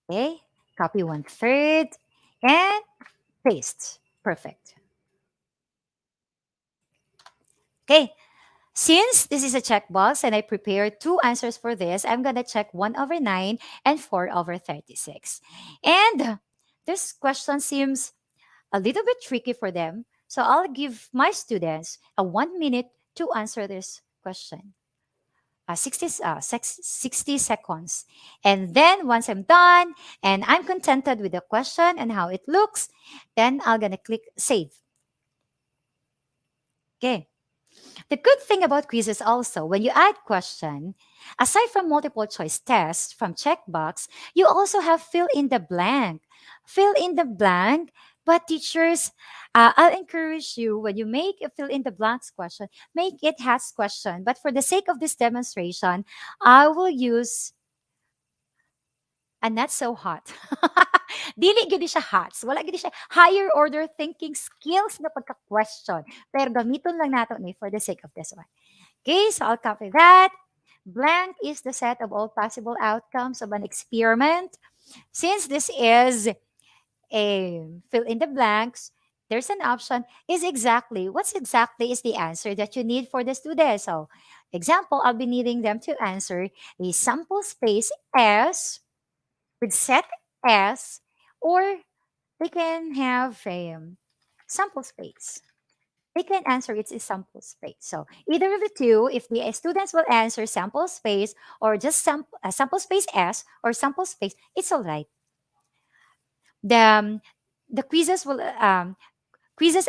Okay, copy 1/3 and paste. Perfect. Okay, since this is a checkbox and I prepared 2 answers for this, I'm gonna check 1/9 and 4/36. And this question seems a little bit tricky for them. So I'll give my students a 1 minute to answer this question. 60 seconds. And then once I'm done and I'm contented with the question and how it looks, then I'm going to click save. Okay. The good thing about quizzes also, when you add question, aside from multiple choice tests from checkbox, you also have fill in the blank. Fill in the blank, but teachers, I'll encourage you when you make a fill in the blanks question, make it has question. But for the sake of this demonstration, I will use a not so hot. Dili gid siya hats. Wala gid siya higher order thinking skills na pagka-question. Pero gamiton lang nato ni for the sake of this one. Okay, so I'll copy that. Blank is the set of all possible outcomes of an experiment. Since this is a fill in the blanks, there's an option is exactly. What's exactly is the answer that you need for the student? So, example, I'll be needing them to answer a sample space S with set S, or they can have a sample space. They can answer it's a sample space. So either of the two, if the students will answer sample space or just sample space S or sample space, it's all right. The quizzes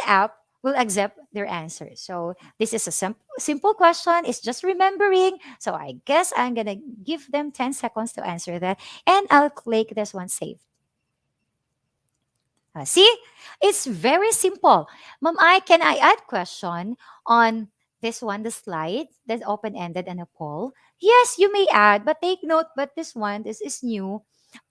app will accept their answers. So this is a simple question. It's just remembering. So I guess I'm gonna give them 10 seconds to answer that, and I'll click this one save. See, it's very simple. Ma'am, can I add question on this one, the slide that's open-ended and a poll? Yes, you may add, but take note, but this is new.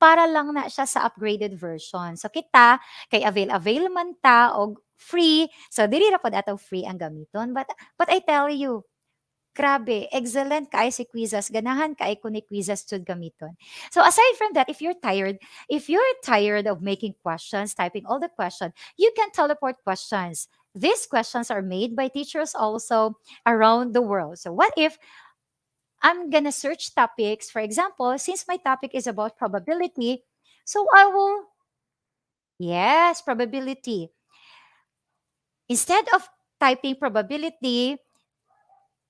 Para lang na siya sa upgraded version. So kita, kay avail man ta og free. So dili ra pod ato free ang gamiton. But I tell you, grabe, excellent kay si quizzes. Ganahan kay ko ni quizzes tud gamiton. So aside from that, if you're tired of making questions, typing all the questions, you can teleport questions. These questions are made by teachers also around the world. So what if I'm gonna search topics, for example, since my topic is about probability, so I will, yes, probability. Instead of typing probability,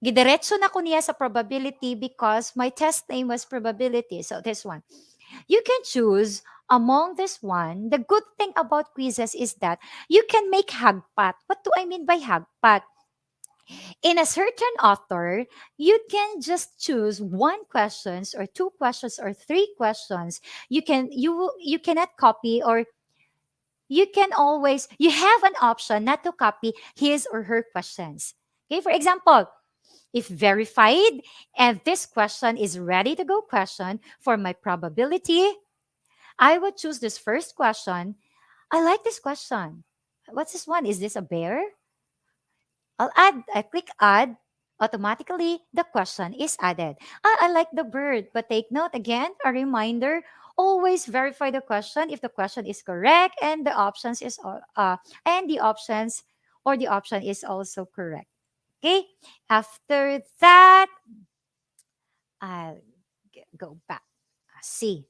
gidiretso na ko niya sa probability because my test name was probability. So this one. You can choose among this one. The good thing about quizzes is that you can make hagpat. What do I mean by hagpat? In a certain author, you can just choose one questions or two questions or three questions. You cannot copy, or you have an option not to copy his or her questions. Okay, for example, if verified and this question is ready to go question for my probability, I would choose this first question. I like this question. What's this one? Is this a bear? I click add. Automatically, the question is added. I like the bird, but take note again, a reminder, always verify the question if the question is correct and the options is the options or the option is also correct. Okay, after that, I'll go back. See,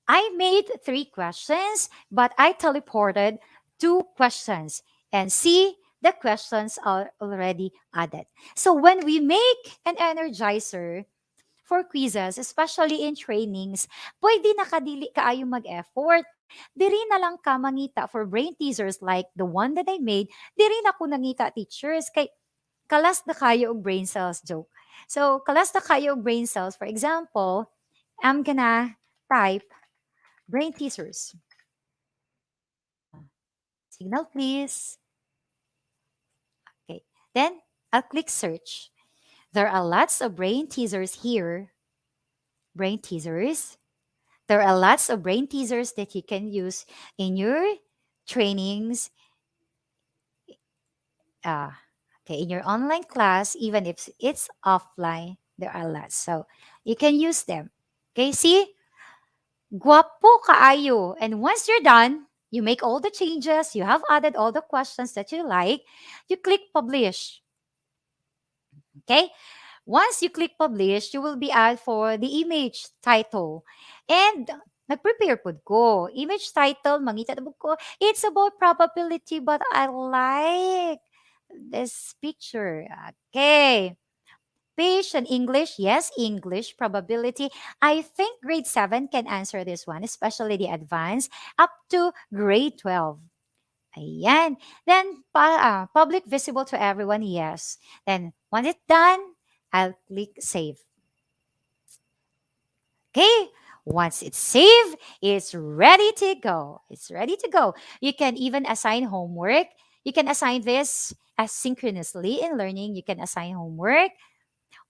I made 3 questions, but I teleported 2 questions. And see, the questions are already added. So when we make an energizer for quizzes, especially in trainings, pwede nakadili kaayo mag-effort. Diri na lang ka mangita for brain teasers like the one that I made. Diri na ko nangita teachers kay kalas na kayo og brain cells joke. So, kalas na kayo og brain cells. For example, I'm gonna type brain teasers. Signal, please. Okay. Then, I'll click search. There are lots of brain teasers here. Brain teasers. There are lots of brain teasers that you can use in your trainings. Okay, in your online class, even if it's offline, there are lots. So, you can use them. Okay, see? Guwapo kaayo. And once you're done, you make all the changes, you have added all the questions that you like, you click publish. Okay? Once you click publish, you will be asked for the image title. And nag-prepare pod ko. Image title, mangita na ko. It's about probability, but I like this picture. Okay. Page and English, yes, English probability. I think grade 7 can answer this one, especially the advanced, up to grade 12. Ayan. Then, public visible to everyone, yes. Then, once it's done, I'll click save. Okay, once it's saved, it's ready to go. It's ready to go. You can even assign homework. You can assign this asynchronously in learning. You can assign homework.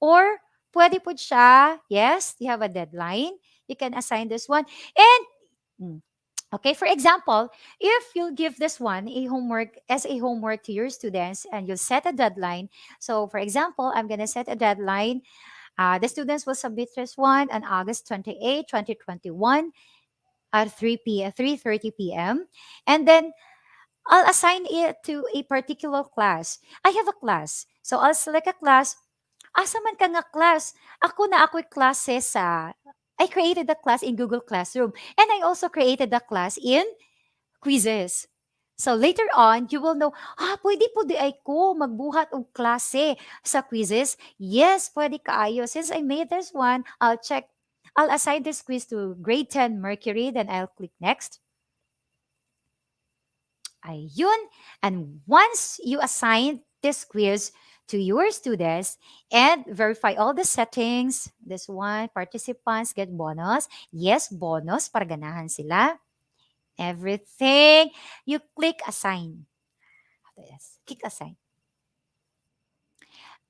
Or, pwede po siya, yes, you have a deadline. You can assign this one. And, okay, for example, if you'll give this one a homework as a homework to your students and you'll set a deadline. So, for example, I'm going to set a deadline. The students will submit this one on August 28, 2021 at 3:30 p.m. And then I'll assign it to a particular class. I have a class. So I'll select a class. Asa man ka nga class? Ako'y klase sa I created a class in Google Classroom and I also created a class in quizzes. So later on, you will know, pwede po di ay ko magbuhat og klase sa quizzes. Yes, pwede kaayo. Since I made this one, I'll assign this quiz to grade 10 Mercury, then I'll click next. Ayun. And once you assign this quiz to your students and verify all the settings, this one, participants get bonus. Yes, bonus para ganahan sila. Everything, you click assign. Yes, click assign.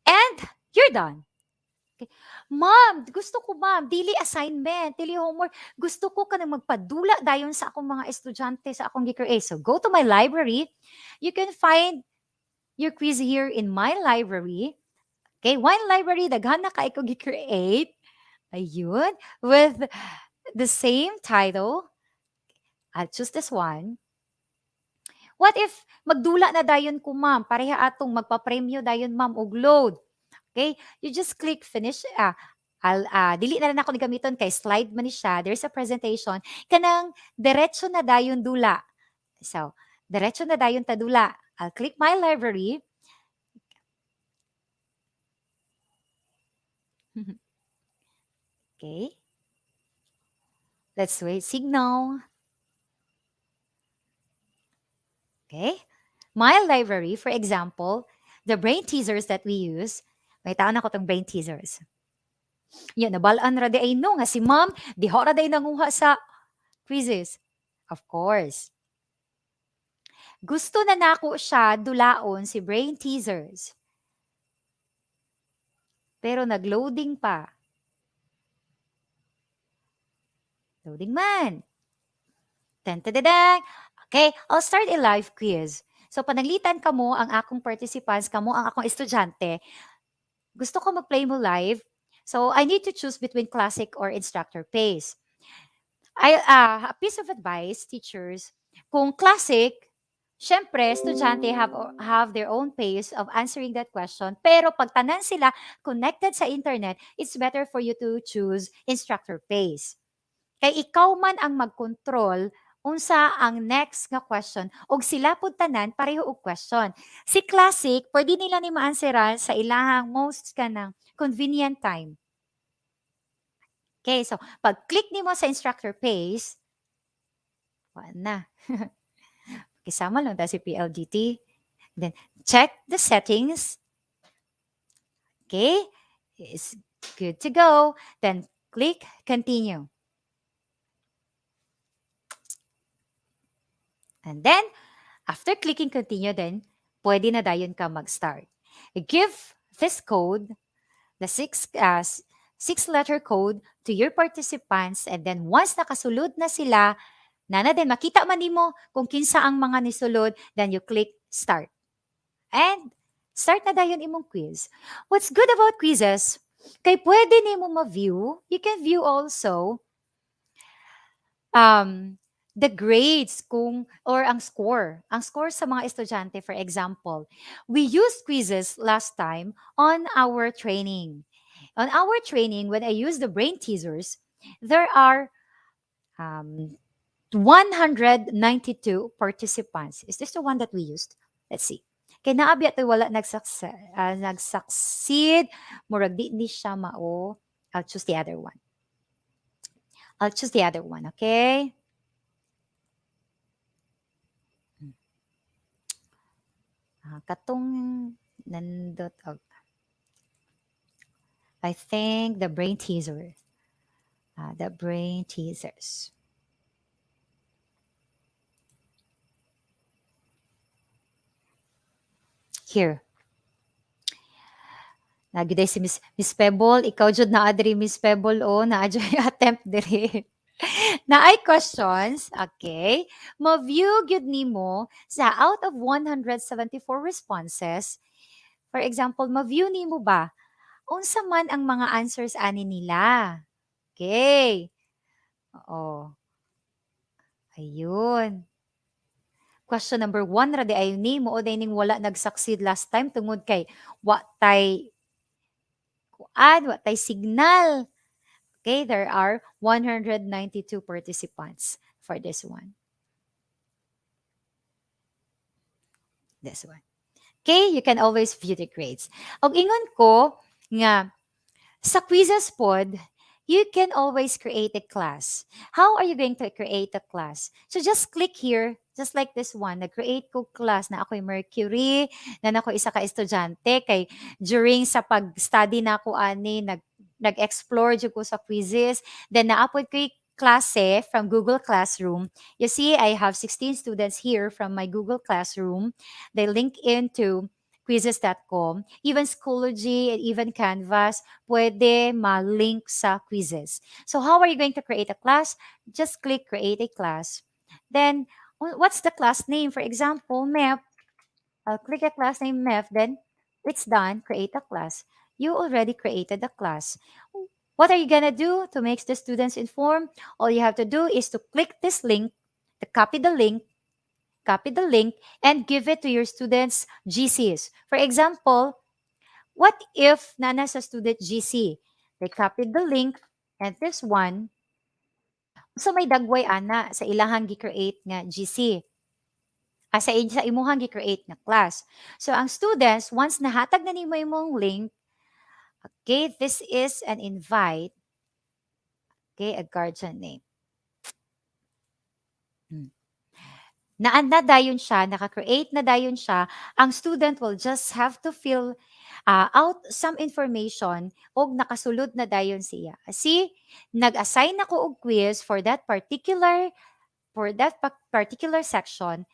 And you're done. Okay. Ma'am, gusto ko ma'am, dili assignment, dili homework. Gusto ko ka na magpadula dayon sa akong mga estudyante sa akong gi-create. So go to my library. You can find your quiz here in my library. Okay, one library, daghan na kay ko gi-create. Ayun, with the same title. I'll choose this one. What if magdula na dayon ko ma'am, pareha atong magpa-premyo dayon ma'am og load. Okay? You just click finish. Dili na lang ako ni gamiton kay slide man ni siya. There's a presentation. Kanang diretso na dayon dula. So, diretso na dayon ta dula. I'll click my library. Okay. Let's wait signal. Okay? My library, for example, the brain teasers that we use, may taon ako tong brain teasers. Yan, nabalaan ra di ay no, nga si ma'am, di ho ra di nanguha sa quizzes. Of course. Gusto na nako siya dulaon si brain teasers. Pero nag-loading pa. Loading man. Tan-tadadang. Okay, I'll start a live quiz. So, panaglitan ka mo ang akong participants, kamo ang akong estudyante. Gusto ko mag-play mo live. So, I need to choose between classic or instructor pace. A piece of advice, teachers, kung classic, syempre, estudyante have their own pace of answering that question. Pero pag tanan sila connected sa internet, it's better for you to choose instructor pace. Kay ikaw man ang mag-control unsa ang next nga question ug sila pud tanan pareho og question. Si classic, pwede nila ni ma-answeran sa ilahang most kanang convenient time. Okay, so pag click nimo sa instructor pace, na. Kisama lang ta si PLDT. Then check the settings. Okay, it's good to go. Then click continue. And then, after clicking continue, then, pwede na dayon ka mag-start. Give this code, the six-letter code to your participants, and then once nakasulod na sila, din, makita man nimo kung kinsa ang mga nisulod, then you click start. And, start na dayon imong quiz. What's good about quizzes, kay pwede nimo ma-view, you can view also, the grades or ang score sa mga estudyante. For example, we used quizzes last time on our training. On our training, when I use the brain teasers, there are um, 192 participants. Is this the one that we used? Let's see. Kay naabi ato wala nagsucceed. Murag di siya mao. I'll choose the other one. I'll choose the other one, okay? Katong nandot. Oh, I think the brain teaser. The brain teasers. Here. Nagiday si Miss Pebble. Ikaw jud na adri Miss Pebble o na attempt diri. Na ay questions, okay? Ma-view gyud nimo sa out of 174 responses. For example, ma-view nimo ba unsa man ang mga answers ani nila? Okay. Oo. Ayun. Question number 1 ra di ay nimo o ning wala nag-succeed last time tungod kay wa tay what tay signal. Okay, there are 192 participants for this one. This one. Okay, you can always view the grades. Og ingon ko nga sa quizzes pod, you can always create a class. How are you going to create a class? So just click here, just like this one, nag-create ko class na ako'y Mercury, na ako isa ka estudyante kay during sa pag-study na ako ani nag-explore jud ko sa quizzes, then naapod ko klase from Google Classroom. You see, I have 16 students here from my Google Classroom. They link into quizzes.com, even Schoology and even Canvas, pwede ma-link sa quizzes. So how are you going to create a class? Just click create a class. Then, what's the class name? For example, MEP. I'll click a class name MEP, then it's done, create a class. You already created a class. What are you gonna do to make the students informed? All you have to do is to click this link, to copy the link, and give it to your students' GCs. For example, what if nana sa student GC? They copied the link and this one, so may dagway ana sa ilahang gi-create nga GC. Sa imuhang gi-create nga class. So ang students, once nahatag na nimo imong link, okay, this is an invite. Okay, a guardian name. Na dayon siya, naka-create na dayon siya, ang student will just have to fill out some information o nakasulod na dayon siya. See, nag-assign ako og quiz for that particular section,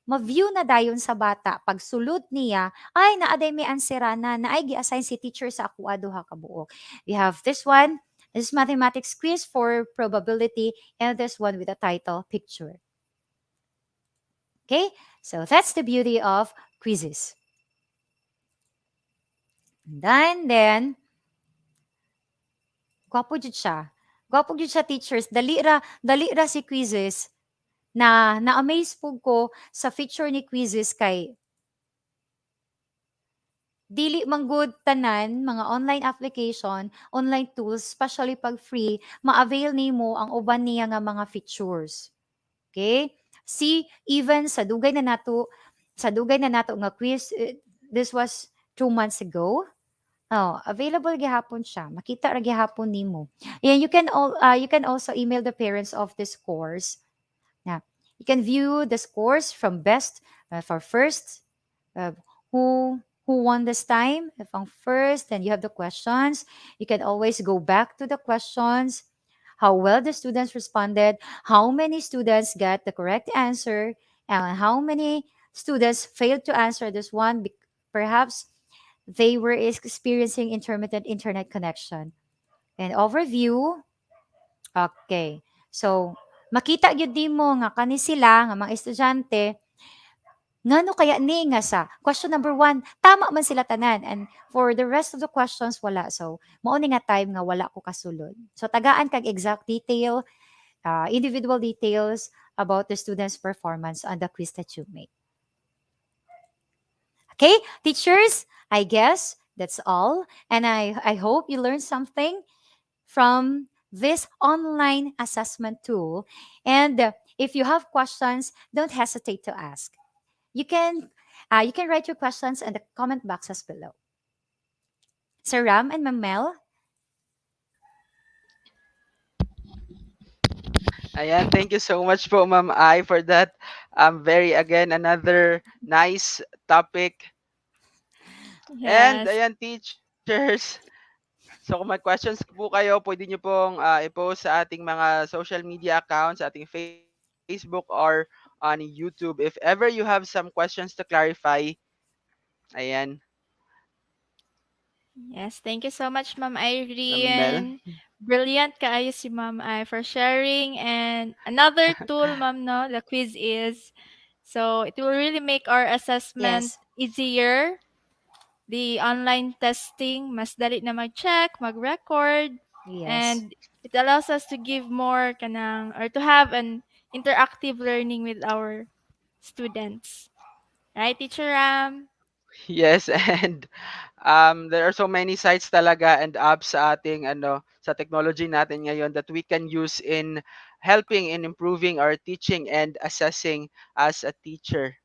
ma-view na dayon sa bata pag sulod niya ay naaday may answera na naay gi-assign si teacher sa ako duha ka buok. We have this one, this mathematics quiz for probability, and this one with the title picture. Okay, so that's the beauty of quizzes. And then, gwapo jud siya. Gwapo jud siya, teachers. Dali ra si quizzes. Na-amaze po ko sa feature ni quizzes kay dili manggod tanan mga online application, online tools, especially pag free, ma-avail nimo ang uban niya nga mga features. Okay? See, even sa dugay na nato nga quiz, this was 2 months ago. Oh, available gihapon siya. Makita ra gihapon nimo. And you can also email the parents of this course. Now, you can view the scores from best for first, who won this time. If ang first, then you have the questions. You can always go back to the questions, how well the students responded, how many students got the correct answer, and how many students failed to answer this one. Perhaps they were experiencing intermittent internet connection. And overview, okay. So, makita gyud nimo nga kani sila nga mga estudyante ngano kaya ni nga sa question number 1 tama man sila tanan, and for the rest of the questions wala. So mao ni nga time nga wala ko kasulod. So tagaan kag exact detail, individual details about the students' performance on the quiz that you make. Okay, teachers, I guess that's all, and I hope you learned something from this online assessment tool. And if you have questions, don't hesitate to ask. You can you can write your questions in the comment boxes below. Sir Ram and Mamel, Ayan, thank you so much po, Ma'am Ai, for that very, again, another nice topic. And Yes. ayan, teachers, so kung may questions po kayo, pwede nyo pong i-post sa ating mga social media accounts, sa ating Facebook or on YouTube. If ever you have some questions to clarify, ayan, Yes, thank you so much, Ma'am Ma'am Mel. Irene. Brilliant kaayo si Ma'am I for sharing. And another tool, Ma'am, no, the quiz is. So it will really make our assessment yes, easier. The online testing, mas dali na mag-check, mag-record, yes, and it allows us to give more kanang or to have an interactive learning with our students. Right, Teacher Ram? Yes, and there are so many sites talaga and apps sa ating sa technology natin ngayon that we can use in helping in improving our teaching and assessing as a teacher.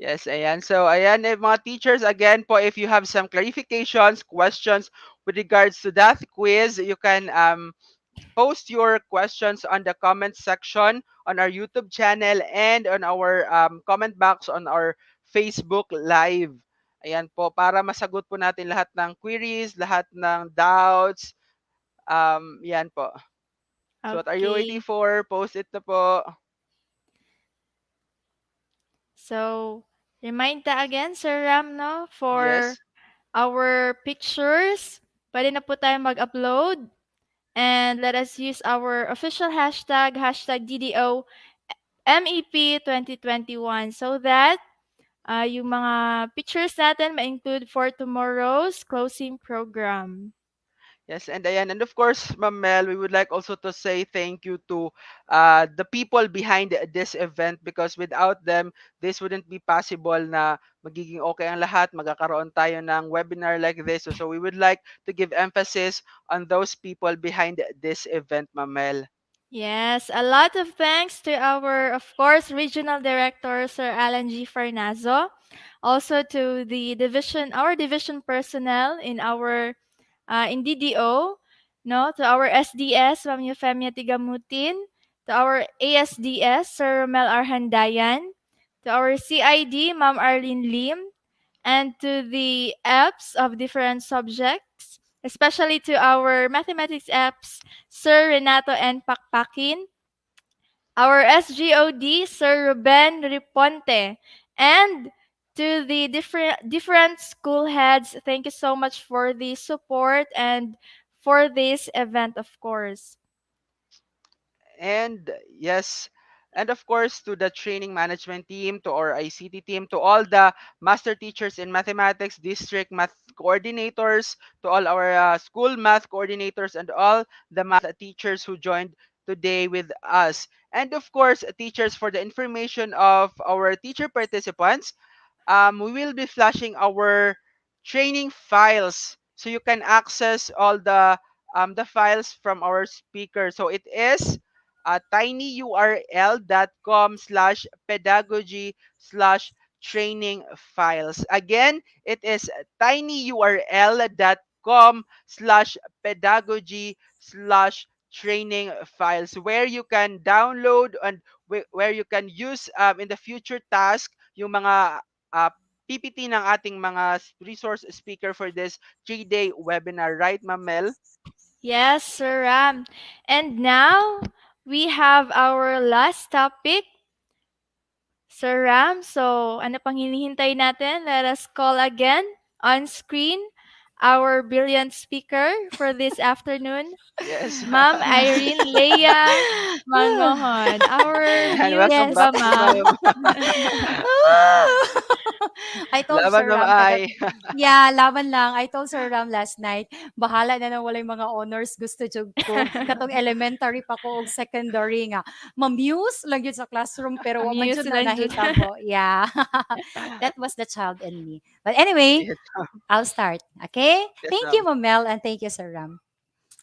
Yes, ayan. So, ayan, mga teachers, again po, if you have some clarifications, questions with regards to that quiz, you can post your questions on the comment section on our YouTube channel and on our comment box on our Facebook Live. Ayan po, para masagot po natin lahat ng queries, lahat ng doubts. Yan po. So what are you waiting Okay. for? Post it na po. So, remind ta again, Sir Ram, no, for Yes. our pictures. Pwede na po tayo mag-upload. And let us use our official hashtag, hashtag DDO-MEP 2021 so that yung mga pictures natin ma-include for tomorrow's closing program. Yes, and ayan, and of course, Ma'am Mel, we would like also to say thank you to the people behind this event because without them, this wouldn't be possible na magiging okay ang lahat, magkakaroon tayo ng webinar like this. So we would like to give emphasis on those people behind this event, Ma'am Mel. Yes, a lot of thanks to our, of course, Regional Director, Sir Alan G. Farnazo. Also to the division, our division personnel in DDO, no, to our SDS, Ma'am Euphemia Tigamutin, to our ASDS, Sir Romel Arhandayan, to our CID, Ma'am Arlene Lim, and to the apps of different subjects, especially to our mathematics apps, Sir Renato N. Pakpakin, our SGOD, Sir Ruben Riponte, and to the different school heads, thank you so much for the support and for this event, of course. And yes, and of course to the training management team, to our ICT team, to all the master teachers in mathematics, district math coordinators, to all our school math coordinators, and all the math teachers who joined today with us. And of course, teachers, for the information of our teacher participants, we will be flashing our training files so you can access all the files from our speaker. So it is tinyurl.com/pedagogy/training files. Again, it is tinyurl.com/pedagogy/training files where you can download and where you can use in the future task yung mga uh, PPT ng ating mga resource speaker for this 3-day webinar. Right, Ma'am Mel? Yes, Sir Ram. And now we have our last topic, Sir Ram. So, ano pang hinihintay natin? Let us call again on screen our brilliant speaker for this afternoon, Yes. Ma'am Irene Leia Mangohon, our Ayan, muse welcome yes. back, ba, ma'am? ma'am. I told Laban, Sir Ma'am Ram Ai. yeah, laban lang. I told Sir Ram last night, bahala na wala yung mga honors gusto jud ko. Katong elementary pa ko og secondary nga. Mamuse lang yun sa classroom pero wa man Muse jud na lang jud. nahitabo. Yeah. That was the child in me. But anyway, Yes, I'll start. Okay? yes, Thank you, ma'am. Mamel, and thank you, Sir Ram.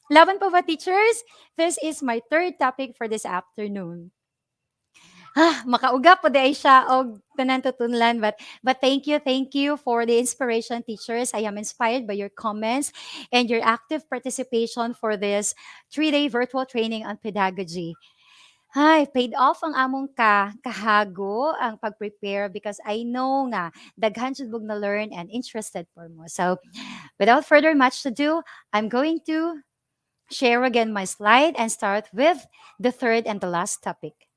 Laban po ba, teachers? This is my third topic for this afternoon. Makauga po di ay siya og tanan tutunlan, but thank you for the inspiration, teachers. I am inspired by your comments and your active participation for this 3-day virtual training on pedagogy. Ay, paid off ang among kahago ang pag-prepare because I know nga daghan jud bug na learn and interested for mo. So, without further much to do, I'm going to share again my slide and start with the third and the last topic.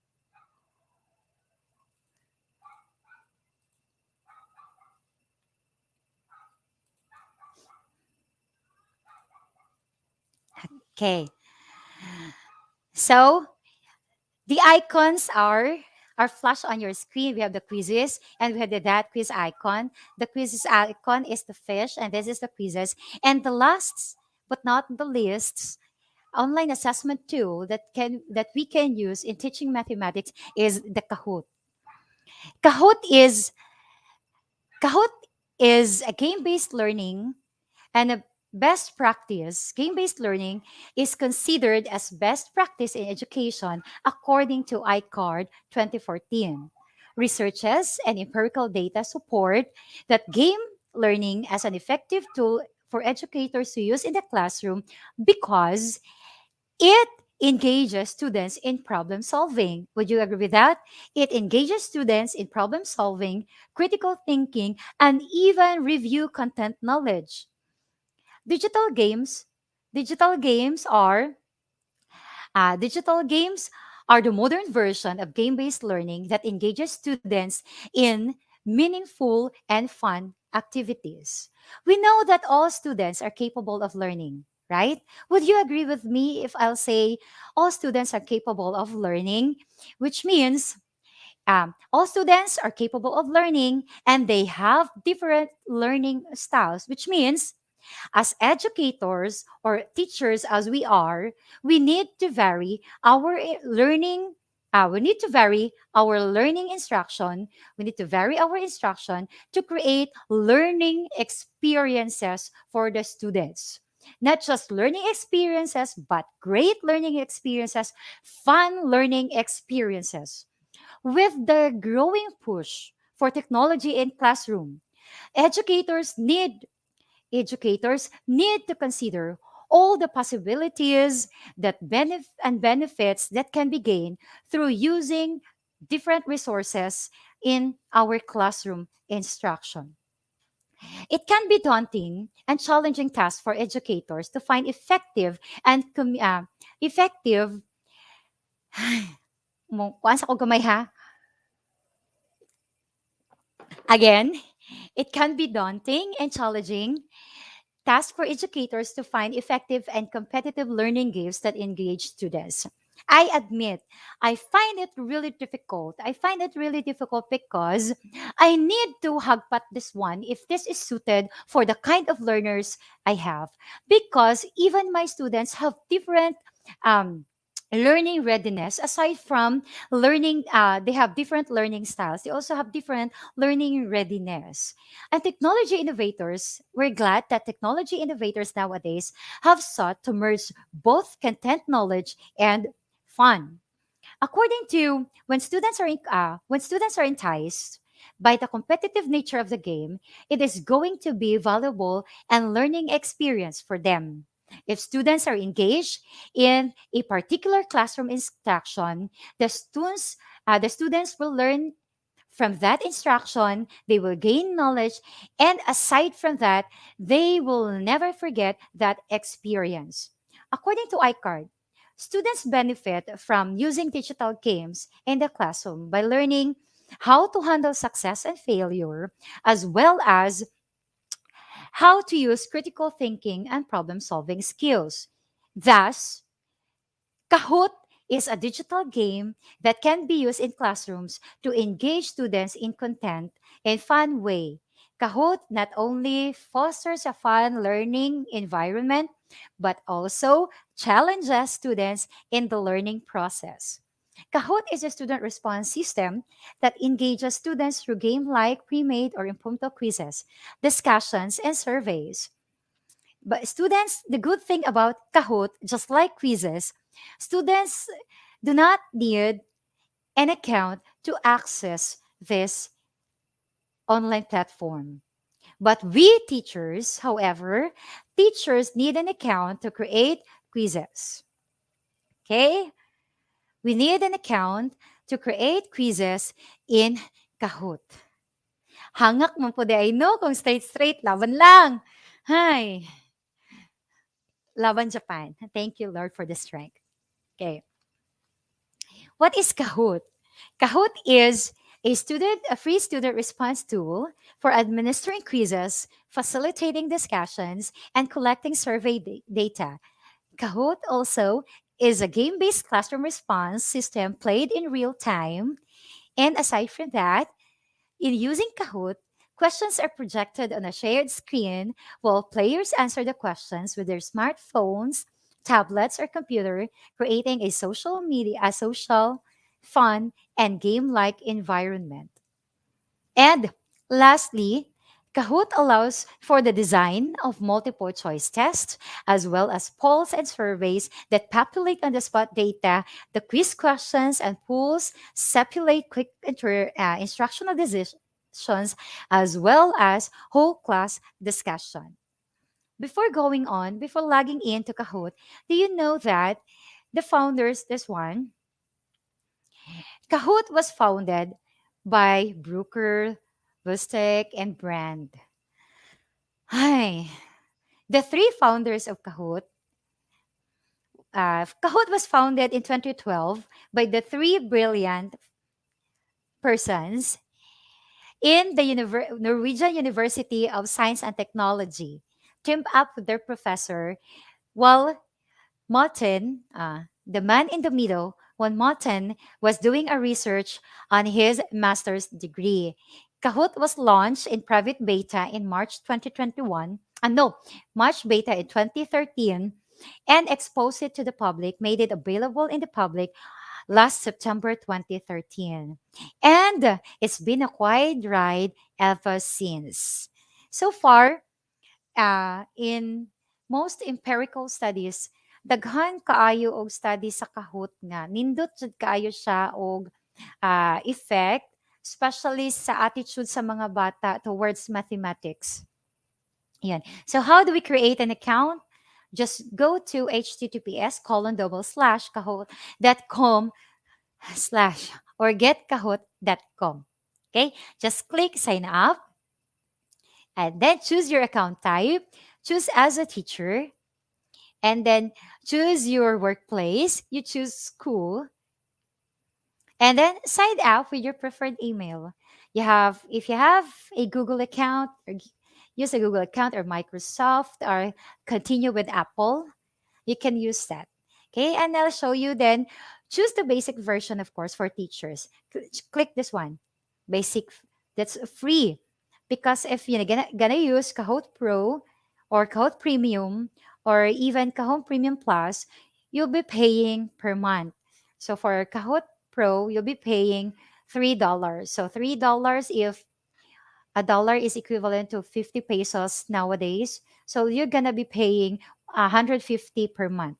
Okay. So, the icons are flashed on your screen. We have the quizzes and we have the that quiz icon. The quizzes icon is the fish and this is the quizzes. And the last but not the least online assessment tool that we can use in teaching mathematics is the Kahoot. Kahoot is Kahoot is a game-based learning and a best practice. Game-based learning is considered as best practice in education according to ICARD 2014. Researches and empirical data support that game learning as an effective tool for educators to use in the classroom because it engages students in problem solving. Would you agree with that? It engages students in problem solving, critical thinking, and even review content knowledge. Digital games, digital games are digital games are the modern version of game-based learning that engages students in meaningful and fun activities. We know that all students are capable of learning, right? Would you agree with me if I'll say all students are capable of learning, which means all students are capable of learning and they have different learning styles, which means as educators or teachers as we are, we need to vary our learning. We need to vary our learning instruction. We need to vary our instruction to create learning experiences for the students. Not just learning experiences, but great learning experiences, fun learning experiences. With the growing push for technology in classroom, educators need educators need to consider all the possibilities and benefits that can be gained through using different resources in our classroom instruction. It can be daunting and challenging task for educators to find effective kuhaan sa ko gamay ha. Again, it can be daunting and challenging task for educators to find effective and competitive learning games that engage students. I admit, I find it really difficult. I find it really difficult because I need to hagpat this one if this is suited for the kind of learners I have. Because even my students have different um, learning readiness aside from learning they have different learning styles, they also have different learning readiness. And technology innovators, we're glad that technology innovators nowadays have sought to merge both content knowledge and fun. According to when students are enticed by the competitive nature of the game, it is going to be valuable and learning experience for them. If students are engaged in a particular classroom instruction, the students will learn from that instruction, they will gain knowledge, and aside from that, they will never forget that experience. According to iCard, students benefit from using digital games in the classroom by learning how to handle success and failure, as well as how to use critical thinking and problem solving skills. Thus, Kahoot is a digital game that can be used in classrooms to engage students in content in fun way. Kahoot not only fosters a fun learning environment, but also challenges students in the learning process. Kahoot is a student response system that engages students through game like pre-made or impromptu quizzes, discussions, and surveys. But students, the good thing about Kahoot, just like quizzes, students do not need an account to access this online platform. But we teachers, however, teachers need an account to create quizzes. Okay? We need an account to create quizzes in Kahoot. Hangak man po di ay no, kung straight, laban lang. Hi, laban Japan. Thank you, Lord, for the strength. Okay. What is Kahoot? Kahoot is a free student response tool for administering quizzes, facilitating discussions, and collecting survey data. Kahoot also is a game-based classroom response system played in real time. And aside from that, in using Kahoot, questions are projected on a shared screen while players answer the questions with their smartphones, tablets, or computer, creating a social, fun, and game-like environment. And lastly, Kahoot allows for the design of multiple choice tests as well as polls and surveys that populate on the spot data. The quiz questions and polls simulate quick instructional decisions as well as whole class discussion. Before logging into Kahoot, do you know that the founders, this one, Kahoot was founded by Brooker, Lustig, and Brand. Hi. The three founders of Kahoot. Kahoot was founded in 2012 by the three brilliant persons in the Norwegian University of Science and Technology, teamed up with their professor, while Martin, the man in the middle, when Martin was doing a research on his master's degree. Kahoot was launched in private beta in March 2021. No, March beta in 2013 and exposed it to the public, made it available in the public last September 2013. And it's been a quiet ride ever since. So far, in most empirical studies, daghan kaayo og study sa Kahoot nga nindot jud kaayo siya og effect, especially sa attitude sa mga bata towards mathematics. Yan. So how do we create an account? Just go to https://kahoot.com/ or getkahoot.com. Okay, just click sign up and then choose your account type, choose as a teacher, and then choose your workplace. You choose school, and then sign up with your preferred email. If you have a Google account, use a Google account or Microsoft, or continue with Apple, you can use that. Okay, and I'll show you then. Choose the basic version, of course, for teachers. Click this one, basic. That's free, because if you're gonna use Kahoot Pro or Kahoot Premium or even Kahoot Premium Plus, you'll be paying per month. So for Kahoot Pro, you'll be paying $3. So $3, if a dollar is equivalent to 50 pesos nowadays, so you're gonna be paying 150 per month.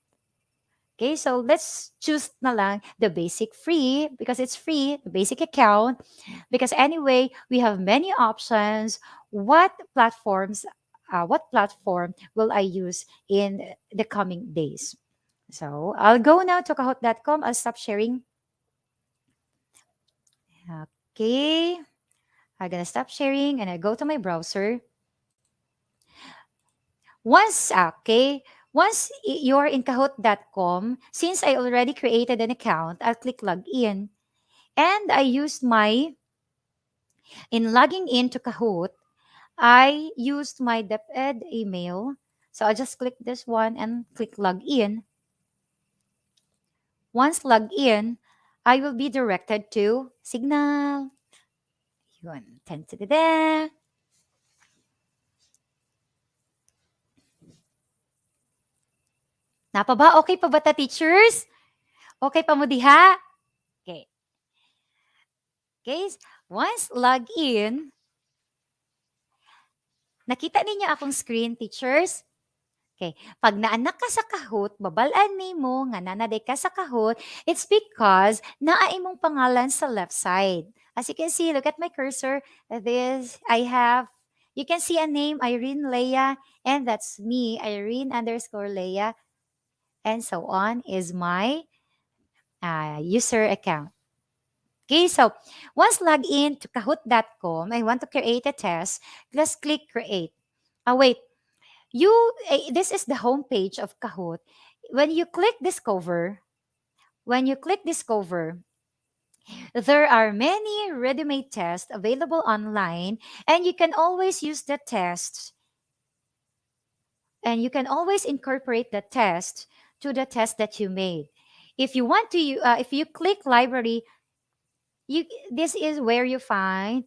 Okay, so let's choose na lang the basic free because it's free, the basic account. Because anyway, we have many options. What platform will I use in the coming days? So I'll go now to kahoot.com. I'll stop sharing. Okay, I'm gonna stop sharing and I go to my browser. Once you're in kahoot.com, since I already created an account, I'll click login. And in logging into Kahoot, I used my DepEd email. So I'll just click this one and click login. Once logged in, I will be directed to Signal. Yun, there. Napa ba? Okay pa ba ta, teachers? Okay pa mo diha? Okay. Okay, once log in, nakita ninyo akong screen, teachers? Okay. Pag naanak ka sa Kahoot, babalaan nimo nga nanaday ka sa Kahoot, it's because naa imong pangalan sa left side. As you can see, look at my cursor. I have, you can see a name, Irene Leia, and that's me, Irene underscore Leia, and so on is my user account. Okay, so once log in to kahoot.com, I want to create a test, just click create. Wait, this is the homepage of Kahoot. When you click discover, there are many ready-made tests available online, and you can always use the tests, and you can always incorporate the test to the test that you made. If you want to, if you click library, this is where you find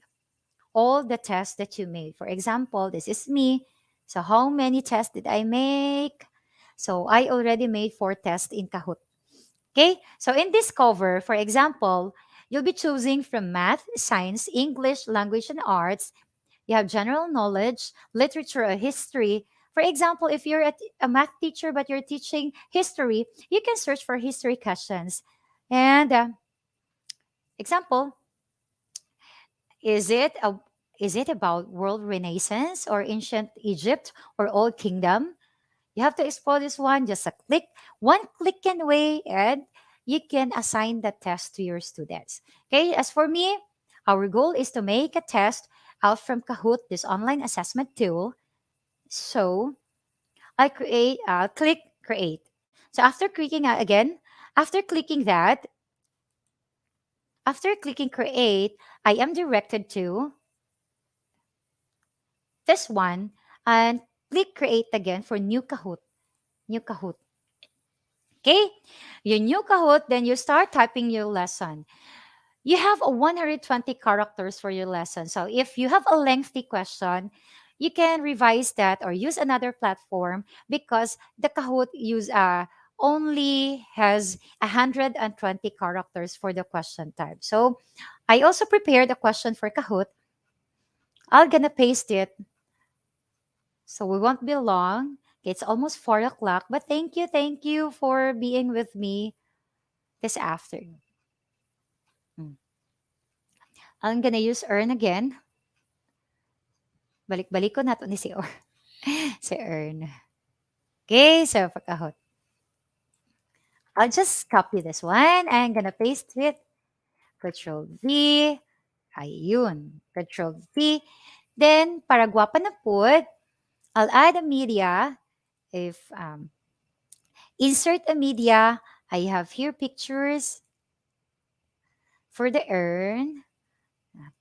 all the tests that you made. For example, this is me. So how many tests did I make? So I already made 4 tests in Kahoot. Okay, so in Discover, for example, you'll be choosing from math, science, English, language, and arts. You have general knowledge, literature, or history. For example, if you're a math teacher but you're teaching history, you can search for history questions. And example, is it a is it about world renaissance or ancient Egypt or old kingdom? You have to explore this one, just a click, one click and away, and you can assign the test to your students. Okay, as for me, our goal is to make a test out from Kahoot, this online assessment tool. So I click create. So after clicking that, after clicking create, I am directed to this one and click create again for new Kahoot. New Kahoot. Okay? Your new Kahoot, then you start typing your lesson. You have a 120 characters for your lesson. So if you have a lengthy question, you can revise that or use another platform because the Kahoot only has 120 characters for the question type. So I also prepared a question for Kahoot. I'm gonna paste it. So we won't be long. It's almost 4 o'clock, but thank you for being with me this afternoon. Mm. I'm gonna use earn again. Balik-balik ko na to ni si si earn. Okay, so pagkahot. I'll just copy this one. I'm gonna paste it. Control V. Ayun. Control V. Then, para gwapa na put, I'll add a media. If insert a media, I have here pictures for the earn.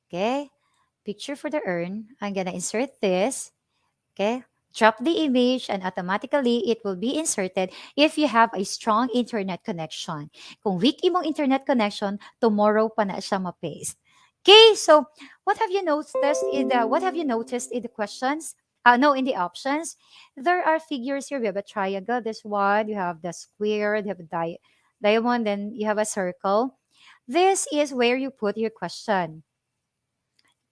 Okay. Picture for the earn. I'm gonna insert this. Okay. Drop the image and automatically it will be inserted if you have a strong internet connection. Kung weak imong internet connection, tomorrow pa na siya ma-paste. Okay, so what have you noticed in the questions? No, in the options, there are figures here. We have a triangle, this one. You have the square, you have a diamond, then you have a circle. This is where you put your question.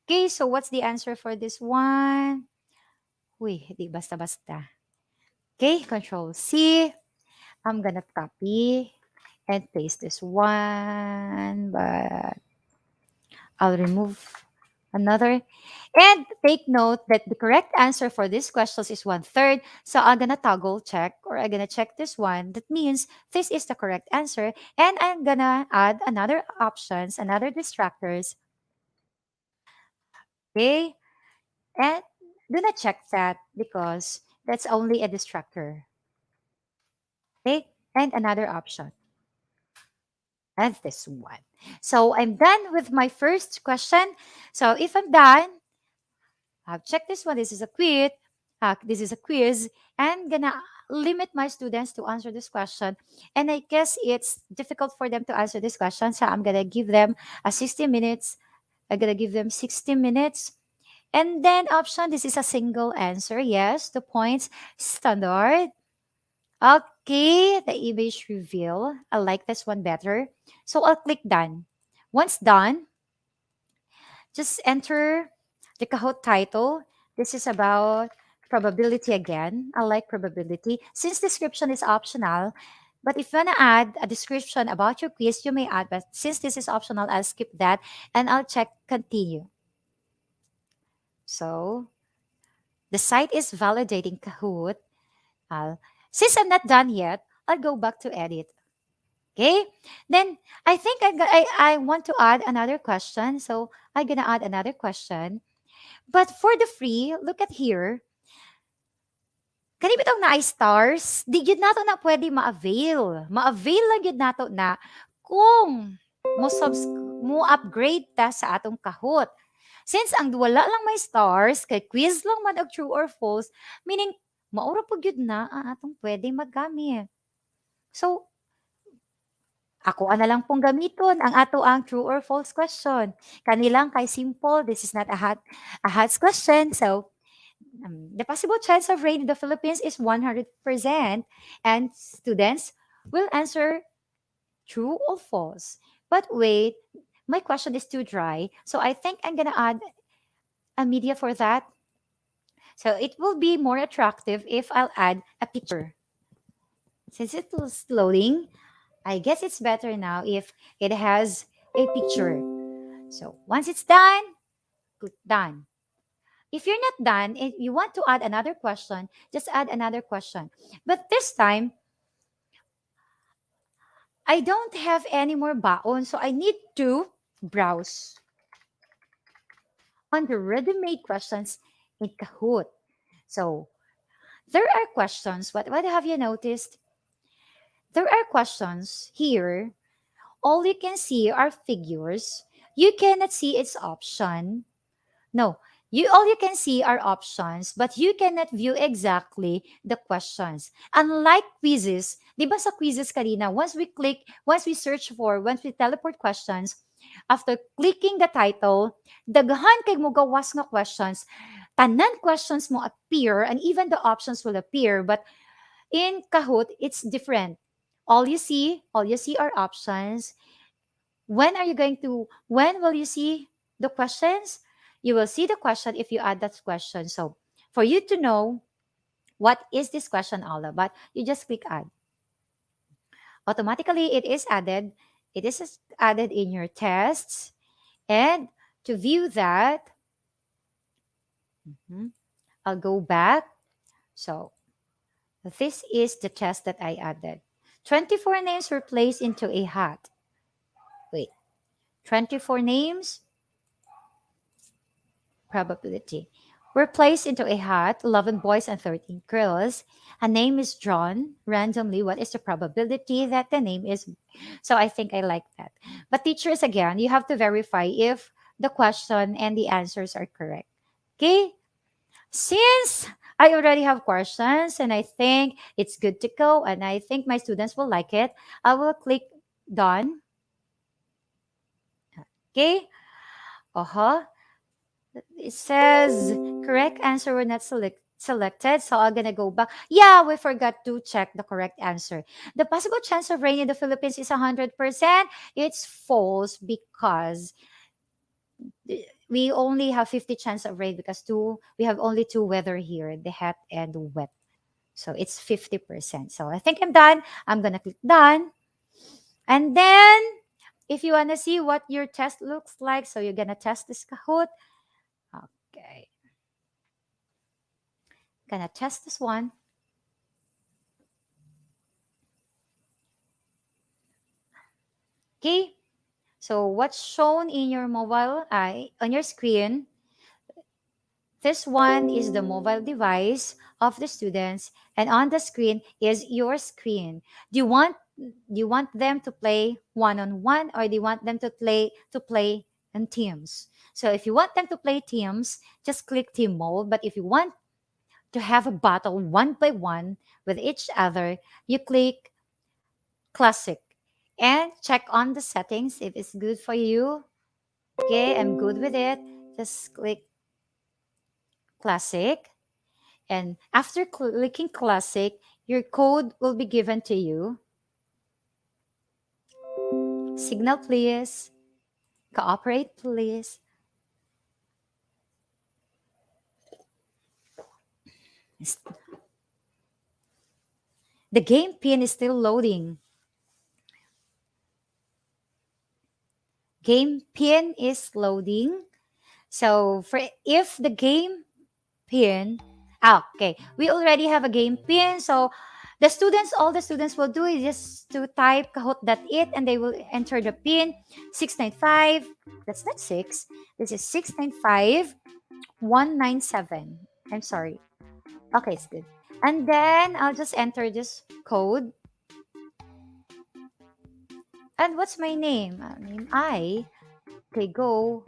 Okay, so what's the answer for this one? Uy, di basta-basta. Okay, Control C. I'm gonna copy and paste this one, but I'll remove another. And take note that the correct answer for these questions is 1/3. So I'm gonna toggle check or I'm gonna check this one. That means this is the correct answer. And I'm gonna add another options, another distractors. Okay. And do not check that because that's only a distractor. Okay. And another option. And this one. So I'm done with my first question. So if I'm done, I've checked this one. This is a quiz. This is a quiz. I'm gonna limit my students to answer this question. And I guess it's difficult for them to answer this question. So I'm gonna give them a 60 minutes. I'm gonna give them 60 minutes. And then option, this is a single answer. Yes, the points standard. Okay, the image reveal. I like this one better. So I'll click done. Once done, just enter the Kahoot title. This is about probability again. I like probability. Since description is optional, but if you want to add a description about your quiz, you may add. But since this is optional, I'll skip that and I'll check continue. So the site is validating Kahoot. Since I'm not done yet, I'll go back to edit. Okay. Then I think I want to add another question. So I'm going to add another question. But for the free, look at here. Kani bitong na stars, di gyud nato na pwede ma-avail. Ma-avail lang gyud nato na kung mo upgrade ta sa atong Kahoot. Since ang wala lang may stars, kay quiz lang man og true or false, meaning maura po gyud na ang atong pwede magamit. So, ako na lang pong gamiton ang ato ang true or false question. Kanilang kay simple, this is not a hot question. So, the possible chance of rain in the Philippines is 100%, and students will answer true or false. But wait, my question is too dry, so I think I'm gonna add a media for that. So it will be more attractive if I'll add a picture. Since it was loading, I guess it's better now if it has a picture. So once it's done, click done. If you're not done, if you want to add another question, just add another question. But this time, I don't have any more baon, so I need to browse on the ready-made questions in Kahoot. So there are questions. What have you noticed? There are questions here. All you can see are figures. You cannot see its option. No, all you can see are options, but you cannot view exactly the questions. Unlike quizzes, di ba sa quizzes kanina, once we search for, once we teleport questions, after clicking the title, daghan kay mo gawas nga questions, tanan questions mo appear, and even the options will appear, but in Kahoot, it's different. All you see are options. When will you see the questions? You will see the question if you add that question. So for you to know what is this question all about, you just click add. Automatically, it is added. It is added in your tests. And to view that, I'll go back. So this is the test that I added. 24 names were placed into a hat. Wait, 24 names, probability, were placed into a hat, 11 boys and 13 girls. A name is drawn randomly. What is the probability that the name is? So I think I like that. But teachers, again, you have to verify if the question and the answers are correct. Okay? Since I already have questions and I think it's good to go and I think my students will like it, I will click done. Okay? It says correct answer were not selected. So I'm gonna go back. Yeah, we forgot to check the correct answer. The possible chance of rain in the Philippines is 100%. It's false because we only have 50 chance of rain because we have only two weather here, the hot and wet. So it's 50%. So I think I'm done. I'm gonna click done. And then if you wanna see what your test looks like, so you're gonna test this Kahoot. Okay. Gonna test this one. Okay. So what's shown in your mobile on your screen, this one is the mobile device of the students, and on the screen is your screen. Do you want them to play one-on-one, or do you want them to play in teams? So if you want them to play teams, just click team mode. But if you want to have a battle one by one with each other, you click classic and check on the settings if it's good for you. Okay, I'm good with it. Just click classic. And after clicking classic, your code will be given to you. Signal, please. Cooperate, please. The game pin is still loading. Game pin is loading. So for if the game pin, okay, we already have a game pin. So all the students will do is just to type kahoot.it and they will enter the pin 695. That's not 6. This is 695197. I'm sorry. Okay, it's good. And then I'll just enter this code. And what's my name? Name I. Okay, go.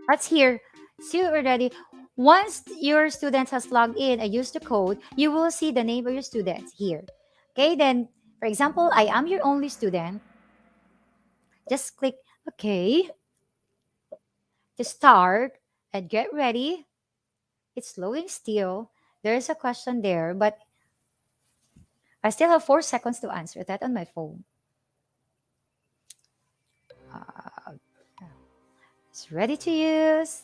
That's here. See already. Once your student has logged in and used the code, you will see the name of your students here. Okay, then, for example, I am your only student. Just click OK to start and get ready. It's loading still. There's a question there, but I still have 4 seconds to answer that on my phone. It's ready to use.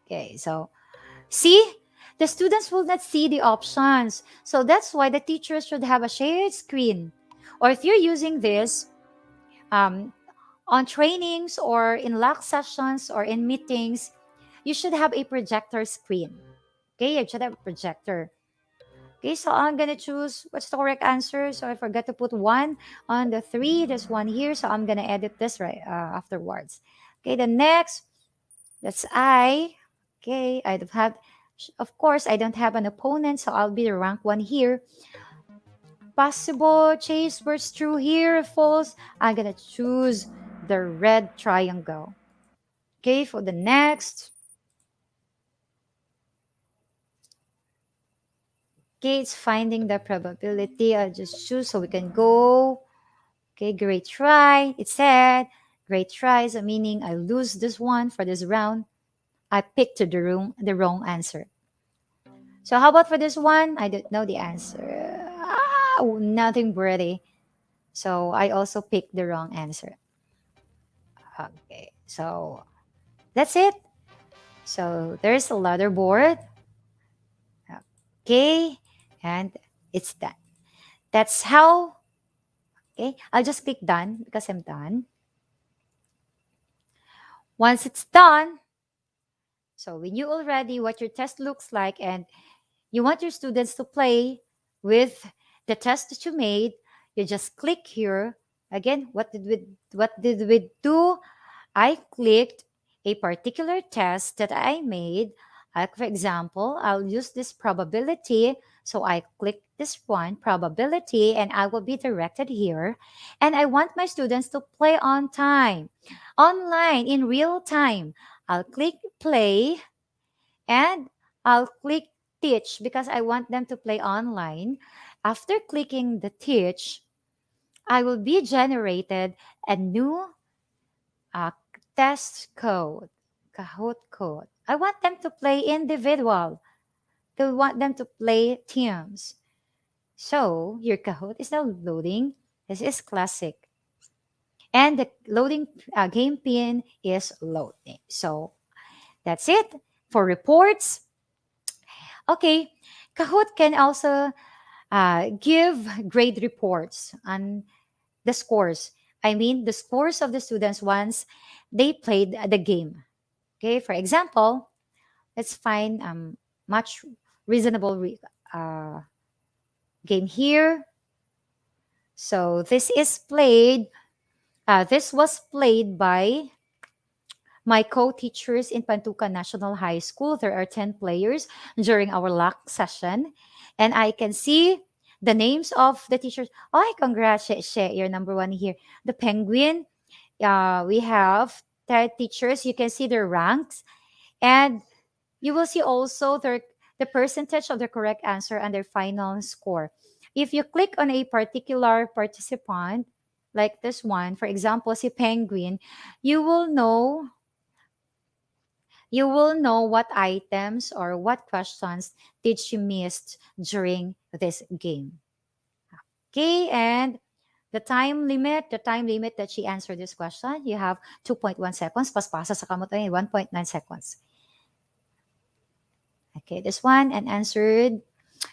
Okay, so see, the students will not see the options. So that's why the teachers should have a shared screen. Or if you're using this on trainings or in lock sessions or in meetings, you should have a projector screen. Okay, you should have a projector. Okay, so I'm gonna choose what's the correct answer. So I forgot to put 1 on the 3. There's 1 here, so I'm gonna edit this right afterwards. Okay, the next, that's I. Okay, I don't have, of course, I don't have an opponent, so I'll be the rank 1 here. Possible chase words true here, false. I'm gonna choose the red triangle. Okay, for the next. Okay, it's finding the probability. I'll just choose so we can go. Okay, great try. It said great try, so meaning I lose this one for this round. I picked the wrong answer. So how about for this one? I don't know the answer. Nothing worthy. So I also picked the wrong answer. Okay, so that's it. So there's a leaderboard. Okay, and it's done. That's how. Okay, I'll just click done because I'm done. Once it's done, so we knew already what your test looks like and you want your students to play with the test that you made, you just click here. Again, what did we do? I clicked a particular test that I made. Like for example, I'll use this probability. So I click this one, probability, and I will be directed here. And I want my students to play on time, online, in real time. I'll click play and I'll click teach because I want them to play online. After clicking the teach, I will be generated a new test code, Kahoot code. I want them to play individual. I want them to play teams. So your Kahoot is now loading. This is classic. And the loading game pin is loading. So that's it for reports. Okay, Kahoot can also give grade reports on the scores. I mean, the scores of the students once they played the game. Okay, for example, let's find much reasonable game here. So this is played. This was played by my co-teachers in Pantuca National High School. There are 10 players during our lock session. And I can see the names of the teachers. Oh, congrats, you're number 1 here. The Penguin. We have 10 teachers. You can see their ranks. And you will see also the percentage of the correct answer and their final score. If you click on a particular participant, like this one, for example, si Penguin, you will know what items or what questions did she missed during this game. Okay, and the time limit that she answered this question, you have 2.1 seconds. Paspasa sa kamot ay 1.9 seconds. Okay, this one unanswered.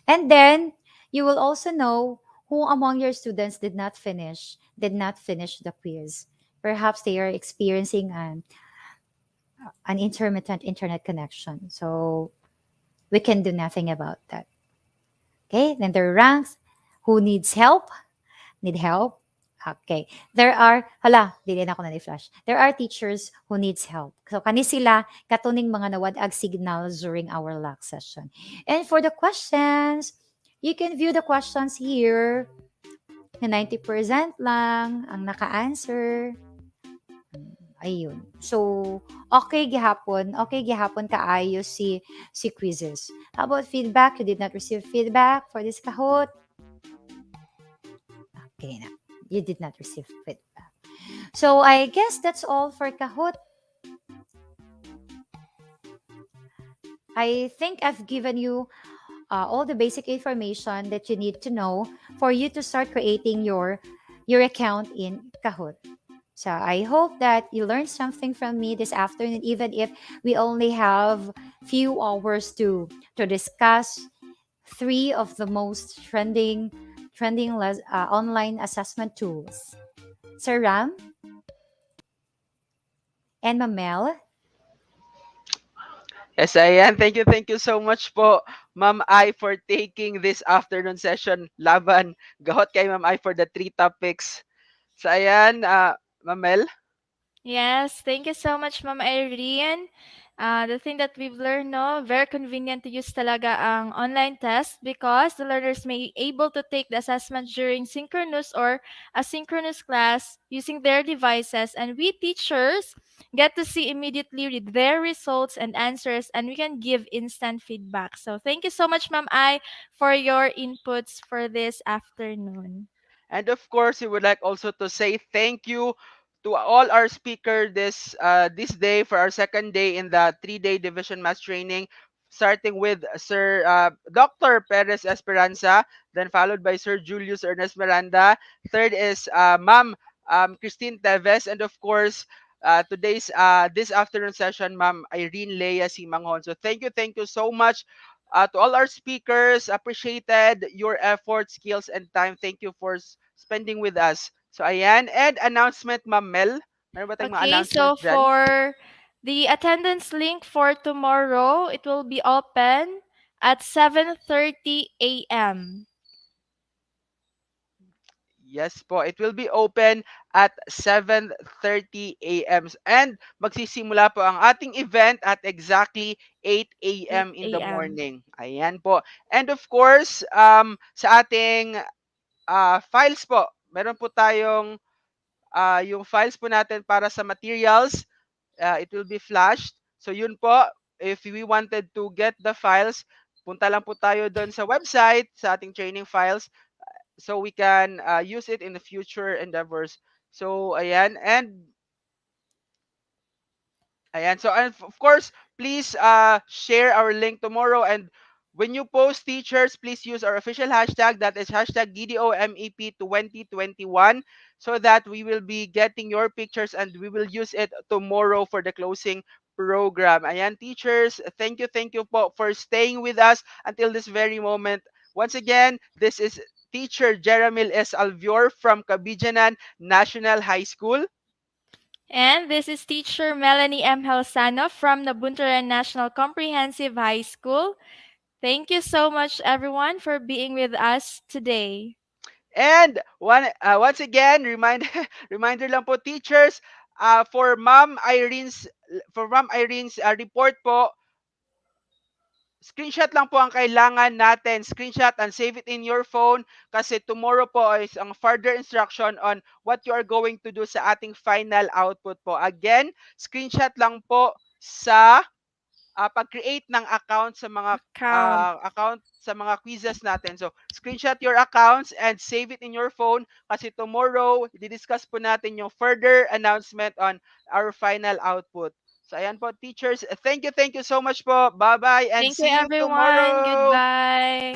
And then you will also know who among your students did not finish the quiz. Perhaps they are experiencing an intermittent internet connection. So we can do nothing about that. Okay, then there are ranks. Who needs help? Need help? Okay. There are, dili na ako na flash. There are teachers who needs help. So, kani sila, katuning mga nawadag signals during our LAC session. And for the questions, you can view the questions here. Na 90% lang ang naka-answer. Ayun. So, okay gihapon kaayo si quizzes. How about feedback? You did not receive feedback for this Kahoot? Okay na. You did not receive feedback. So, I guess that's all for Kahoot. I think I've given you all the basic information that you need to know for you to start creating your account in Kahoot. So I hope that you learned something from me this afternoon, even if we only have few hours to discuss 3 of the most trending online assessment tools. Sir Ram and Mamel. Yes, ayan. Thank you so much po, Ma'am I, for taking this afternoon session laban. Gahot kay Ma'am I for the 3 topics. So ayan, Ma'am Mel. Yes, thank you so much, Ma'am Irene. The thing that we've learned, no, very convenient to use talaga ang online test because the learners may able to take the assessment during synchronous or asynchronous class using their devices, and we teachers get to see immediately their results and answers, and we can give instant feedback. So thank you so much, Ma'am I, for your inputs for this afternoon. And of course, we would like also to say thank you to all our speaker this day for our second day in the 3-day division math training, starting with Sir Dr. Perez Esperanza, then followed by Sir Julius Ernest Miranda. Third is Ma'am Christine Teves, and of course, today's this afternoon session, Ma'am Irene Lea Simanghon. So thank you so much. To all our speakers, appreciated your effort, skills, and time. Thank you for spending with us. So, ayan. And announcement, Ma'am Mel. Meron ba tayong mga Okay, announcement so dyan? for the attendance link for tomorrow, it will be open at 7:30 a.m. Yes po. It will be open at 7:30 a.m. And magsisimula po ang ating event at exactly 8 a.m. in the 8 a.m. morning. Ayan po. And of course, sa ating files po, meron po tayong yung files po natin para sa materials, it will be flashed. So yun po, if we wanted to get the files, punta lang po tayo doon sa website, sa ating training files, so we can use it in the future endeavors. So ayan, so and of course, please share our link tomorrow, and when you post, teachers, please use our official hashtag, that is hashtag DDO-MEP 2021, so that we will be getting your pictures and we will use it tomorrow for the closing program. Ayan, teachers, thank you po for staying with us until this very moment. Once again, this is Teacher Jeramil S. Alvior from Cabijanan National High School. And this is teacher Melanie M. Halsano from Nabunturan National Comprehensive High School. Thank you so much, everyone, for being with us today. And once again, reminder lang po, teachers, for Ma'am Irene's report po, screenshot lang po ang kailangan natin. Screenshot and save it in your phone kasi tomorrow po is ang further instruction on what you are going to do sa ating final output po. Again, screenshot lang po sa pag-create ng account sa mga quizzes natin. So, screenshot your accounts and save it in your phone kasi tomorrow, di-discuss po natin yung further announcement on our final output. So, ayan po, teachers. Thank you so much po. Bye-bye and Thank see you, you everyone. tomorrow. Goodbye.